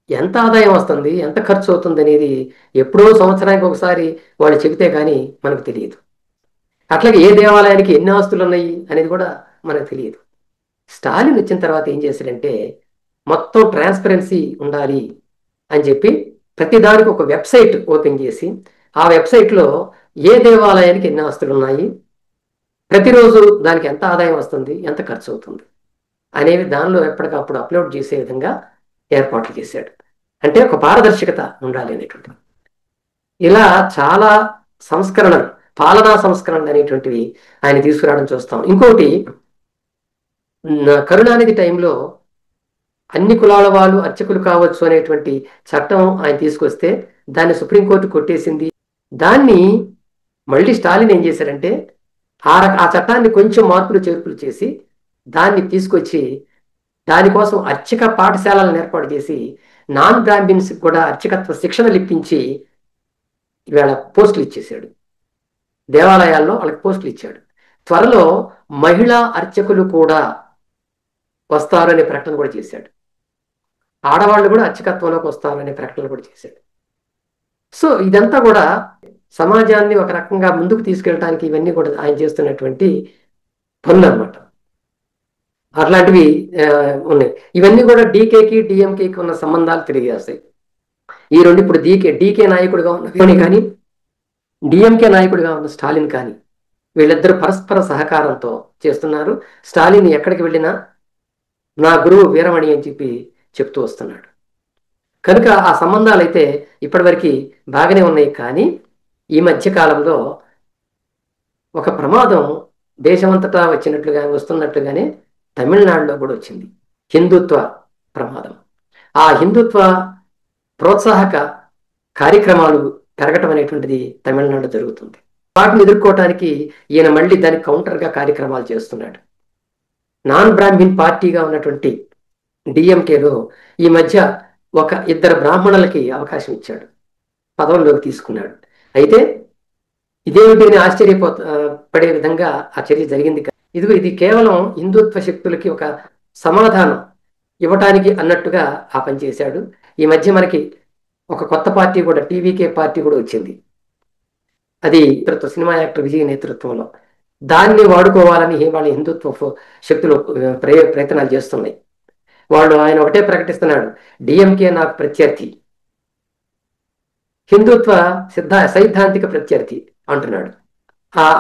A: ఎంత ఆదాయం వస్తుంది, ఎంత ఖర్చు అవుతుంది అనేది ఎప్పుడో సంవత్సరానికి ఒకసారి వాళ్ళు చెబితే కానీ మనకు తెలియదు. అట్లాగే ఏ దేవాలయానికి ఎన్ని ఆస్తులు ఉన్నాయి అనేది కూడా మనకు తెలియదు. స్టాలిన్ వచ్చిన తర్వాత ఏం చేశాడంటే మొత్తం ట్రాన్స్పరెన్సీ ఉండాలి అని చెప్పి ప్రతిదానికి ఒక వెబ్సైట్ ఓపెన్ చేసి ఆ వెబ్సైట్లో ఏ దేవాలయానికి ఎన్ని ఆస్తులు ఉన్నాయి, ప్రతిరోజు దానికి ఎంత ఆదాయం వస్తుంది, ఎంత ఖర్చు అవుతుంది అనేవి దానిలో ఎప్పటికప్పుడు అప్లోడ్ చేసే విధంగా ఏర్పాట్లు చేశాడు. అంటే ఒక పారదర్శకత ఉండాలి అనేటువంటిది. ఇలా చాలా సంస్కరణలు, పాలనా సంస్కరణలు అనేటువంటివి ఆయన తీసుకురావడం చూస్తాం. ఇంకోటి, కరుణానిధి టైంలో అన్ని కులాల వాళ్ళు అర్చకులు కావచ్చు అనేటువంటి చట్టం ఆయన తీసుకొస్తే దాన్ని సుప్రీంకోర్టు కొట్టేసింది. దాన్ని మళ్ళీ స్టాలిన్ ఏం చేశారంటే ఆ చట్టాన్ని కొంచెం మార్పులు చేర్పులు చేసి దాన్ని తీసుకొచ్చి దానికోసం అర్చక పాఠశాలలను ఏర్పాటు చేసి నాన్ బ్రాహ్మిన్స్ కూడా అర్చకత్వ శిక్షణలు ఇప్పించి ఇవాళ పోస్టులు ఇచ్చేసాడు. దేవాలయాల్లో వాళ్ళకి పోస్టులు ఇచ్చాడు. త్వరలో మహిళా అర్చకులు కూడా వస్తారు అనే ప్రకటన కూడా చేశాడు. ఆడవాళ్ళు కూడా అర్చకత్వంలోకి వస్తారు అనే ప్రకటన కూడా చేశాడు. సో ఇదంతా కూడా సమాజాన్ని ఒక రకంగా ముందుకు తీసుకెళ్ళడానికి ఇవన్నీ కూడా ఆయన చేస్తున్నటువంటి పనులు అనమాట. అట్లాంటివి ఉన్నాయి. ఇవన్నీ కూడా డీకేకి డిఎంకేకి ఉన్న సంబంధాలు తెలియజేస్తాయి. ఈ రెండు ఇప్పుడు డీకే నాయకుడిగా ఉన్న కానీ డిఎంకే నాయకుడిగా ఉన్న స్టాలిన్ కానీ వీళ్ళిద్దరూ పరస్పర సహకారంతో చేస్తున్నారు. స్టాలిన్ ఎక్కడికి వెళ్ళినా నా గురువు వీరమణి అని చెప్పి చెప్తూ వస్తున్నాడు. కనుక ఆ సంబంధాలు అయితే ఇప్పటివరకు బాగానే ఉన్నాయి. కానీ ఈ మధ్య కాలంలో ఒక ప్రమాదం దేశమంతటా వస్తున్నట్లుగానే తమిళనాడులో కూడా వచ్చింది. హిందుత్వ ప్రమాదం. ఆ హిందుత్వ ప్రోత్సాహక కార్యక్రమాలు పెరగటం అనేటువంటిది తమిళనాడులో జరుగుతుంది. వాటిని ఎదుర్కోవటానికి ఈయన మళ్ళీ దానికి కౌంటర్గా కార్యక్రమాలు చేస్తున్నాడు. నాన్ బ్రాహ్మిన్ పార్టీగా ఉన్నటువంటి డిఎంకేలో ఈ మధ్య ఒక ఇద్దరు బ్రాహ్మణులకి అవకాశం ఇచ్చాడు, పదవుల్లోకి తీసుకున్నాడు. అయితే ఇదేమిటి ఆశ్చర్యపడే విధంగా ఆ చర్య జరిగింది. ఇది కేవలం హిందుత్వ శక్తులకి ఒక సమాధానం ఇవ్వటానికి అన్నట్టుగా ఆ పని చేశాడు. ఈ మధ్య మనకి ఒక కొత్త పార్టీ కూడా, టీవీకే పార్టీ కూడా వచ్చింది. అది సినిమా యాక్టర్ విజయ్ నేతృత్వంలో. దాన్ని వాడుకోవాలని వాళ్ళ హిందుత్వ శక్తులు ప్రయత్నాలు చేస్తున్నాయి. ఆయన ఒకటే ప్రకటిస్తున్నాడు, డిఎంకే నాకు ప్రత్యర్థి, హిందుత్వ సైద్ధాంతిక ప్రత్యర్థి అంటున్నాడు.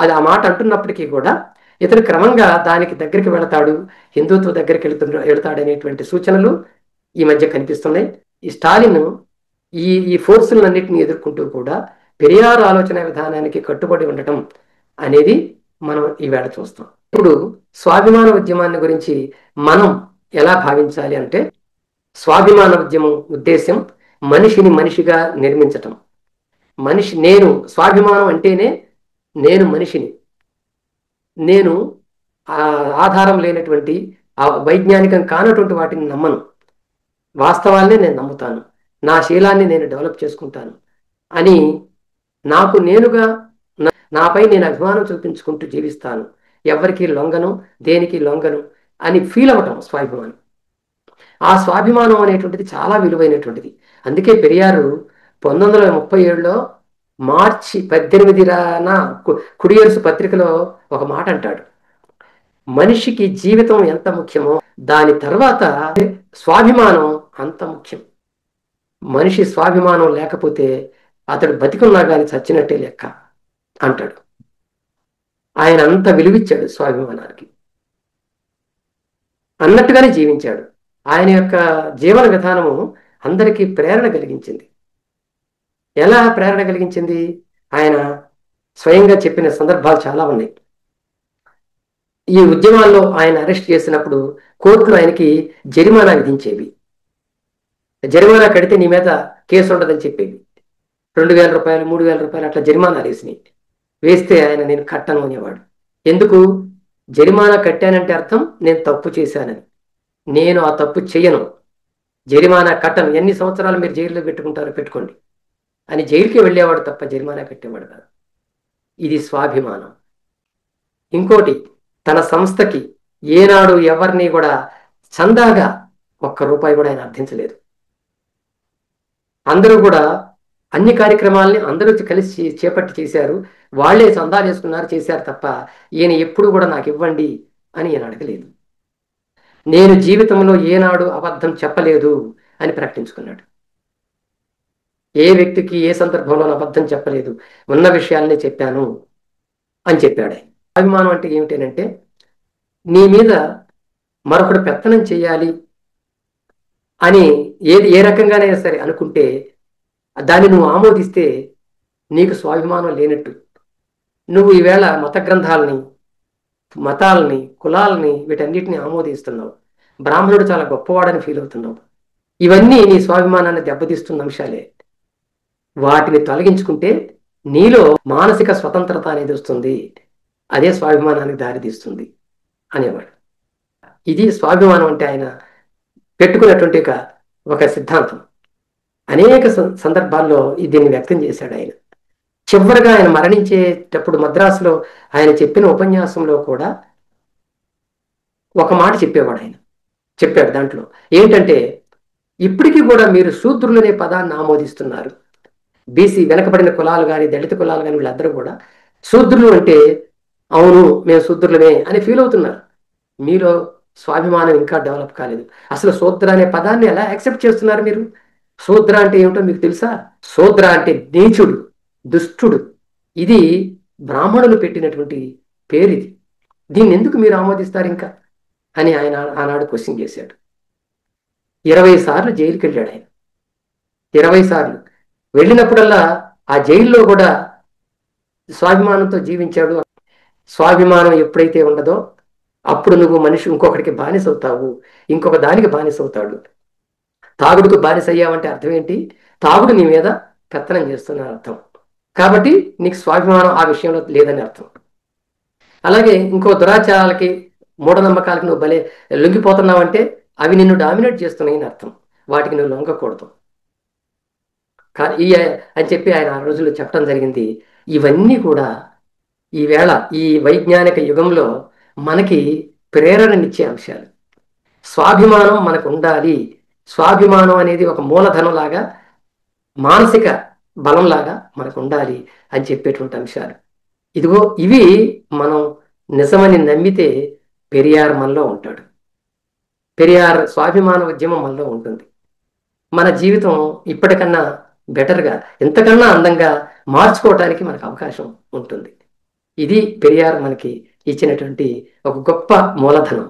A: అది ఆ మాట అంటున్నప్పటికీ కూడా ఇతను క్రమంగా దానికి దగ్గరికి వెళతాడు, హిందుత్వ దగ్గరికి వెళతాడు అనేటువంటి సూచనలు ఈ మధ్య కనిపిస్తున్నాయి. ఈ స్టాలిన్ ఈ ఫోర్సులన్నింటినీ ఎదుర్కొంటూ కూడా పెరియార్ ఆలోచన విధానానికి కట్టుబడి ఉండటం అనేది మనం ఈవేళ చూస్తాం. ఇప్పుడు స్వాభిమాన ఉద్యమాన్ని గురించి మనం ఎలా భావించాలి అంటే, స్వాభిమాన ఉద్యమం ఉద్దేశం మనిషిని మనిషిగా నిర్మించటం. నేను స్వాభిమానం అంటేనే నేను మనిషిని, నేను ఆధారం లేనటువంటి వైజ్ఞానికం కానటువంటి వాటిని నమ్మను, వాస్తవాల్ని నేను నమ్ముతాను, నా శీలాన్ని నేను డెవలప్ చేసుకుంటాను అని నాకు నేనుగా నాపై నేను అభిమానం చూపించుకుంటూ జీవిస్తాను, ఎవరికి లొంగను, దేనికి లొంగను అని ఫీల్ అవ్వటం స్వాభిమానం. ఆ స్వాభిమానం అనేటువంటిది చాలా విలువైనటువంటిది. అందుకే పెరియారు 1937లో మార్చి 18న కుడియర్సు పత్రికలో ఒక మాట అంటాడు, మనిషికి జీవితం ఎంత ముఖ్యమో దాని తర్వాత స్వాభిమానం అంత ముఖ్యం. మనిషి స్వాభిమానం లేకపోతే అతడు బతికున్నా కానీ చచ్చినట్టే లెక్క అంటాడు. ఆయన అంత విలువిచ్చాడు స్వాభిమానానికి, అన్నట్టుగానే జీవించాడు. ఆయన యొక్క జీవన విధానము అందరికీ ప్రేరణ కలిగించింది. ఎలా ప్రేరణ కలిగించింది? ఆయన స్వయంగా చెప్పిన సందర్భాలు చాలా ఉన్నాయి. ఈ ఉద్యమాల్లో ఆయన అరెస్ట్ చేసినప్పుడు కోర్టులు ఆయనకి జరిమానా విధించేవి. జరిమానా కడితే నీ మీద కేసు ఉండదని చెప్పేవి. 2000 రూపాయలు, 3000 రూపాయలు అట్లా జరిమానా వేస్తే ఆయన నేను కట్టను అనేవాడు. ఎందుకు? జరిమానా కట్టానంటే అర్థం నేను తప్పు చేశానని. నేను ఆ తప్పు చెయ్యను, జరిమానా కట్టను, ఎన్ని సంవత్సరాలు మీరు జైల్లో పెట్టుకుంటారో పెట్టుకోండి అని జైలుకి వెళ్ళేవాడు తప్ప జరిమానా కట్టేవాడు కాదు. ఇది స్వాభిమానం. ఇంకోటి, తన సంస్థకి ఏనాడు ఎవరిని కూడా చందాగా ఒక్క రూపాయి కూడా ఆయన అర్థించలేదు. అందరూ కూడా అన్ని కార్యక్రమాలని అందరూ కలిసి చేపట్టి చేశారు. వాళ్లే చందాలు వేసుకున్నారు, చేశారు తప్ప ఈయన ఎప్పుడు కూడా నాకు ఇవ్వండి అని ఈయన అడగలేదు. నేను జీవితంలో ఏనాడు అబద్ధం చెప్పలేదు అని ప్రకటించుకున్నాడు. ఏ వ్యక్తికి ఏ సందర్భంలో అబద్ధం చెప్పలేదు, ఉన్న విషయాలనే చెప్పాను అని చెప్పాడు ఆయన. అభిమానం అంటే ఏమిటంటే నీ మీద మరొకడు పెత్తనం చేయాలి అని ఏ రకంగానైనా సరే అనుకుంటే దాన్ని నువ్వు ఆమోదిస్తే నీకు స్వాభిమానం లేనట్టు. నువ్వు ఈవేళ మత గ్రంథాలని, మతాలని, కులాలని వీటన్నిటిని ఆమోదిస్తున్నావు. బ్రాహ్మణుడు చాలా గొప్పవాడని ఫీల్ అవుతున్నావు. ఇవన్నీ నీ స్వాభిమానాన్ని దెబ్బతీస్తున్న అంశాలే. వాటిని తొలగించుకుంటే నీలో మానసిక స్వతంత్రత అనేది వస్తుంది. అదే స్వాభిమానానికి దారితీస్తుంది అనేవాడు. ఇది స్వాభిమానం అంటే ఆయన పెట్టుకున్నటువంటి ఒక సిద్ధాంతం. అనేక సందర్భాల్లో దీన్ని వ్యక్తం చేశాడు ఆయన. చివరిగా ఆయన మరణించేటప్పుడు మద్రాసులో ఆయన చెప్పిన ఉపన్యాసంలో కూడా ఒక మాట చెప్పేవాడు ఆయన. చెప్పాడు దాంట్లో ఏంటంటే, ఇప్పటికీ కూడా మీరు శూద్రులనే పదాన్ని ఆమోదిస్తున్నారు. బీసీ వెనకబడిన కులాలు కానీ, దళిత కులాలు కానీ వీళ్ళందరూ కూడా శూద్రులు అంటే అవును మేము శూద్రులమే అని ఫీల్ అవుతున్నారు. మీలో స్వాభిమానం ఇంకా డెవలప్ కాలేదు. అసలు శూద్ర అనే పదాన్ని ఎలా యాక్సెప్ట్ చేస్తున్నారు మీరు? శూద్ర అంటే ఏమిటో మీకు తెలుసా? శూద్ర అంటే నీచుడు, దుష్టుడు. ఇది బ్రాహ్మణులు పెట్టినటువంటి పేరు. ఇది దీన్ని ఎందుకు మీరు ఆమోదిస్తారు ఇంకా అని ఆయన ఆనాడు క్వశ్చన్ చేశాడు. 20 సార్లు జైలుకి వెళ్ళాడు ఆయన. 20 సార్లు వెళ్ళినప్పుడల్లా ఆ జైల్లో కూడా స్వాభిమానంతో జీవించాడు. స్వాభిమానం ఎప్పుడైతే ఉండదో అప్పుడు నువ్వు మనిషి ఇంకొకటికి బానిస అవుతావు, ఇంకొక దానికి బానిస అవుతాడు. తాగుడుకు బానిస అయ్యావంటే అర్థం ఏంటి? తాగుడు నీ మీద పెత్తనం చేస్తున్న అర్థం. కాబట్టి నీకు స్వాభిమానం ఆ విషయంలో లేదని అర్థం. అలాగే ఇంకో దురాచారాలకి, మూఢనమ్మకాలకి నువ్వు భలే లొంగిపోతున్నావంటే అవి నిన్ను డామినేట్ చేస్తున్నాయని అర్థం. వాటికి నువ్వు లొంగకూడదు అని చెప్పి ఆయన ఆ రోజుల్లో చెప్పడం జరిగింది. ఇవన్నీ కూడా ఈవేళ ఈ వైజ్ఞానిక యుగంలో మనకి ప్రేరణనిచ్చే అంశాలు. స్వాభిమానం మనకు ఉండాలి. స్వాభిమానం అనేది ఒక మూలధనంలాగా, మానసిక బలంలాగా మనకు ఉండాలి అని చెప్పేటువంటి అంశాలు. ఇదిగో ఇవి మనం నిజమని నమ్మితే పెరియార్ మనలో ఉంటాడు. పెరియార్ స్వాభిమాన ఉద్యమం మనలో ఉంటుంది. మన జీవితం ఇప్పటికన్నా బెటర్గా, ఎంతకన్నా అందంగా మార్చుకోవటానికి మనకు అవకాశం ఉంటుంది. ఇది పెరియార్ మనకి ఇచ్చినటువంటి ఒక గొప్ప మూలధనం.